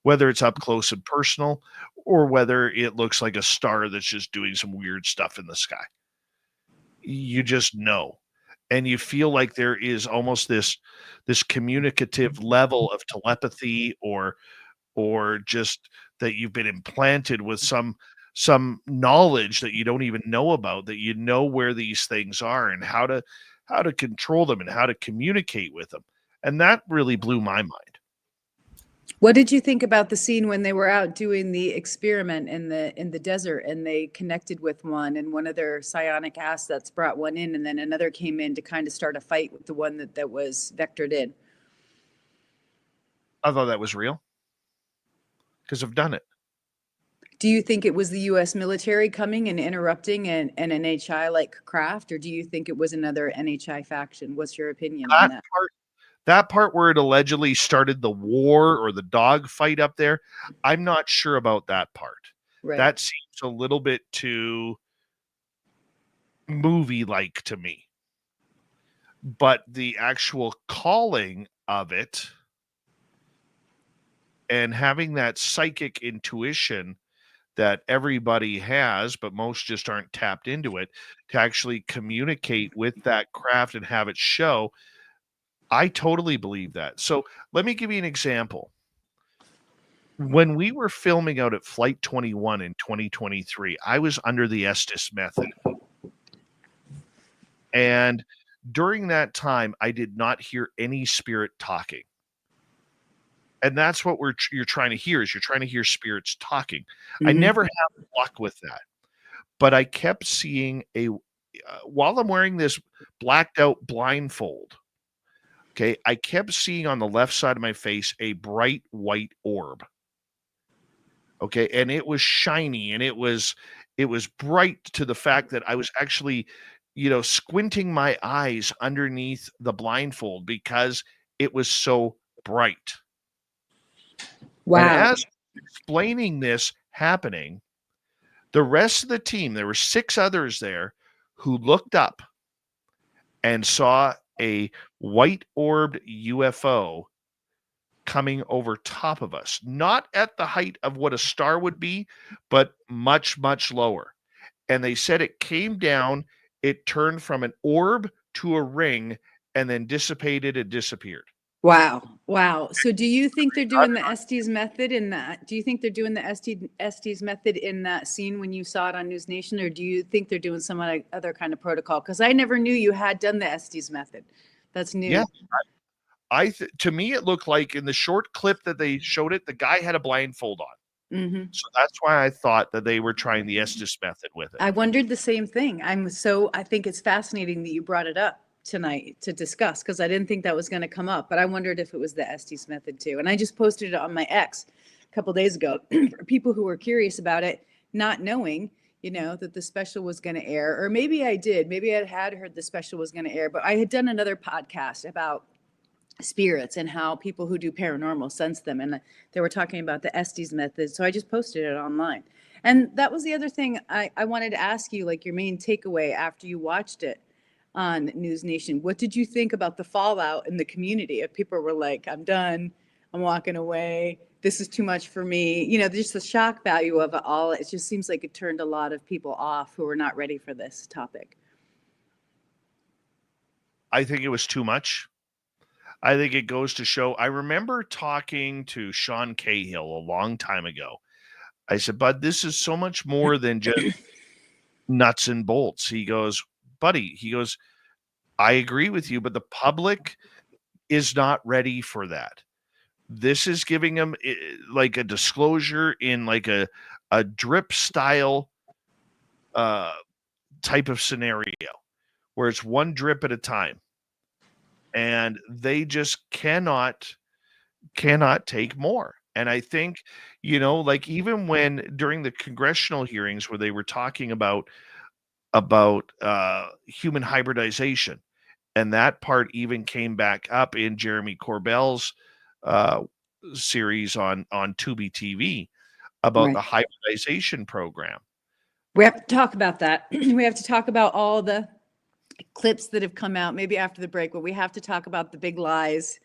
Whether it's up close and personal or whether it looks like a star that's just doing some weird stuff in the sky. You just know. And you feel like there is almost this communicative level of telepathy or just that you've been implanted with some knowledge that you don't even know about, that you know where these things are and how to control them and how to communicate with them. And that really blew my mind. What did you think about the scene when they were out doing the experiment in the desert and they connected with one, and one of their psionic assets brought one in, and then another came in to kind of start a fight with the one that was vectored in? I thought that was real because I've done it. Do you think it was the U.S. military coming and interrupting an NHI-like craft, or do you think it was another NHI faction? What's your opinion on that? That part where it allegedly started the war or the dog fight up there, I'm not sure about that part. Right. That seems a little bit too movie-like to me. But the actual calling of it and having that psychic intuition that everybody has, but most just aren't tapped into it, to actually communicate with that craft and have it show, I totally believe that. So let me give you an example. When we were filming out at Flight 21 in 2023, I was under the Estes method. And during that time, I did not hear any spirit talking. And that's what you're trying to hear, is you're trying to hear spirits talking. Mm-hmm. I never had luck with that. But I kept seeing while I'm wearing this blacked out blindfold, okay, I kept seeing on the left side of my face a bright white orb. Okay, and it was shiny and it was bright to the fact that I was actually, squinting my eyes underneath the blindfold because it was so bright. Wow. And as explaining this happening, the rest of the team, there were 6 others there who looked up and saw a white orbed UFO coming over top of us, not at the height of what a star would be, but much, much lower. And they said it came down, it turned from an orb to a ring, and then dissipated and disappeared. Wow. So do you think they're doing the Estes method in that? Do you think they're doing the Estes method in that scene when you saw it on News Nation, or do you think they're doing some other kind of protocol? Because I never knew you had done the Estes method. That's new. Yeah. To me, it looked like in the short clip that they showed it, the guy had a blindfold on. Mm-hmm. So that's why I thought that they were trying the Estes method with it. I wondered the same thing. I think it's fascinating that you brought it up tonight to discuss, because I didn't think that was going to come up, but I wondered if it was the Estes method too. And I just posted it on my X a couple days ago for people who were curious about it, not knowing, that the special was going to air, or maybe I did. Maybe I had heard the special was going to air, but I had done another podcast about spirits and how people who do paranormal sense them, and they were talking about the Estes method. So I just posted it online, And that was the other thing I wanted to ask you, like your main takeaway after you watched it on News Nation. What did you think about the fallout in the community? If people were like, I'm done, I'm walking away, this is too much for me. You know, just the shock value of it all. It just seems like it turned a lot of people off who were not ready for this topic. I think it was too much. I think it goes to show. I remember talking to Sean Cahill a long time ago. I said, Bud, this is so much more than just nuts and bolts. He goes, buddy, he goes, I agree with you, but the public is not ready for that. This is giving them like a disclosure in like a drip style type of scenario where it's one drip at a time. And they just cannot take more. And I think, you know, like even when during the congressional hearings where they were talking about human hybridization, and that part even came back up in Jeremy Corbell's series on Tubi TV about the hybridization program. We have to talk about that. We have to talk about all the clips that have come out maybe after the break, but we have to talk about the big lies,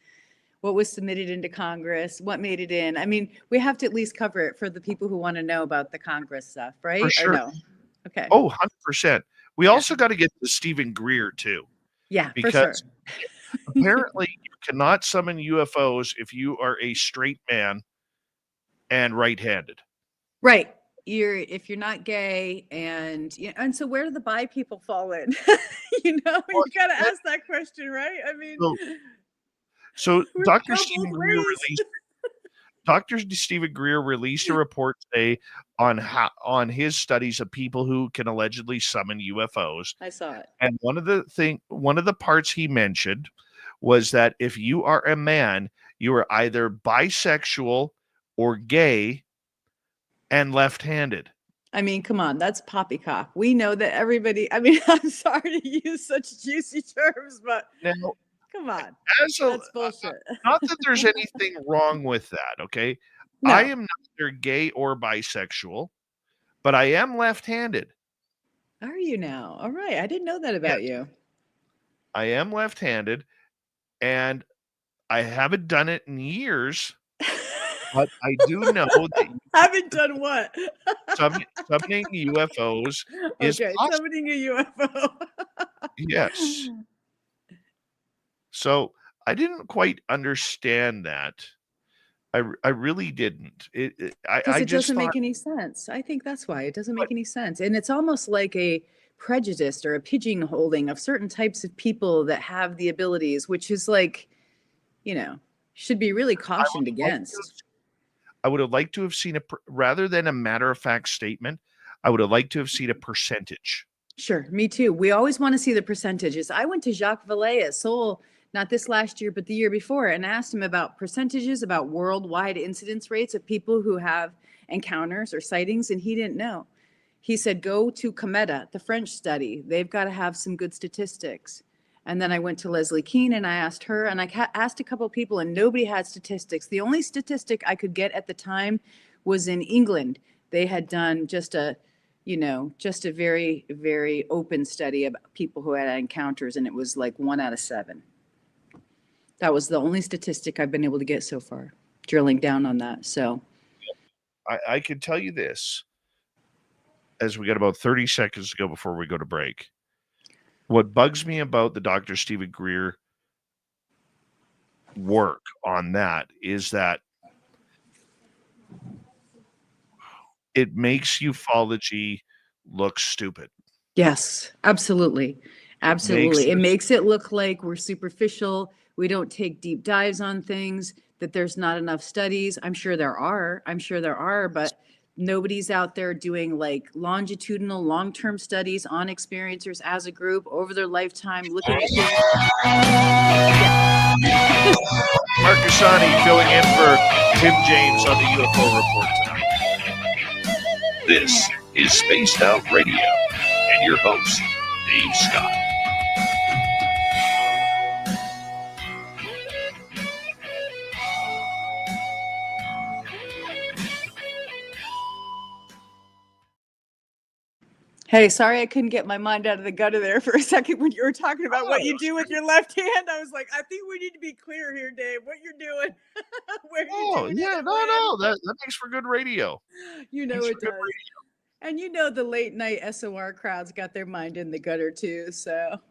what was submitted into Congress, what made it in. I mean, we have to at least cover it for the people who want to know about the Congress stuff, right? For sure. Or no? Okay. Oh, 100%. We also got to get to Stephen Greer too. Yeah, because apparently you cannot summon UFOs if you are a straight man and right-handed. Right. If you're not gay, and so where do the bi people fall in? You got to ask that question, right? I mean, so Dr. Stephen Greer released a report today on his studies of people who can allegedly summon UFOs. I saw it. And one of the parts he mentioned was that if you are a man, you are either bisexual or gay and left-handed. I mean, come on, that's poppycock. We know that everybody. I mean, I'm sorry to use such juicy terms, but now, come on, that's bullshit. Not that there's anything wrong with that, okay? No. I am neither gay or bisexual, but I am left-handed. Are you now? All right, I didn't know that about you. I am left-handed, and I haven't done it in years. But I do know that haven't done what? Summoning UFOs is possible. Summoning a UFO. Yes. So I didn't quite understand that. I really didn't. It doesn't make any sense. I think that's why it doesn't make any sense. And it's almost like a prejudice or a pigeonholing of certain types of people that have the abilities, which is like, should be really cautioned against. I would have liked to have seen rather than a matter-of-fact statement, I would have liked to have seen a percentage. Sure, me too. We always want to see the percentages. I went to Jacques Vallée at Seoul, not this last year, but the year before, and asked him about percentages, about worldwide incidence rates of people who have encounters or sightings, and he didn't know. He said, go to Cometa, the French study. They've got to have some good statistics. And then I went to Leslie Keane and I asked her, and I asked a couple of people, and nobody had statistics. The only statistic I could get at the time was in England. They had done just a very, very open study about people who had encounters, and it was like 1 out of 7. That was the only statistic I've been able to get so far, drilling down on that. So I can tell you this, as we got about 30 seconds to go before we go to break. What bugs me about the Dr. Stephen Greer work on that is that it makes ufology look stupid. Yes, absolutely. Absolutely. It makes it look like we're superficial. We don't take deep dives on things, that there's not enough studies. I'm sure there are, but nobody's out there doing like longitudinal, long-term studies on experiencers as a group over their lifetime, looking at things. Mark Cassani filling in for Tim James on the UFO Report tonight. This is Spaced Out Radio and your host, Dave Scott. Hey, sorry I couldn't get my mind out of the gutter there for a second when you were talking about what you do with your left hand. I was like, I think we need to be clear here, Dave. What you're doing, where you're doing yeah, it, and when. no, that makes for good radio. You know Makes it for good does. radio. And you know the late night SOR crowds got their mind in the gutter too. So,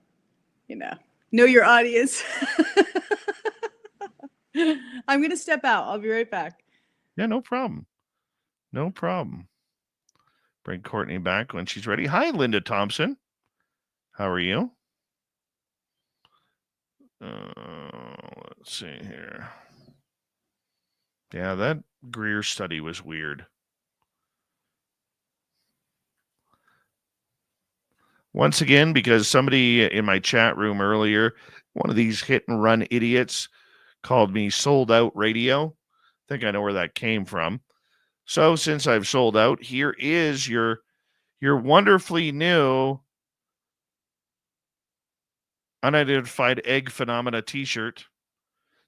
know your audience. I'm going to step out. I'll be right back. Yeah, no problem. No problem. Bring Courtney back when she's ready. Hi, Linda Thompson. How are you? Let's see here. Yeah, that Greer study was weird. Once again, because somebody in my chat room earlier, one of these hit and run idiots called me sold out radio. I think I know where that came from. So since I've sold out, here is your wonderfully new unidentified egg phenomena t-shirt.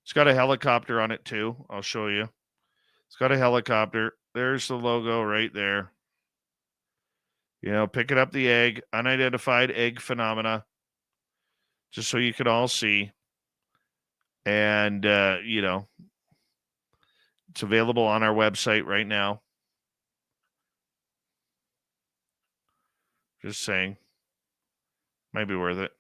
It's got a helicopter on it too. I'll show you. It's got a helicopter. There's the logo right there. Picking up the egg, unidentified egg phenomena, just so you could all see. And, it's available on our website right now. Just saying. Might be worth it.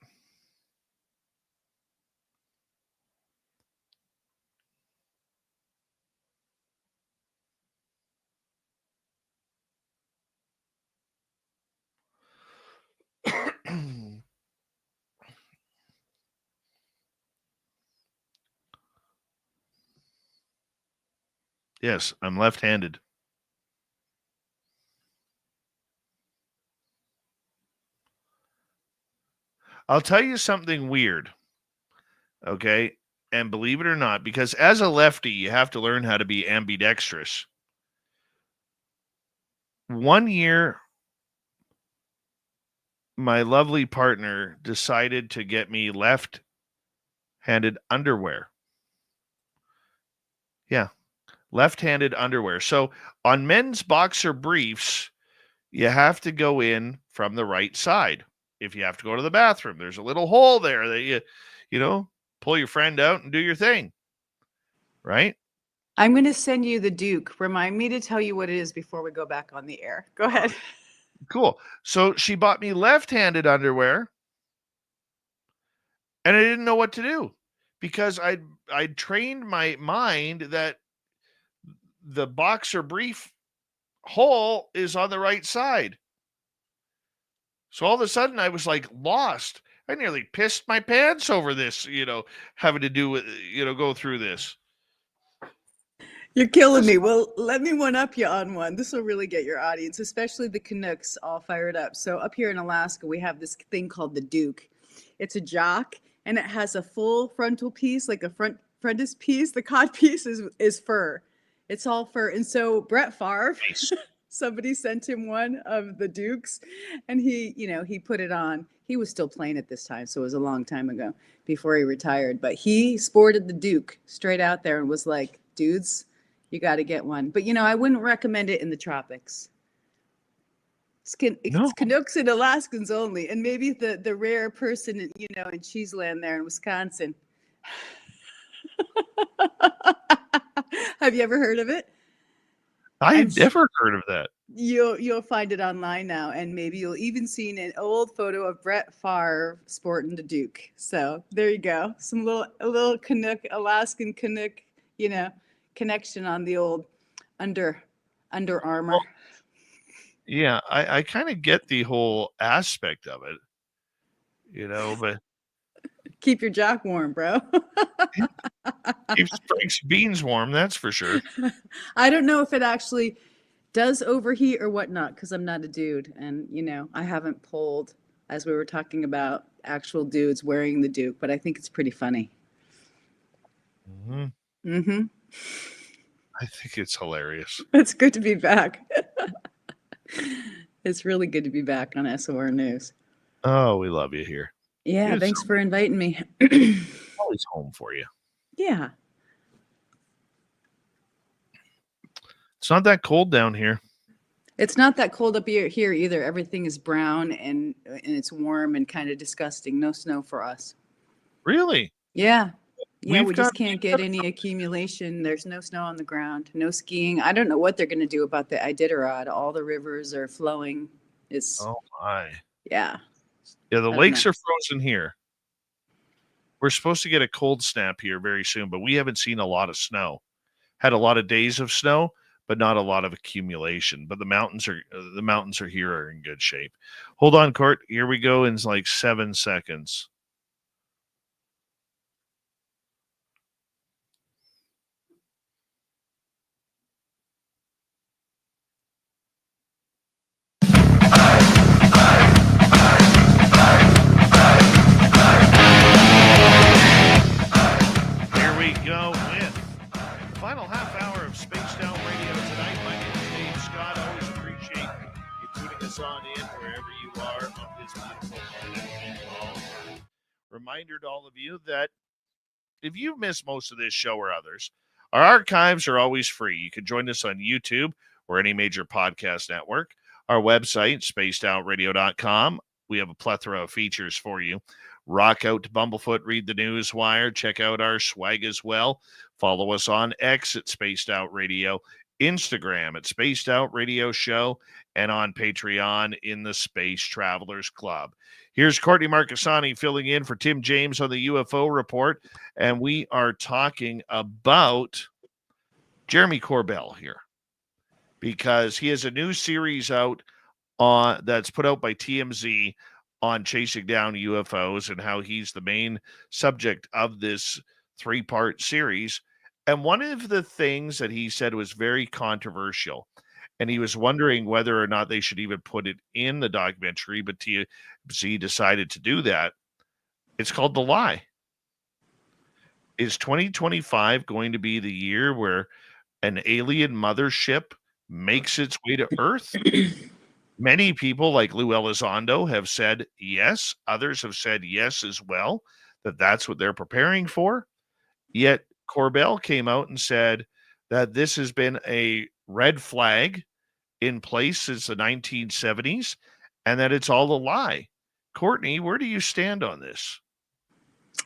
Yes, I'm left-handed. I'll tell you something weird, okay? And believe it or not, because as a lefty, you have to learn how to be ambidextrous. 1 year, my lovely partner decided to get me left-handed underwear. Yeah, left-handed underwear. So on men's boxer briefs, you have to go in from the right side. If you have to go to the bathroom, there's a little hole there that you pull your friend out and do your thing. Right? I'm going to send you the Duke. Remind me to tell you what it is before we go back on the air. Go ahead. Cool. So she bought me left-handed underwear, and I didn't know what to do because I'd trained my mind that the boxer brief hole is on the right side. So all of a sudden I was like lost. I nearly pissed my pants over this, having to do with, go through this. You're killing me. Well, let me one up you on one. This will really get your audience, especially the Canucks, all fired up. So up here in Alaska, we have this thing called the Duke. It's a jock, and it has a full frontal piece, like a frontis piece. The cod piece is fur. It's all fur. And so Brett Favre, somebody sent him one of the Dukes, and he put it on. He was still playing at this time, so it was a long time ago before he retired. But he sported the Duke straight out there and was like, dudes, you got to get one. But, I wouldn't recommend it in the tropics. It's Canucks and Alaskans only. And maybe the rare person, in Cheeseland there in Wisconsin. Have you ever heard of it? I've never heard of that. You'll find it online now, and maybe you'll even see an old photo of Brett Favre sporting the Duke. So there you go. A little Canuck, Alaskan Canuck, connection on the old Under Armour. Well, yeah, I kind of get the whole aspect of it, but keep your jock warm, bro. Keeps Frank's beans warm, that's for sure. I don't know if it actually does overheat or whatnot, because I'm not a dude, and I haven't polled, as we were talking about, actual dudes wearing the Duke, but I think it's pretty funny. I think it's hilarious. It's good to be back. It's really good to be back on SOR News. Oh, we love you here. Yeah, thanks for inviting me. Always home for you. Yeah. It's not that cold down here. It's not that cold up here either. Everything is brown and it's warm and kind of disgusting. No snow for us. Really? Yeah. Yeah, We've we got- just can't get any accumulation. There's no snow on the ground, no skiing. I don't know what they're going to do about the Iditarod. All the rivers are flowing. It's Oh my. yeah. Yeah, the don't lakes know. are frozen here. We're supposed to get a cold snap here very soon, but we haven't seen a lot of snow. Had a lot of days of snow, but not a lot of accumulation. But the mountains are here are in good shape. Hold on, Court. Here we go in like 7 seconds. Here we go with the final half hour of Spaced Out Radio tonight. My name is Dave Scott. I always appreciate you tuning us on in wherever you are on this beautiful morning. Reminder to all of you that if you've missed most of this show or others, our archives are always free. You can join us on YouTube or any major podcast network. Our website, spacedoutradio.com. We have a plethora of features for you. Rock out to Bumblefoot, read the news wire, check out our swag as well. Follow us on X at Spaced Out Radio, Instagram at Spaced Out Radio Show, and on Patreon in the Space Travelers Club. Here's Courtney Marcassani filling in for Tim James on the UFO Report, and we are talking about Jeremy Corbell here because he has a new series out that's put out by TMZ on chasing down UFOs and how he's the main subject of this 3-part series. And one of the things that he said was very controversial, and he was wondering whether or not they should even put it in the documentary, but TMZ decided to do that. It's called The Lie. Is 2025 going to be the year where an alien mothership makes its way to Earth? Many people like Lou Elizondo have said yes. Others have said yes as well, that's what they're preparing for. Yet Corbell came out and said that this has been a red flag in place since the 1970s and that it's all a lie. Courtney, where do you stand on this?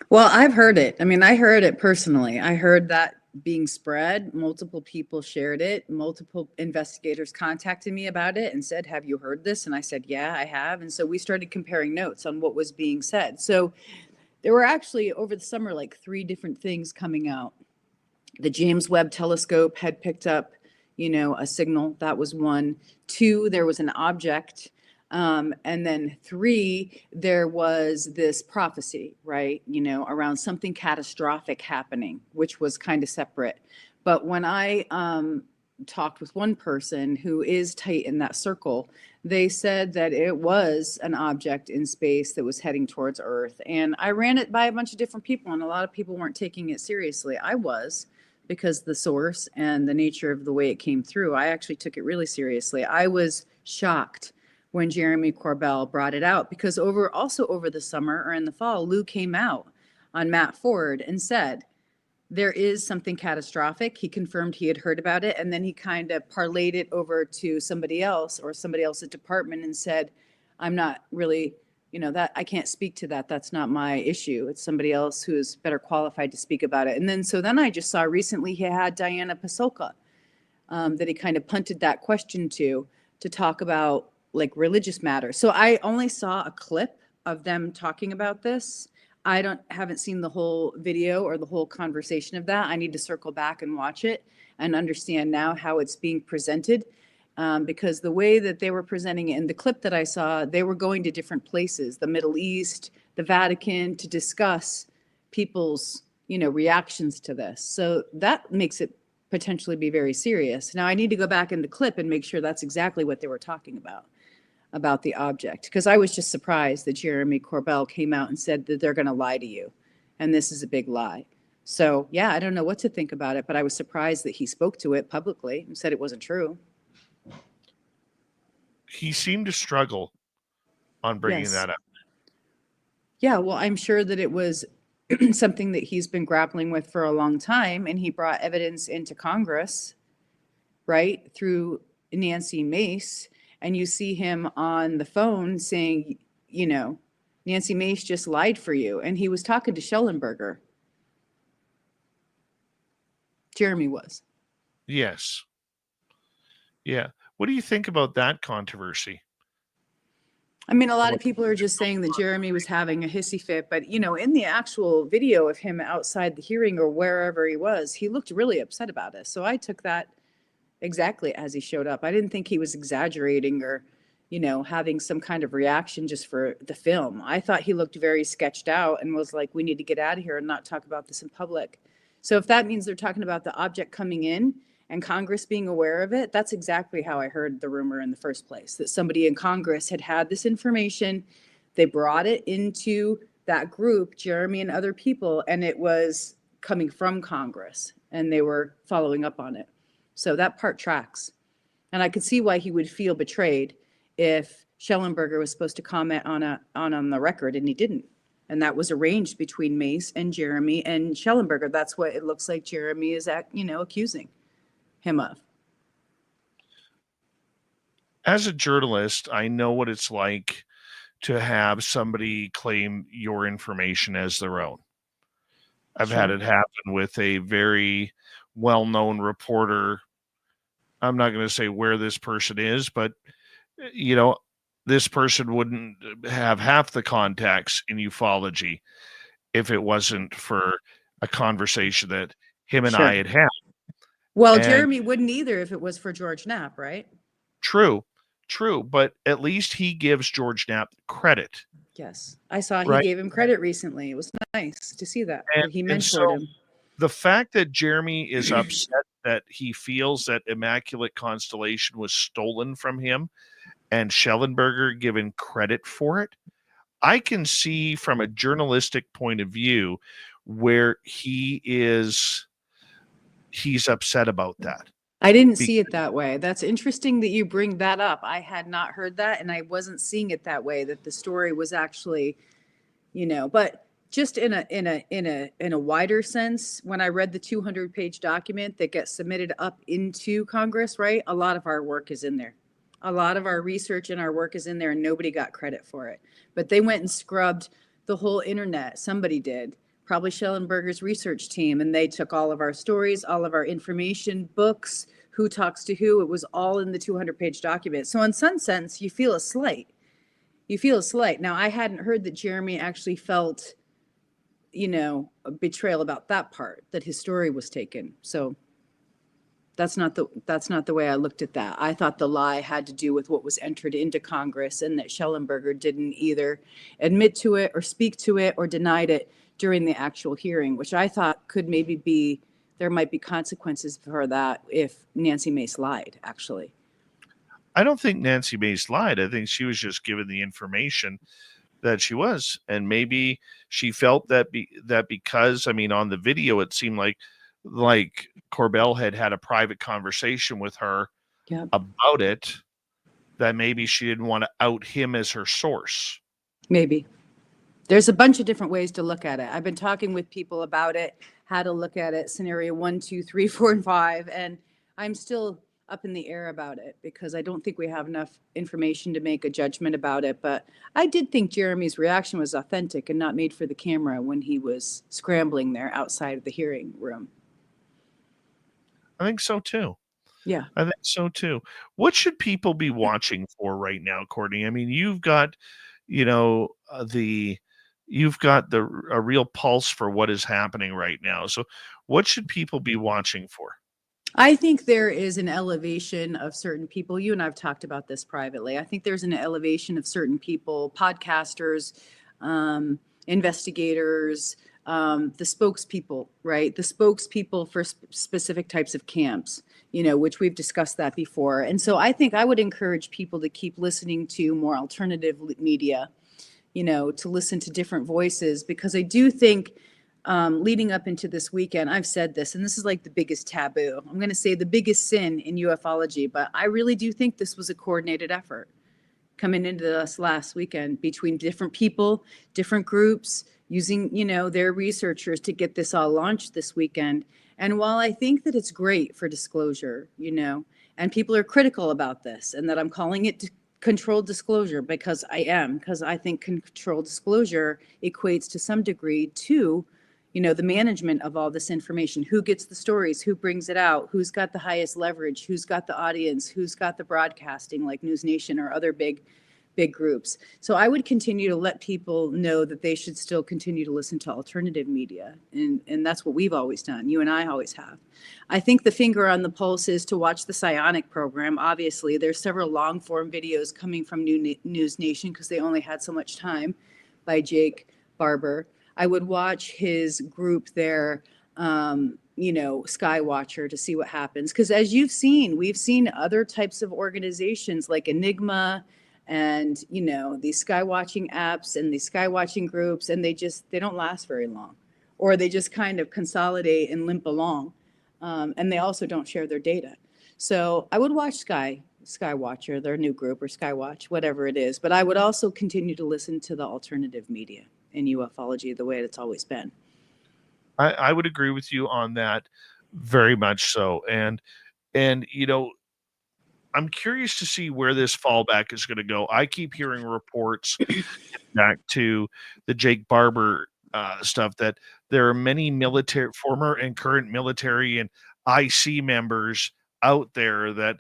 Well, I've heard it. I mean, I heard it personally. I heard that being spread. Multiple people shared it. Multiple investigators contacted me about it and said, "Have you heard this?" And I said, "Yeah, I have." And so we started comparing notes on what was being said. So there were actually over the summer like 3 different things coming out. The James Webb Telescope had picked up, a signal. That was 1. 2, there was an object. And then 3, there was this prophecy, right? Around something catastrophic happening, which was kind of separate. But when I talked with one person who is tight in that circle, they said that it was an object in space that was heading towards Earth. And I ran it by a bunch of different people, and a lot of people weren't taking it seriously. I was, because the source and the nature of the way it came through, I actually took it really seriously. I was shocked when Jeremy Corbell brought it out, because over the summer or in the fall, Lou came out on Matt Ford and said, there is something catastrophic. He confirmed he had heard about it. And then he kind of parlayed it over to somebody else or somebody else's department and said, I'm not really, that I can't speak to that. That's not my issue. It's somebody else who's better qualified to speak about it. And then I just saw recently he had Diana Pasulka that he kind of punted that question to talk about like religious matters. So I only saw a clip of them talking about this. I haven't seen the whole video or the whole conversation of that. I need to circle back and watch it and understand now how it's being presented. Because the way that they were presenting it in the clip that I saw, they were going to different places, the Middle East, the Vatican, to discuss people's, reactions to this. So that makes it potentially be very serious. Now I need to go back in the clip and make sure that's exactly what they were talking about the object, because I was just surprised that Jeremy Corbell came out and said that they're going to lie to you, and this is a big lie. So yeah, I don't know what to think about it, but I was surprised that he spoke to it publicly and said it wasn't true. He seemed to struggle on bringing that up. Yeah, well, I'm sure that it was something that he's been grappling with for a long time, and he brought evidence into Congress, right, through Nancy Mace, and you see him on the phone saying, Nancy Mace just lied for you. And he was talking to Schellenberger. Jeremy was. Yes. Yeah. What do you think about that controversy? I mean, a lot of people are just saying that Jeremy was having a hissy fit, but in the actual video of him outside the hearing or wherever he was, he looked really upset about it. So I took that exactly as he showed up. I didn't think he was exaggerating or, having some kind of reaction just for the film. I thought he looked very sketched out and was like, we need to get out of here and not talk about this in public. So if that means they're talking about the object coming in and Congress being aware of it, that's exactly how I heard the rumor in the first place, that somebody in Congress had this information. They brought it into that group, Jeremy and other people, and it was coming from Congress, and they were following up on it. So that part tracks. And I could see why he would feel betrayed if Schellenberger was supposed to comment on the record, and he didn't. And that was arranged between Mace and Jeremy and Schellenberger. That's what it looks like Jeremy is accusing him of. As a journalist, I know what it's like to have somebody claim your information as their own. I've had it happen with a very well-known reporter. I'm not going to say where this person is, but this person wouldn't have half the contacts in ufology if it wasn't for a conversation that him and I had had. Well, Jeremy wouldn't either if it was for George Knapp, right? True. But at least he gives George Knapp credit. Yes. I saw he gave him credit recently. It was nice to see that. He mentored him. The fact that Jeremy is upset that he feels that Immaculate Constellation was stolen from him and Schellenberger given credit for it, I can see from a journalistic point of view where he's upset about that. I didn't see it that way. That's interesting that you bring that up. I had not heard that, and I wasn't seeing it that way, that the story was actually, but just in a wider sense, when I read the 200-page document that gets submitted up into Congress, right? A lot of our work is in there. A lot of our research and our work is in there, and nobody got credit for it. But they went and scrubbed the whole internet. Somebody did. Probably Schellenberger's research team, and they took all of our stories, all of our information, books, who talks to who. It was all in the 200-page document. So in some sense, you feel a slight. Now, I hadn't heard that Jeremy actually felt, a betrayal about that part, that his story was taken. So that's not the way I looked at that. I thought the lie had to do with what was entered into Congress, and that Schellenberger didn't either admit to it or speak to it or denied it during the actual hearing, which I thought could maybe there might be consequences for that if Nancy Mace lied, actually. I don't think Nancy Mace lied. I think she was just given the information that she was. And maybe she felt that because, on the video, it seemed like Corbell had a private conversation with her about it, that maybe she didn't want to out him as her source. Maybe. There's a bunch of different ways to look at it. I've been talking with people about it, how to look at it, scenario 1, 2, 3, 4, and 5, and I'm still up in the air about it because I don't think we have enough information to make a judgment about it. But I did think Jeremy's reaction was authentic and not made for the camera when he was scrambling there outside of the hearing room. I think so too. Yeah. I think so too. What should people be watching for right now, Courtney? You've got, a real pulse for what is happening right now. So what should people be watching for? I think there is an elevation of certain people. You and I've talked about this privately. I think there's an elevation of certain people, podcasters, investigators, the spokespeople, right? The spokespeople for specific types of camps, which we've discussed that before. And so I think I would encourage people to keep listening to more alternative media, to listen to different voices, because I do think leading up into this weekend, I've said this, and this is like the biggest taboo. I'm going to say the biggest sin in ufology, but I really do think this was a coordinated effort coming into this last weekend between different people, different groups, using, their researchers to get this all launched this weekend. And while I think that it's great for disclosure, and people are critical about this, and that I'm calling it controlled disclosure because I think controlled disclosure equates to some degree to, the management of all this information. Who gets the stories? Who brings it out? Who's got the highest leverage? Who's got the audience? Who's got the broadcasting like News Nation or other big groups? So I would continue to let people know that they should still continue to listen to alternative media. And that's what we've always done. You and I always have. I think the finger on the pulse is to watch the Psionic program. Obviously, there's several long form videos coming from News Nation because they only had so much time by Jake Barber. I would watch his group there, Skywatcher, to see what happens. Because as you've seen, we've seen other types of organizations like Enigma and, these skywatching apps and these skywatching groups, and they don't last very long, or they just kind of consolidate and limp along. And they also don't share their data. So I would watch Skywatcher, their new group, or Skywatch, whatever it is. But I would also continue to listen to the alternative media in ufology the way it's always been. I would agree with you on that, very much so. And I'm curious to see where this fallback is going to go. I keep hearing reports back to the Jake Barber stuff that there are many former and current military and IC members out there that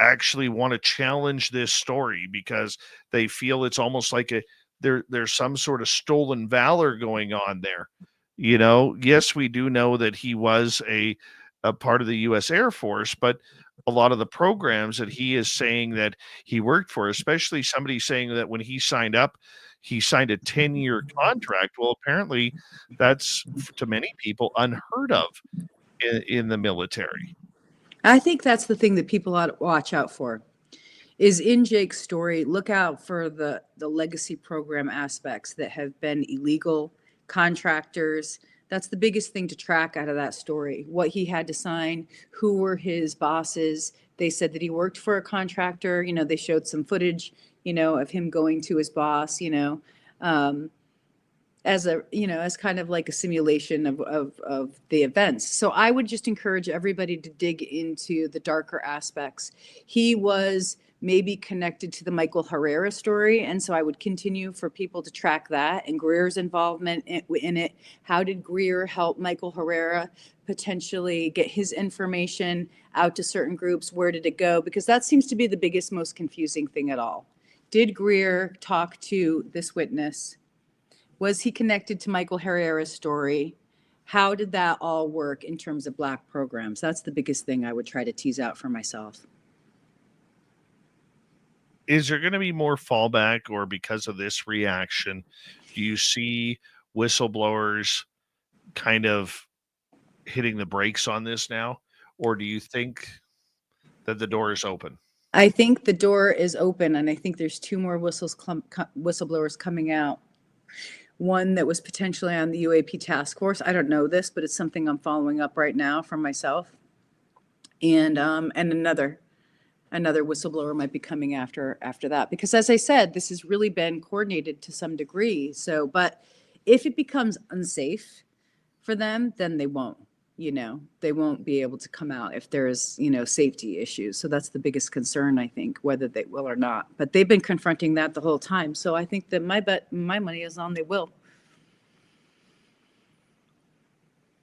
actually want to challenge this story because they feel it's almost like there's some sort of stolen valor going on there. Yes, we do know that he was a part of the U.S. Air Force, but a lot of the programs that he is saying that he worked for, especially somebody saying that when he signed up, he signed a 10-year contract. Well, apparently that's, to many people, unheard of in the military. I think that's the thing that people ought to watch out for. Is in Jake's story, look out for the legacy program aspects that have been illegal, contractors. That's the biggest thing to track out of that story. What he had to sign, who were his bosses. They said that he worked for a contractor. They showed some footage, of him going to his boss, as kind of like a simulation of the events. So I would just encourage everybody to dig into the darker aspects. He was maybe connected to the Michael Herrera story. And so I would continue for people to track that and Greer's involvement in it. How did Greer help Michael Herrera potentially get his information out to certain groups? Where did it go? Because that seems to be the biggest, most confusing thing at all. Did Greer talk to this witness? Was he connected to Michael Herrera's story? How did that all work in terms of Black programs? That's the biggest thing I would try to tease out for myself. Is there going to be more fallback, or because of this reaction, do you see whistleblowers kind of hitting the brakes on this now? Or do you think that the door is open? I think the door is open, and I think there's two more whistleblowers coming out. One that was potentially on the UAP task force. I don't know this, but it's something I'm following up right now from myself. And another whistleblower might be coming after that, because as I said, this has really been coordinated to some degree. So, but if it becomes unsafe for them, then they won't be able to come out if there's, safety issues. So that's the biggest concern, I think, whether they will or not. But they've been confronting that the whole time. So I think that my money is on they will.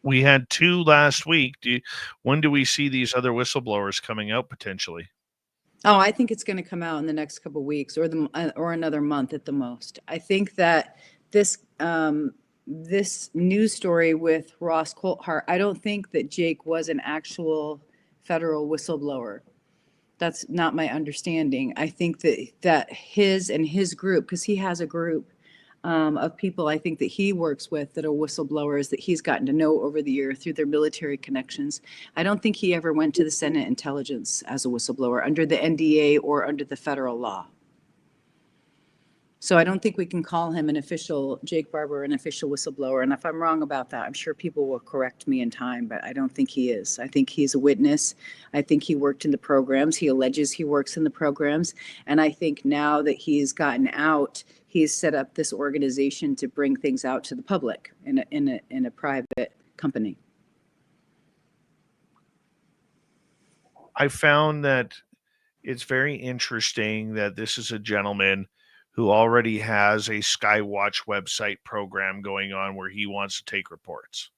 We had 2 last week. When do we see these other whistleblowers coming out potentially? Oh, I think it's going to come out in the next couple of weeks or another month at the most. I think that this news story with Ross Coulthart, I don't think that Jake was an actual federal whistleblower. That's not my understanding. I think that his group, because he has a group of people I think that he works with that are whistleblowers that he's gotten to know over the year through their military connections. I don't think he ever went to the Senate Intelligence as a whistleblower under the NDA or under the federal law. So I don't think we can call him Jake Barber, an official whistleblower. And if I'm wrong about that, I'm sure people will correct me in time, but I don't think he is. I think he's a witness. I think he worked in the programs. He alleges he works in the programs. And I think now that he's gotten out, he's set up this organization to bring things out to the public in a private company. I found that it's very interesting that this is a gentleman who already has a Skywatch website program going on where he wants to take reports.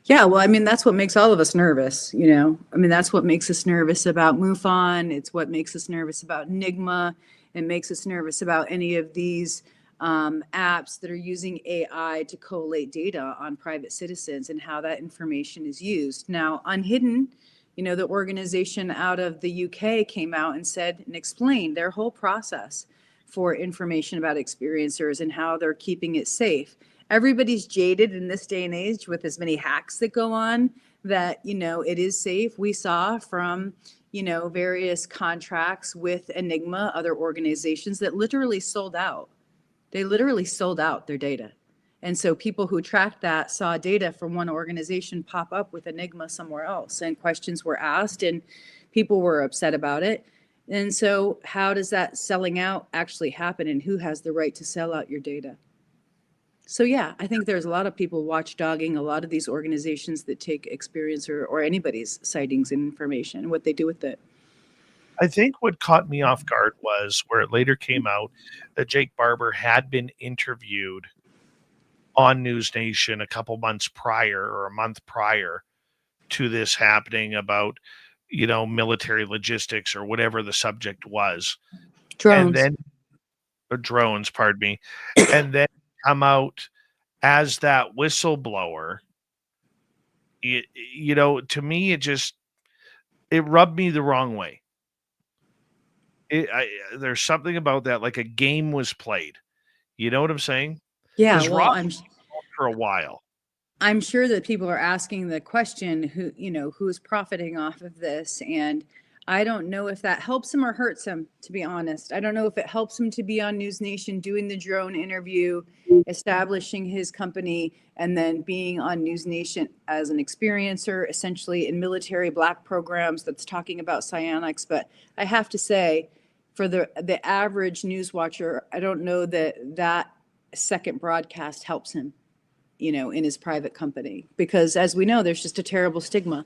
Yeah, well, I mean, that's what makes all of us nervous, you know? I mean, that's what makes us nervous about MUFON. It's what makes us nervous about Enigma. It makes us nervous about any of these apps that are using AI to collate data on private citizens and how that information is used. Now, Unhidden, you know, the organization out of the UK came out and said and explained their whole process for information about experiencers and how they're keeping it safe. Everybody's jaded in this day and age with as many hacks that go on that, you know, it is safe. We saw from, you know, various contracts with Enigma, other organizations that literally sold out. They literally sold out their data. And so people who tracked that saw data from one organization pop up with Enigma somewhere else, and questions were asked and people were upset about it. And so how does that selling out actually happen, and who has the right to sell out your data? So yeah, I think there's a lot of people watchdogging a lot of these organizations that take experiencer or anybody's sightings and information and what they do with it. I think what caught me off guard was where it later came out that Jake Barber had been interviewed on News Nation a couple months prior or a month prior to this happening about, you know, military logistics or whatever the subject was. Drones. And then drones, pardon me. And then come out as that whistleblower. You know, to me, it rubbed me the wrong way. There's something about that, like a game was played. You know what I'm saying? Yeah, Because well, Rob for a while. I'm sure that people are asking the question, who, you know, who's profiting off of this? And I don't know if that helps him or hurts him, to be honest. I don't know if it helps him to be on News Nation doing the drone interview, establishing his company, and then being on News Nation as an experiencer, essentially in military black programs that's talking about psionics. But I have to say, for the average news watcher, I don't know that second broadcast helps him, you know, in his private company, because as we know, there's just a terrible stigma.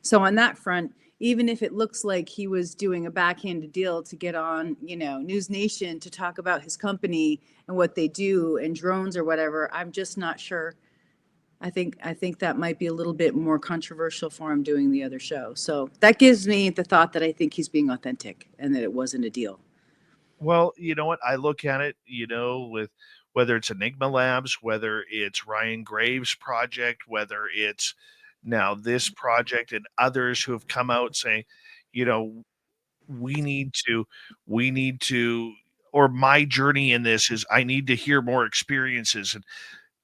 So on that front, even if it looks like he was doing a backhanded deal to get on, you know, News Nation to talk about his company and what they do and drones or whatever, I'm just not sure. I think that might be a little bit more controversial for him doing the other show. So that gives me the thought that I think he's being authentic and that it wasn't a deal. Well, you know what? I look at it, you know, with whether it's Enigma Labs, whether it's Ryan Graves' project, whether it's now this project and others who have come out saying, you know, we need to, or my journey in this is I need to hear more experiences, and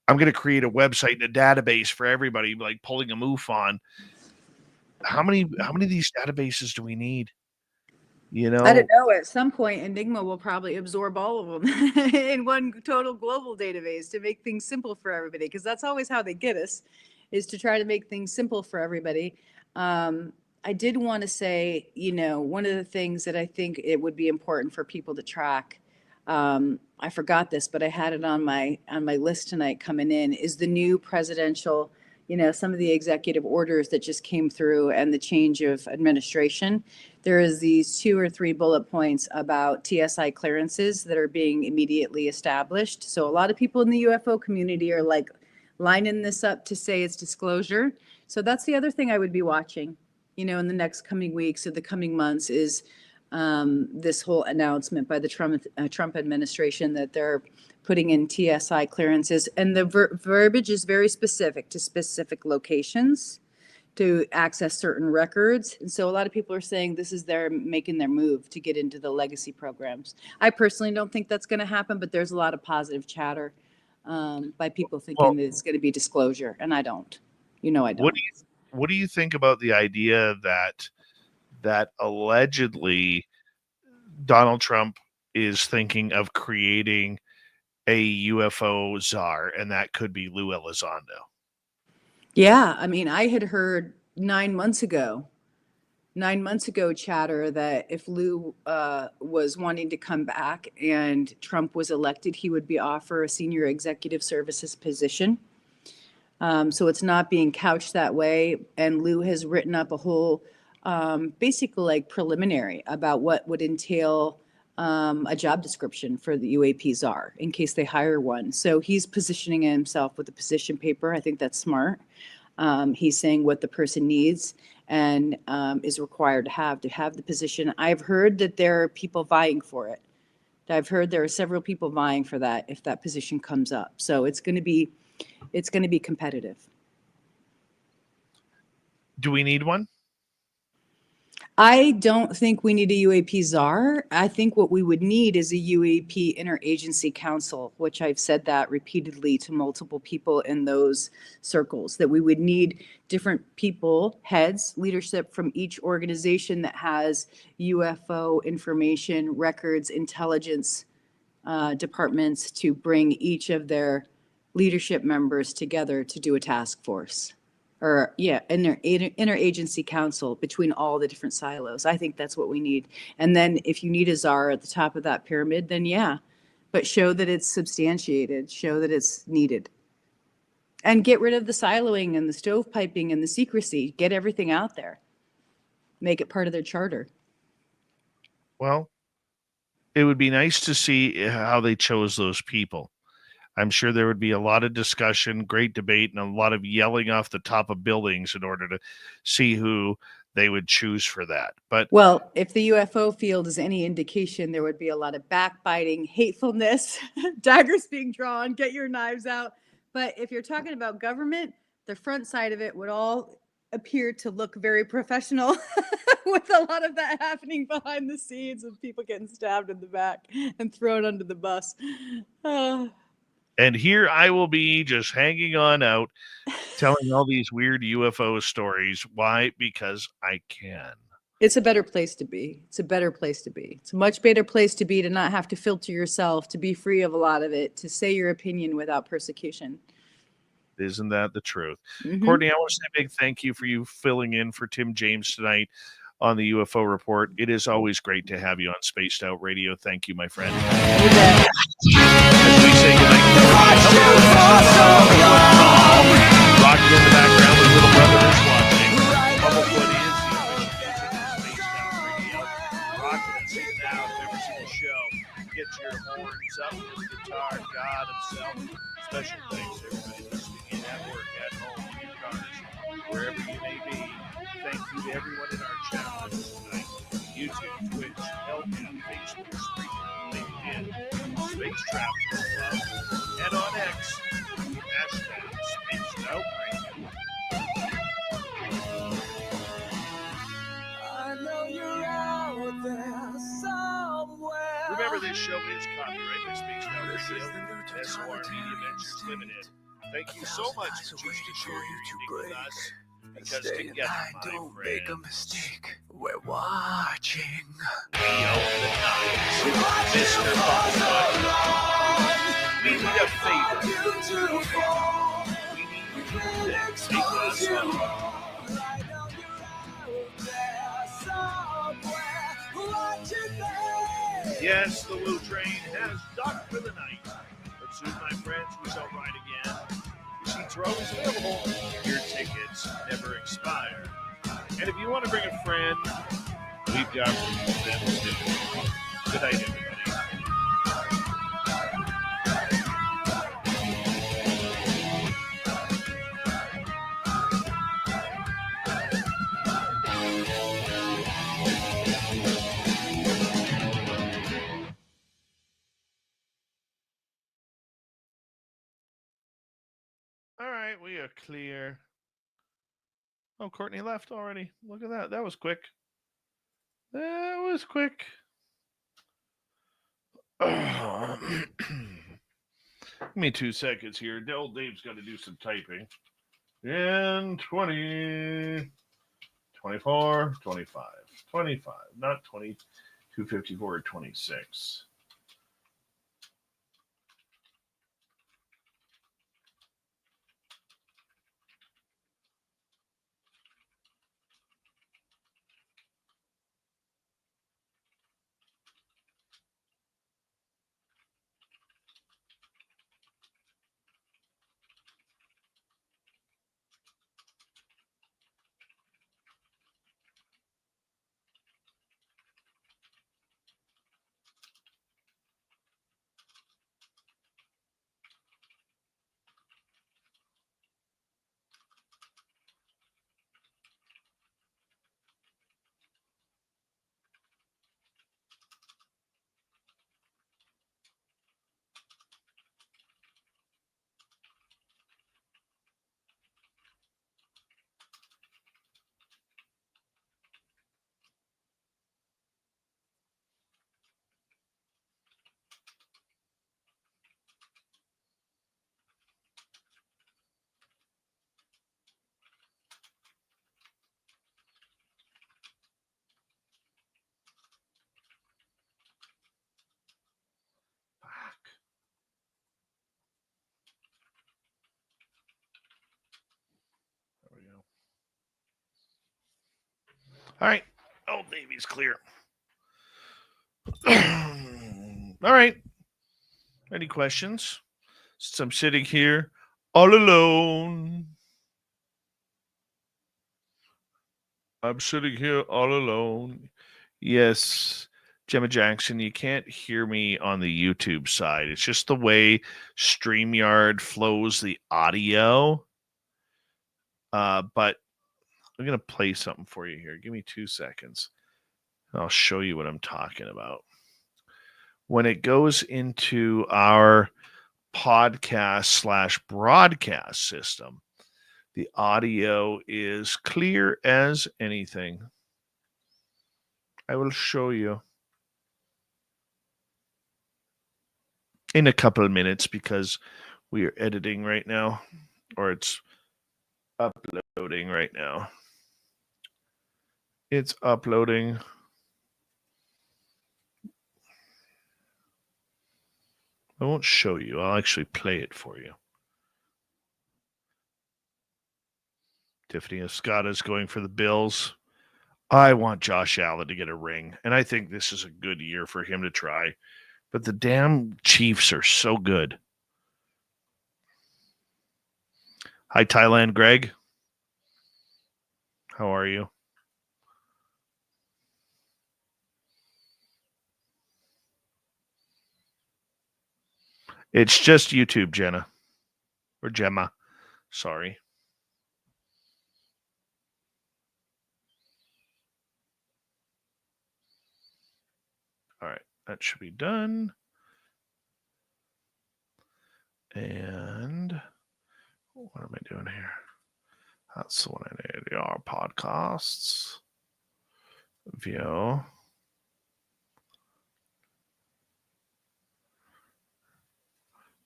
I'm going to create a website and a database for everybody, like pulling a MUFON. How many of these databases do we need? You know, I don't know. At some point, Enigma will probably absorb all of them in one total global database to make things simple for everybody, because that's always how they get us, is to try to make things simple for everybody. I did want to say, you know, one of the things that I think it would be important for people to track, I forgot this, but I had it on my list tonight coming in, is the new presidential, you know, some of the executive orders that just came through and the change of administration. There is these 2 or 3 bullet points about TSI clearances that are being immediately established. So a lot of people in the UFO community are like lining this up to say it's disclosure. So that's the other thing I would be watching, you know, in the next coming weeks or the coming months, is this whole announcement by the Trump administration that they're putting in TSI clearances. And the verbiage is very specific to specific locations to access certain records. And so a lot of people are saying this is their making their move to get into the legacy programs. I personally don't think that's going to happen, but there's a lot of positive chatter by people thinking that it's going to be disclosure. And I don't. You know, I don't. What do you think about the idea that allegedly Donald Trump is thinking of creating a UFO czar, and that could be Lou Elizondo? Yeah, I mean, I had heard 9 months ago chatter that if Lou was wanting to come back and Trump was elected, he would be offered a senior executive services position. So it's not being couched that way. And Lou has written up a whole basically like preliminary about what would entail a job description for the UAP czar in case they hire one. So he's positioning himself with a position paper. I think that's smart. He's saying what the person needs and is required to have the position. I've heard that there are people vying for it. I've heard there are several people vying for that if that position comes up. So it's going to be competitive. Do we need one? I don't think we need a UAP czar. I think what we would need is a UAP interagency council, which I've said that repeatedly to multiple people in those circles, that we would need different people, heads, leadership from each organization that has UFO information, records, intelligence departments to bring each of their leadership members together to do a task force. In their interagency council between all the different silos. I think that's what we need. And then if you need a czar at the top of that pyramid, then yeah, but show that it's substantiated, show that it's needed. And get rid of the siloing and the stovepiping and the secrecy. Get everything out there. Make it part of their charter. Well, it would be nice to see how they chose those people. I'm sure there would be a lot of discussion, great debate, and a lot of yelling off the top of buildings in order to see who they would choose for that. But well, if the UFO field is any indication, there would be a lot of backbiting, hatefulness, daggers being drawn, get your knives out. But if you're talking about government, the front side of it would all appear to look very professional with a lot of that happening behind the scenes of people getting stabbed in the back and thrown under the bus. And here I will be just hanging on out, telling all these weird UFO stories. Why? Because I can. It's a better place to be. It's a better place to be. It's a much better place to be, to not have to filter yourself, to be free of a lot of it, to say your opinion without persecution. Isn't that the truth? Mm-hmm. Courtney, I want to say a big thank you for you filling in for Tim James tonight on the UFO Report. It is always great to have you on Spaced Out Radio. Thank you, my friend. You bet. As we say goodnight, rocking in the background with little brother is watching. Bumblefoot is the Spaced Out Radio. Rocking it, sitting out, never seen the show. Get your horns up with the guitar, God himself. Special thanks to everybody listening in at work, at home, in your cars, wherever you may be. Thank you to everyone in our chat rooms tonight. YouTube, Twitch, LP, Facebook, Spreaker, LinkedIn, Space Travel Club, and on X, hashtag Spaced Out Radio. I know you're out there somewhere. Remember, this show is copyrighted by Spaced Out Radio, SOR Media Ventures Limited. Thank you so much for choosing to share your evening with us. Because together, don't make a mistake. We're watching. We own the night. Mr. Bumblefoot. We need a favor. We need you to take us home. Yes, the Woo train has docked for the night. But soon, my friends, we shall ride again. Seats are always available. Your tickets never expire. And if you want to bring a friend, we've got room for them too. Good night, everybody. All right, we are clear. Oh, Courtney left already. Look at that. That was quick. That was quick. Give me 2 seconds here. Old Dave's got to do some typing. And 20, 24, 25, 25, not 20, 254 or 26. All right. Oh, Navy's clear. All right. Any questions? Since I'm sitting here all alone. I'm sitting here all alone. Yes, Gemma Jackson, you can't hear me on the YouTube side. It's just the way StreamYard flows the audio. But I'm going to play something for you here. Give me 2 seconds. I'll show you what I'm talking about. When it goes into our podcast / broadcast system, the audio is clear as anything. I will show you in a couple of minutes because we are editing right now, or it's uploading right now. It's uploading. I won't show you. I'll actually play it for you. Tiffany Escada is going for the Bills. I want Josh Allen to get a ring, and I think this is a good year for him to try. But the damn Chiefs are so good. Hi, Thailand Greg. How are you? It's just YouTube, Jenna. Or Gemma. Sorry. All right. That should be done. And what am I doing here? That's the one I need. Our podcasts. View.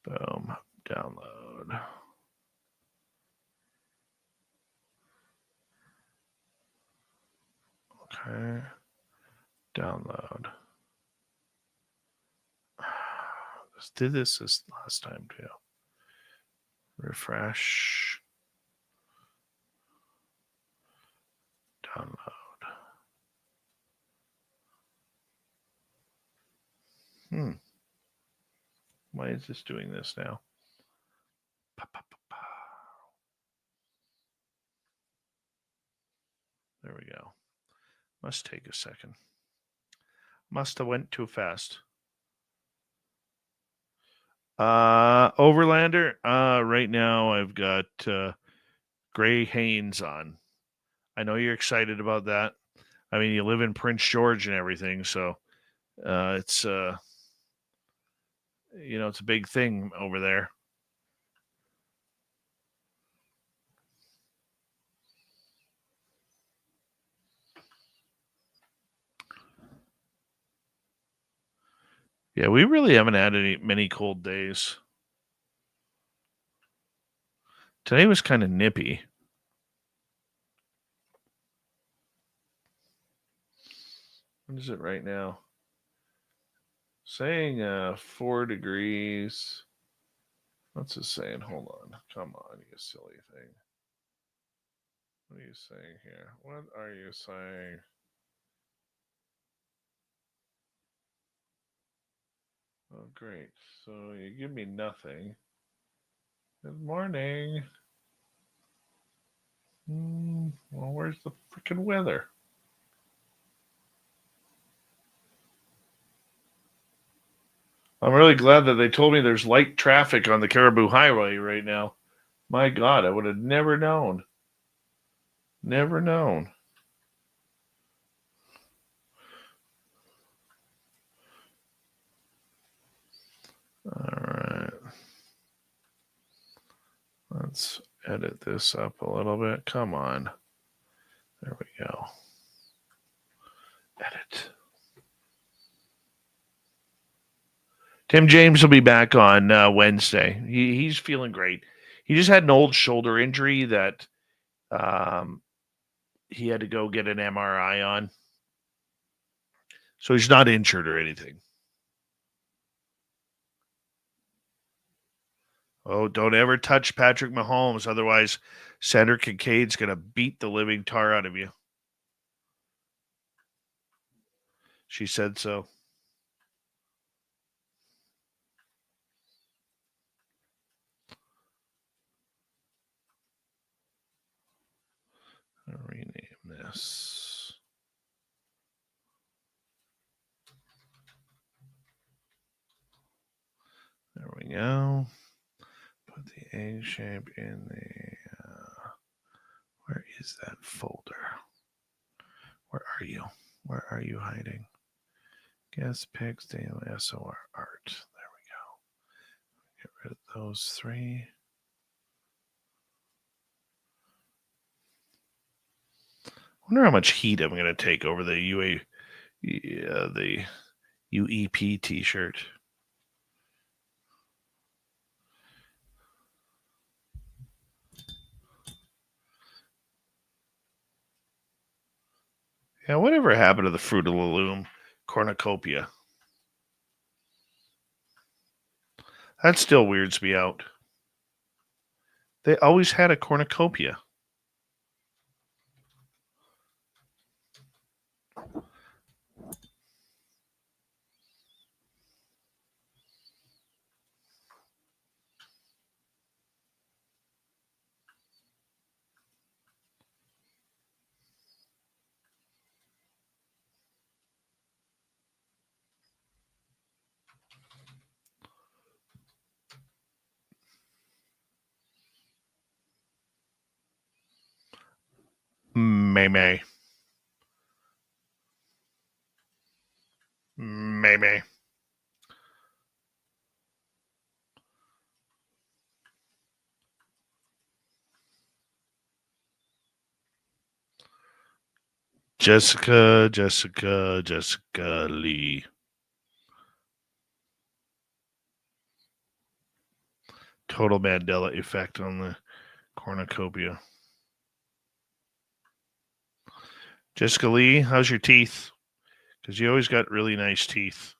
Boom. Download. Okay. Download. Just did this last time too. Refresh. Download. Why is this doing this now? There we go. Must take a second. Must have went too fast. Overlander. Right now I've got Gray Haynes on. I know you're excited about that. I mean, you live in Prince George and everything, so it's it's a big thing over there. Yeah, we really haven't had many cold days. Today was kind of nippy. What is it right now? Saying 4 degrees. What's it saying? Hold on. Come on, you silly thing. What are you saying here? What are you saying? Oh, great. So you give me nothing. Good morning. Well, where's the freaking weather? I'm really glad that they told me there's light traffic on the Caribou Highway right now. My God, I would have never known. Never known. All right. Let's edit this up a little bit. Come on. There we go. Edit. Tim James will be back on Wednesday. He's feeling great. He just had an old shoulder injury that he had to go get an MRI on. So he's not injured or anything. Oh, don't ever touch Patrick Mahomes. Otherwise, Senator Kincaid's going to beat the living tar out of you. She said so. I'll rename this. There we go. Put the egg shape in the... where is that folder? Where are you? Where are you hiding? Guest pics, daily SOR art. There we go. Get rid of those 3. I wonder how much heat I'm going to take over the the UEP t-shirt. Yeah, whatever happened to the Fruit of the Loom cornucopia? That still weirds me out. They always had a cornucopia. May. Jessica Lee. Total Mandela effect on the cornucopia. Jessica Lee, how's your teeth? Because you always got really nice teeth.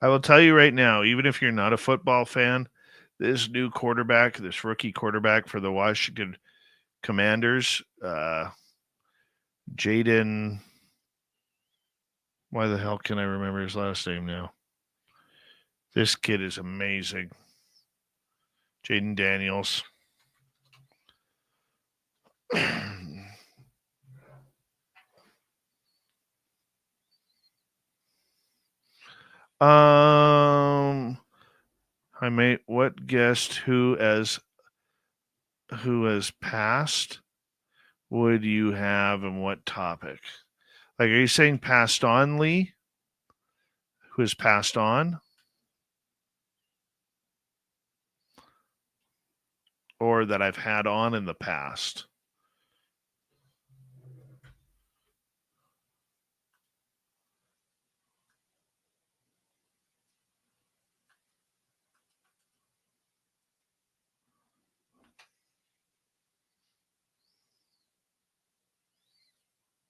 I will tell you right now, even if you're not a football fan, this new quarterback, this rookie quarterback for the Washington Commanders, Jaden, why the hell can I remember his last name now? This kid is amazing. Jaden Daniels. I may what guest who has passed would you have and what topic? Like, are you saying passed on, Lee? Who has passed on? Or that I've had on in the past?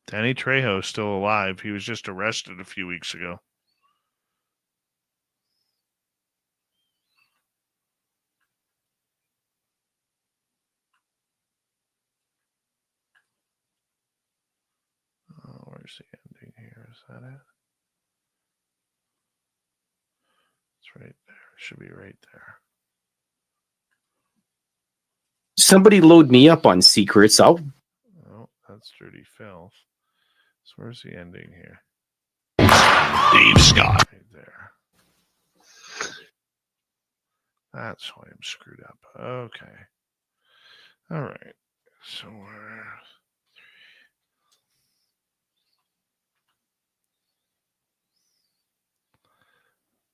Danny Trejo's still alive. He was just arrested a few weeks ago. Oh, where's the ending here? Is that it? It's right there. It should be right there. Somebody load me up on secrets. Oh, that's Dirty Filth. So where's the ending here? Dave Scott. Right there. That's why I'm screwed up. Okay. All right. So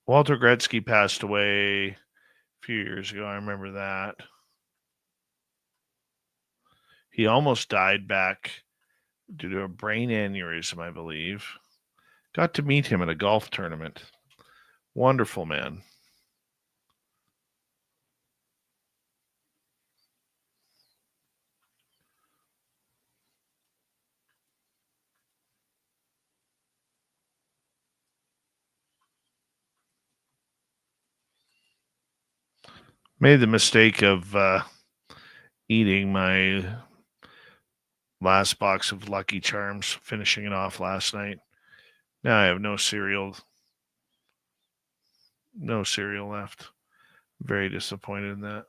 Walter Gretzky passed away a few years ago. I remember that. He almost died back due to a brain aneurysm, I believe. Got to meet him at a golf tournament. Wonderful man. Made the mistake of eating my last box of Lucky Charms, finishing it off last night. Now I have no cereal left. Very disappointed in that.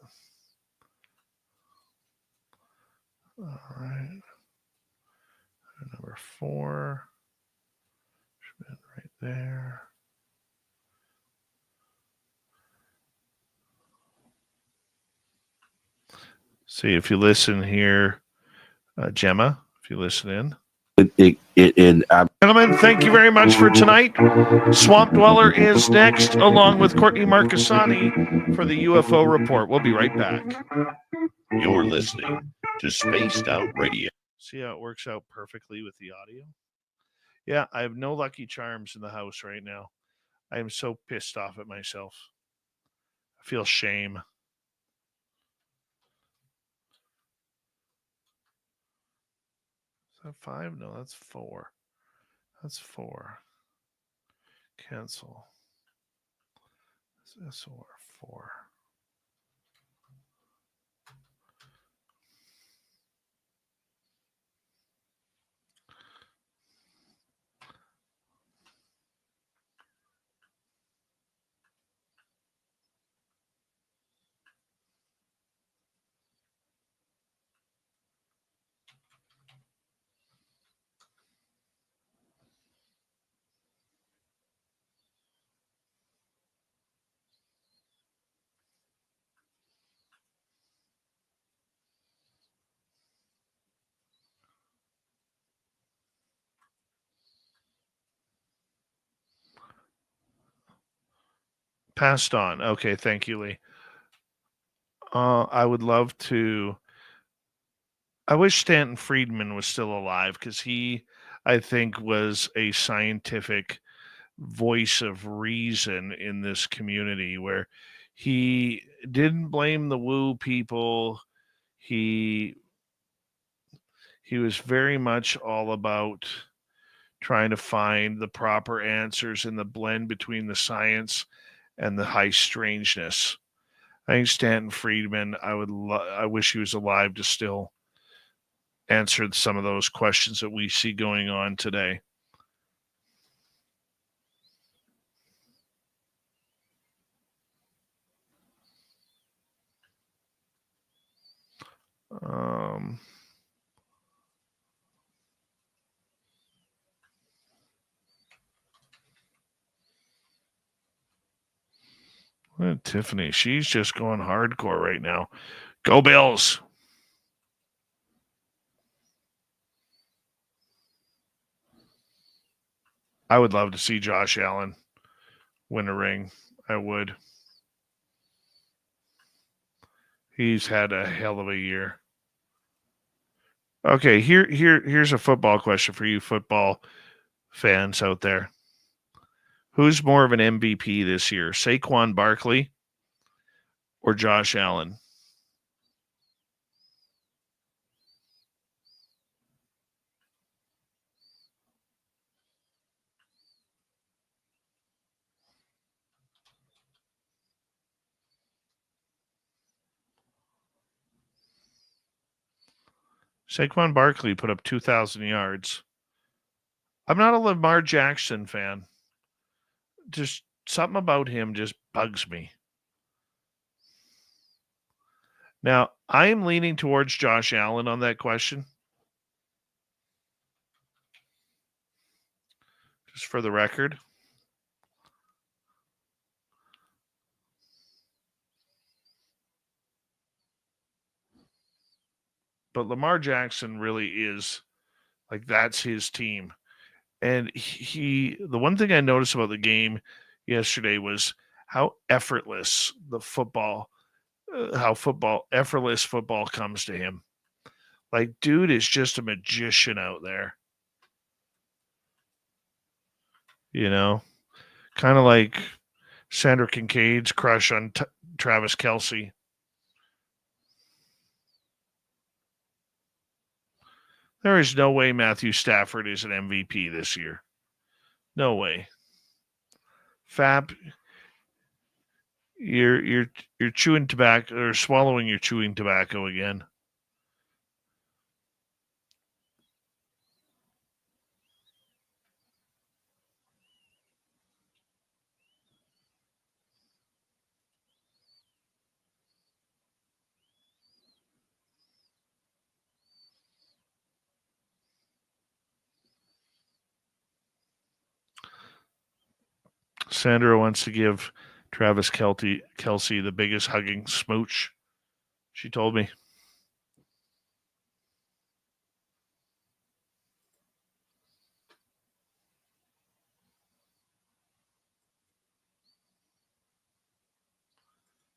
All right. Number 4. Should be right there. See, if you listen here, Gemma, if you listen in. Gentlemen, thank you very much for tonight. Swamp Dweller is next, along with Courtney Marcassani for the UFO Report. We'll be right back. You're listening to Spaced Out Radio. See how it works out perfectly with the audio? Yeah, I have no Lucky Charms in the house right now. I am so pissed off at myself. I feel shame. Is that 5? No, that's 4. That's 4. Cancel. SOR 4. Passed on. Okay, thank you, Lee. I would love to. I wish Stanton Friedman was still alive because he, I think, was a scientific voice of reason in this community where he didn't blame the woo people. He was very much all about trying to find the proper answers in the blend between the science and the high strangeness. I think Stanton Friedman, I wish he was alive to still answer some of those questions that we see going on today. Tiffany, she's just going hardcore right now. Go Bills. I would love to see Josh Allen win a ring. I would. He's had a hell of a year. Okay, here's a football question for you football fans out there. Who's more of an MVP this year, Saquon Barkley or Josh Allen? Saquon Barkley put up 2,000 yards. I'm not a Lamar Jackson fan. Just something about him just bugs me. Now, I am leaning towards Josh Allen on that question. Just for the record. But Lamar Jackson really is, like, that's his team. And the one thing I noticed about the game yesterday was how effortless effortless football comes to him. Like, dude is just a magician out there. You know, kind of like Sandra Kincaid's crush on Travis Kelce. There is no way Matthew Stafford is an MVP this year. No way. Fab, You're chewing tobacco or swallowing your chewing tobacco again. Sandra wants to give Travis Kelce the biggest hugging smooch. She told me.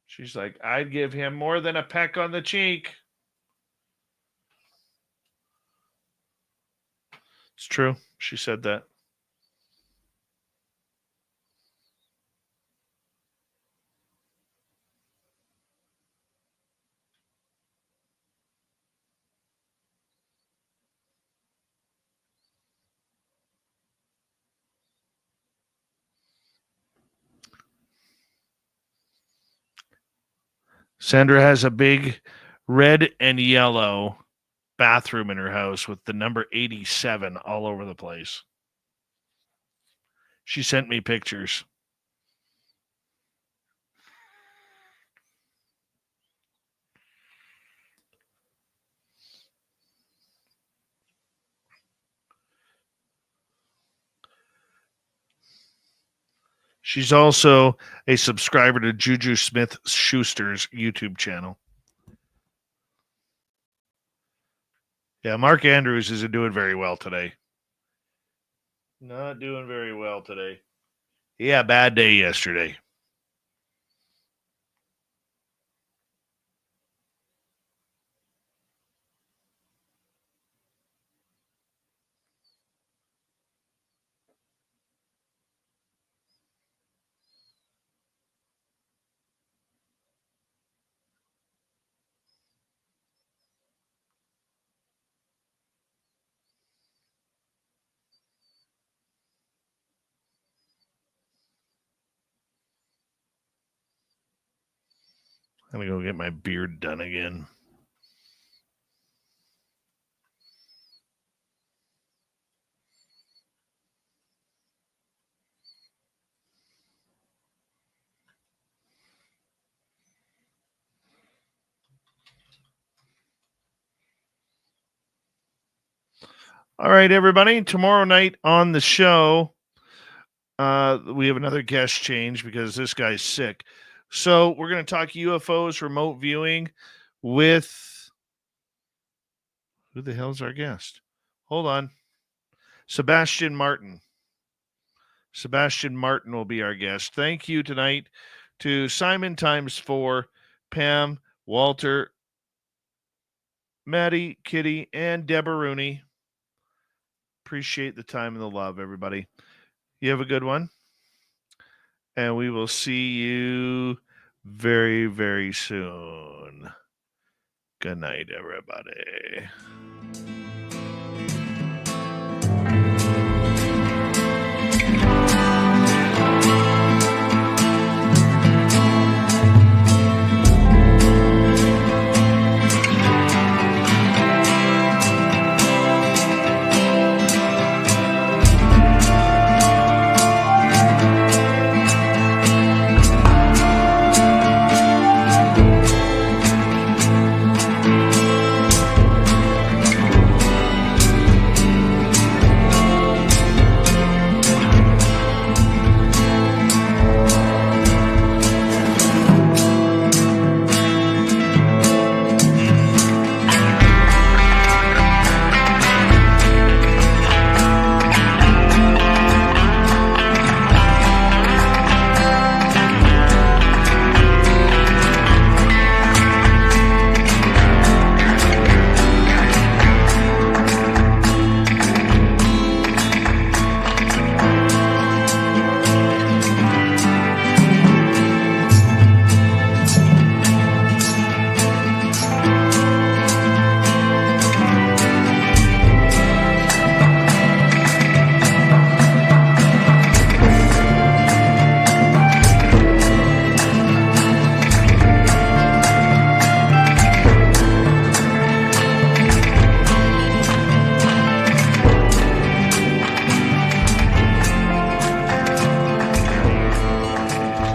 She's like, I'd give him more than a peck on the cheek. It's true. She said that. Sandra has a big red and yellow bathroom in her house with the number 87 all over the place. She sent me pictures. She's also a subscriber to Juju Smith-Schuster's YouTube channel. Yeah, Mark Andrews isn't doing very well today. Not doing very well today. Yeah, bad day yesterday. I'm going to go get my beard done again. All right, everybody. Tomorrow night on the show, we have another guest change because this guy's sick. So we're going to talk UFOs, remote viewing with... Who the hell's our guest? Hold on. Sebastian Martin. Sebastian Martin will be our guest. Thank you tonight to Simon ×4, Pam, Walter, Maddie, Kitty, and Deborah Rooney. Appreciate the time and the love, everybody. You have a good one. And we will see you very, very soon. Good night, everybody.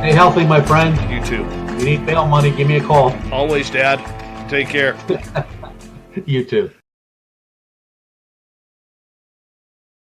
Stay healthy, my friend. You too. If you need bail money, give me a call. Always, Dad. Take care. You too.